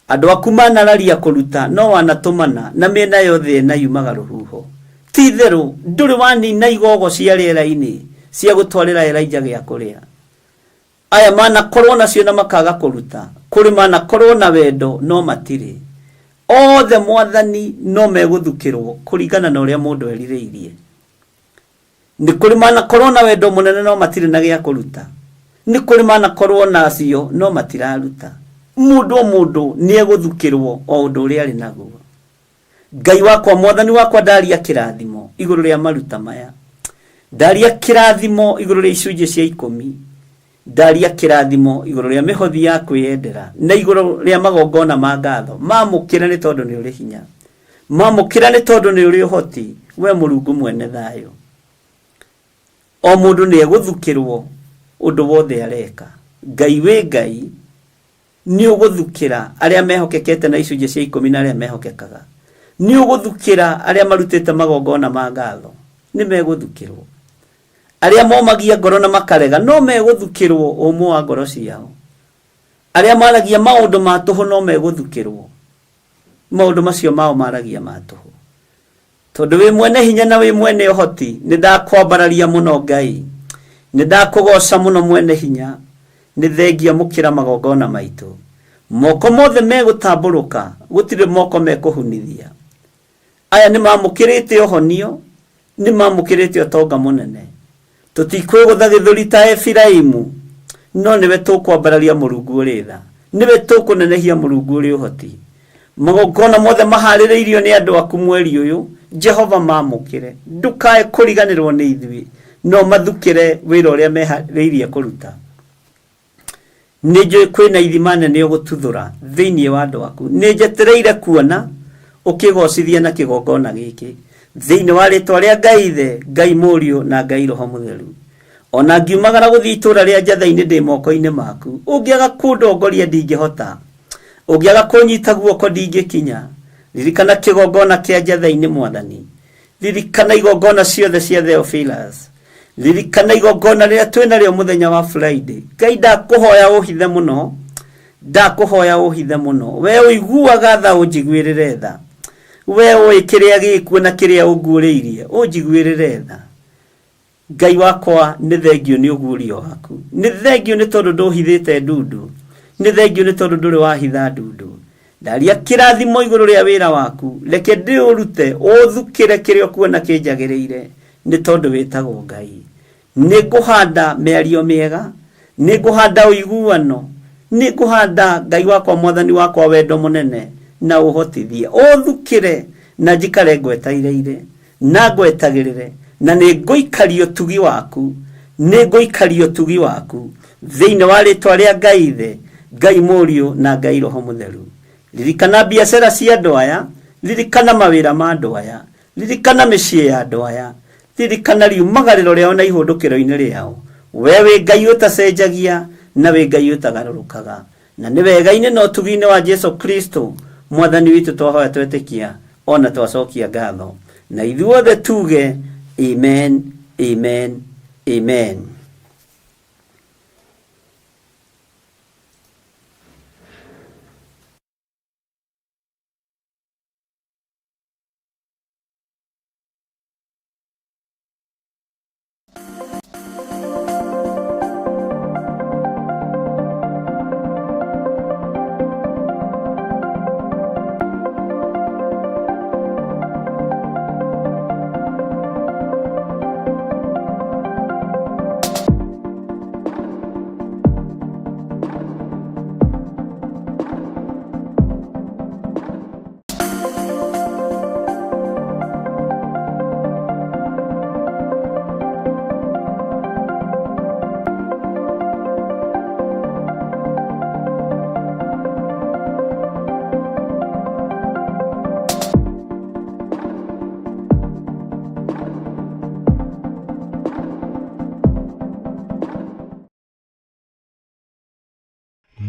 Andũ aku manararia kũruta no wanatũmana, na mĩena yothe na yumaga rũhuho. Ti itherũ ndũrĩ wanina igogo cia rĩera-inĩ cia gũtwarĩra Elijah gĩa kũrĩa. Aya manakorwo nacio na makaga kũruta, kũrĩ manakorwo na wendo no matirĩ. othe mwathani no meguthukirwo kuringana na uria mundu erireirie. Ni kuri mana korona wendo munene no matire na gya kuruta. Ni kuri mana korona acio no matiraruta. Mundu ni eguthukirwo o undu uria ari naguo. Ngai wakwa mwathani wakwa ndaria kirathimo iguru ria maruta maya. Ndaria kirathimo iguru ria icunje cia 10. Ndaria kirathimo iguru ria mihothi ya kwiyendera na iguru ria magongona ma ngatho. Mamukira ni tondu ni uri hinya. Mamukira ni tondu ni uri uhoti. We Mulungu mwene thayo. O mundu ni eguthukirwo undu wothe areka. Ngai we Ngai ni uguthukira aria mehokekete na icunje cia 10 na aria mehokekaga. Ni uguthukira aria marutite magongona ma ngatho. Ni meguthukirwo. Aria momagia ngoro na makarega no meguthukirwo umwe wa ngoro ciao. Aria maragia maundu ma tuhu no meguthukirwo. Maundu macio mao maragia ma tuhu. Tondu we mwene hinya na we mwene uhoti ni ndakwambararia muno Ngai. Ni ndakugoca muno mwene hinya. Ni thengia mukira magongona maitu. Moko mothe megutamburuka gutire moko mekuhunithia. Aya ni mamukirite ohonio, ni mamukirite otonga munene. Tutikwigutha githuri ta Efiraimu, no niwe tukwambararia Mulungu uri tha. Niwe tukunenehia Mulungu uri uhoti. Magongona mothe mahaririirio ni andu aku mweri uyu, Jehova mamukire. Ndukae kuriganirwo ni ithui, no mathukire wira uria mehaririirie kuruta. Nijui kwina ithimane ni ugututhura thiini wa andu aku. Nijetereire kuona ukigocithia na kigongona giki thiini wa ritwa ria Ngai the, Ngai Muriu na Ngai Roho Mutheru. Ona ngiumagara guthii itura ria Njathaini ndi moko-ini maku. Ungiaga kundongoria ndingihota. Ungiaga kunyita guoko ndingikinya. Ririkana kigongona kia Njathaini Mwathani. Ririkana igongona ciothe cia Theophilus. Ririkana igongona ria twina rio muthenya wa Friday. Ngai ndakuhoya uhithe muno. Ndakuhoya uhithe muno. We uiguaga tha unjiguirire tha. We oi kiria gikuo na kiria unguuriirie unjiguirire tha. Ngai wakwa ni thengio ni uguurio waku. Ni thengio ni tondu nduhithite ndundu. Ni thengio ni tondu nduri wahitha ndundu. Ndaria kirathimo iguru ria wira waku. Reke ndiurute uthukire kiria kuona kinjagiriire ni tondu witagwo Ngai. Ni guhanda miario miega, ni guhanda uiguano, ni guhanda Ngai wakwa mwathani wakwa wendo munene na uhotithie uthukire na njikare ngwetaireire na ngwetagirire na ni nguikario tugi waku, ni nguikario tugi waku thiini wa ritwa ria Ngai the, Ngai Muriu na Ngai Roho Mutheru. Ririkana biashara cia andu aya, ririkana mawira ma andu aya, ririkana micii ya andu aya, ririkana riumagariro riao na ihundukiro-ini riao. We wi Ngai utacenjagia na wi Ngai utagarurukaga, na ni wega-ini no tugi-ini wa Jesu Kristo mwathani witu twahoya twetikia ona twacokia ngatho na ithuothe tuge amen, amen, amen.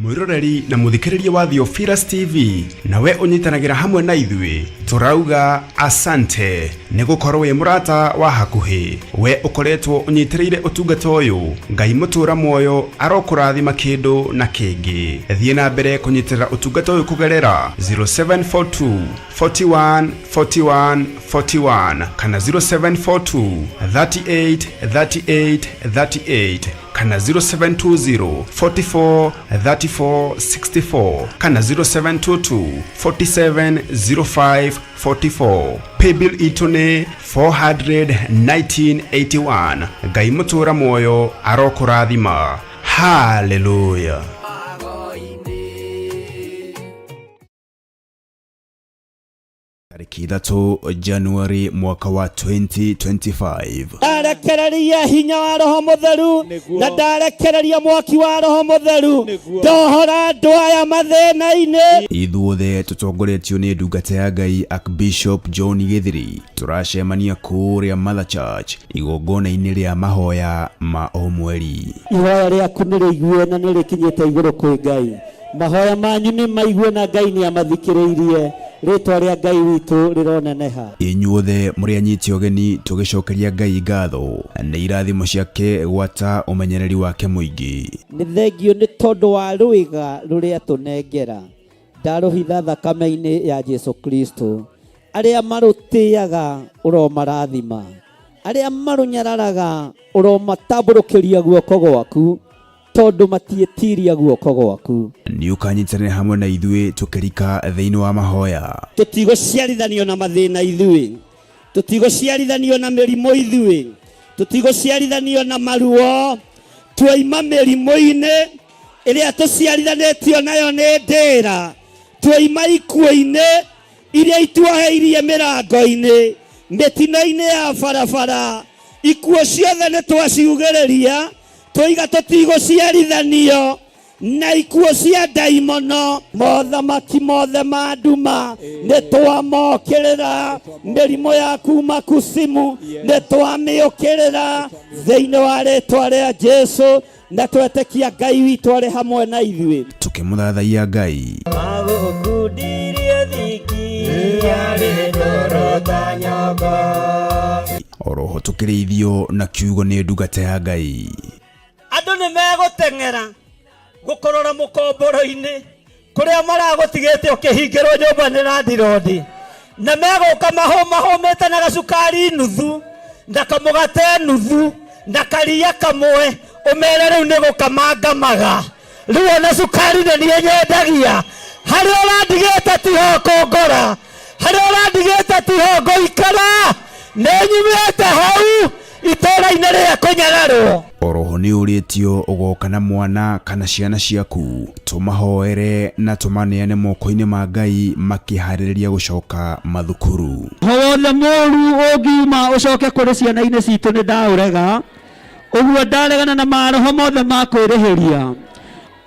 Mwiroreri na muthikiriria wa Theophilus TV nawe unyitanagira hamwe na ithui turauga asante ni gukorwo wi murata wa hakuhi. We ukoretwo unyitireire utungata uyu, Ngai mutura moyo arokurathima kindu na kingi. Thie na mbere kunyitirira utungata uyu kugerera 0742 41 41 41 kana 0742 38 38 38 kana 0720 44 34 64 kana 0722 4705 44. Paybill itune 41981. Ngai mutura moyo arokurathima. Hallelujah. Tariki 3 Januari mwaka wa 2025. Ndarekereria hinya wa Roho Mutheru na ndarekereria mwaki wa Roho Mutheru ndohora ndwaya mathina-ini. Ithuothe tutongoretio ni ndungata ya Ngai Archbishop John Githiri turacemania kuria Mother Church igongona-ini ria mahoya ma o mweri. Ihoya riaku nĩ rĩigue na nĩ rĩkinyĩte igũrũ kwĩ Ngai. Mahoya manyu nĩ maigue na Ngai nĩ amathikĩrĩirie. Rĩtwa rĩa Ngai witũ rĩroneneha. Inyuothe mũrĩ anyiti ũgeni tũgĩcokeria Ngai ngatho nĩ irathimo ciake gwata ũmenyereri wake mũingĩ. Nĩ thengio nĩ tondũ wa rũĩga rũrĩa tũnengera. Ndarũhitha thakame-inĩ ya Jesu Kristo. Arĩa marũtĩaga ũromarathima. Arĩa marũnyararaga ũromatambũrũkĩria guoko gwaku. Tondu matietiria guoko gwaku. Nĩ ũkanyitanĩra hamwe na ithuĩ tũkĩrika thĩinĩ wa mahoya. Tũtigũciarithanio na mathĩna ithuĩ. Tũtigũciarithanio na mĩrimũ ithuĩ. Tũtigũciarithanio na maruo. Twaima mĩrimũ-inĩ ĩrĩa tũciarithanĩtio nayo nĩ ndĩra. Twaima ikuũ-inĩ iria ituoheirie mĩrango-inĩ. Mĩtino-inĩ ya barabara. Ikuũ ciothe nĩ twaciugĩrĩria. Tũiga tũtigũciarithanio na ikuũ cia ndaimono. Mothamaki mothe ma nduma nĩ twamokĩrĩra. Mĩrimũ ya kuma kusimu nĩ twamĩũkĩrĩra thĩinĩ wa rĩtwa rĩa Jesu, na twetĩkia Ngai witũ arĩ hamwe na ithuĩ. Tũkĩmũthathaiya Ngai. Agũkundirie thiki arĩ ndoro ta nyogo. Oroho tũkĩrĩithio na kiugo nĩ ndungata ya Ngai. Andũ nĩ megũteng'era gũkorora mũkomboro-inĩ kũrĩa maragũtigĩte ũkĩhingĩrwo nyũmba nĩ landlord, na megũka mahũmĩte na gacukari nuthu na kamũgate nuthu na karia kamwe, ũmere rĩu nĩ gũkamangamaga. Rĩu ona cukari nĩ niĩ nyendagia. Harĩa ũrandigĩte tiho kũngora, harĩa ũrandigĩte tiho ngũikara. Nĩ nyumĩte hau itũũra-inĩ rĩa kũnyagarwo. Oroho nĩ ũrĩtio ũgoka na mwana kana ciana ciaku tũmahoere na tũmaneane moko-inĩ ma Ngai makĩharĩrĩria gũcoka mathukuru. Wothe mũru ũngiuma ũcoke kũrĩ ciana-inĩ citũ nĩ ndaũrega. Ũguo ndaregana na maroho mothe ma kwĩrĩhĩria.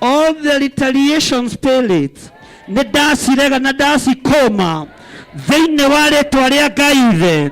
All the retaliation spirits nĩ ndacirega na ndacikũma thĩinĩ wa rĩtwa rĩa Ngai Ithe,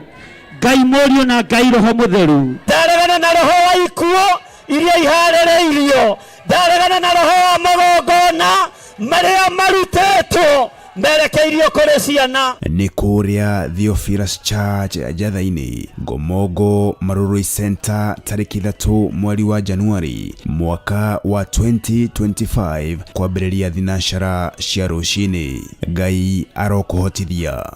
Ngai Mũriũ na Ngai Roho Mũtheru. Ndaregana na roho wa ikuũ iria iharĩrĩirio. Ndaregana na roho wa magongona marĩa marutĩtwo merekeirio kũrĩ ciana. Nĩ kũrĩa Theophilus Church Njatha-inĩ, Ngomongo Marũrũi Center, tarĩki 3 mweri wa Januari mwaka wa 2025 kwambĩrĩria thinacara cia rũcinĩ. Ngai arokũhotithia.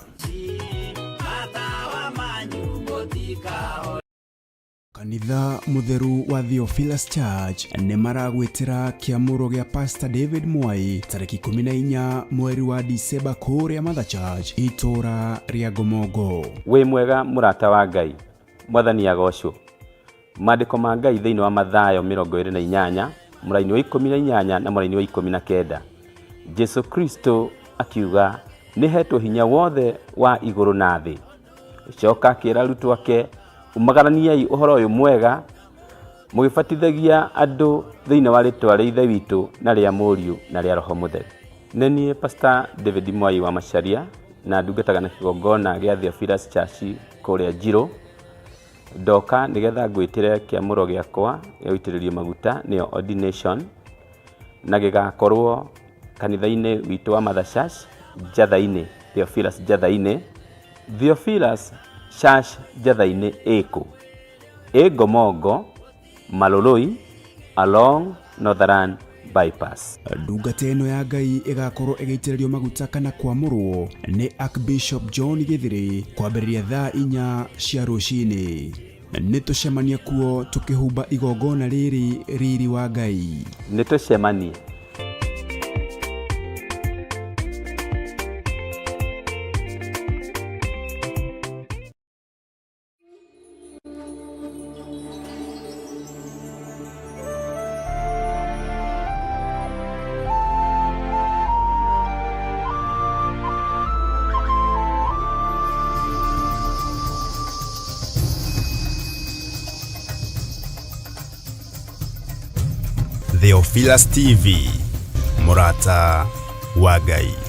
Kanitha mutheru wa Theophilus Church nĩ maragwĩtĩra kĩamũro gĩa Pastor David Mwai tarĩki 14 mweri wa December kũrĩa Mother Church itũũra rĩa Ngomongo. Wĩ mwega mũrata wa Ngai, Mwathani agocwo. Maandĩko ma Ngai thĩinĩ wa Mathayo 28 mũraini wa 18 na mũraini wa 19. Jesu Kristo akiuga nĩhetwo hinya wothe wa igũrũ na thĩ. Coka akĩra arutwo ake, umagaraniai ũhoro ũyũ mwega mũgĩbatithagia andũ thĩinĩ wa rĩtwa rĩa Ithe witũ na rĩa Mũriũ na rĩa Roho Mũtheru. Nĩ niĩ Pastor David Mwai wa Macharia na ndungataga na kĩgongona gĩa Theophilus Church kũrĩa Njirũ. Ndoka nĩgetha ngwĩtĩre kĩamũro gĩakwa gĩa gũitĩrĩrio maguta nĩyo ordination, na gĩgakorwo kanitha-inĩ witũ wa Mother Church Njatha-inĩ, Theophilus Njatha-inĩ. Theophilus Church Njatha-inĩ ĩkũ? Ngomongo Marũrũi along Northern Bypass. Ndungata ĩno ya Ngai ĩgakorwo ĩgĩitĩrĩrio maguta kana kwamũrwo nĩ Archbishop John Githiri kwambĩrĩria thaa 4 cia rũcinĩ. Nĩ tũcemania kuo tũkĩhumba igongona rĩrĩ riri wa Ngai. Nĩ tũcemanie. Theophilus TV, Murata wa Ngai.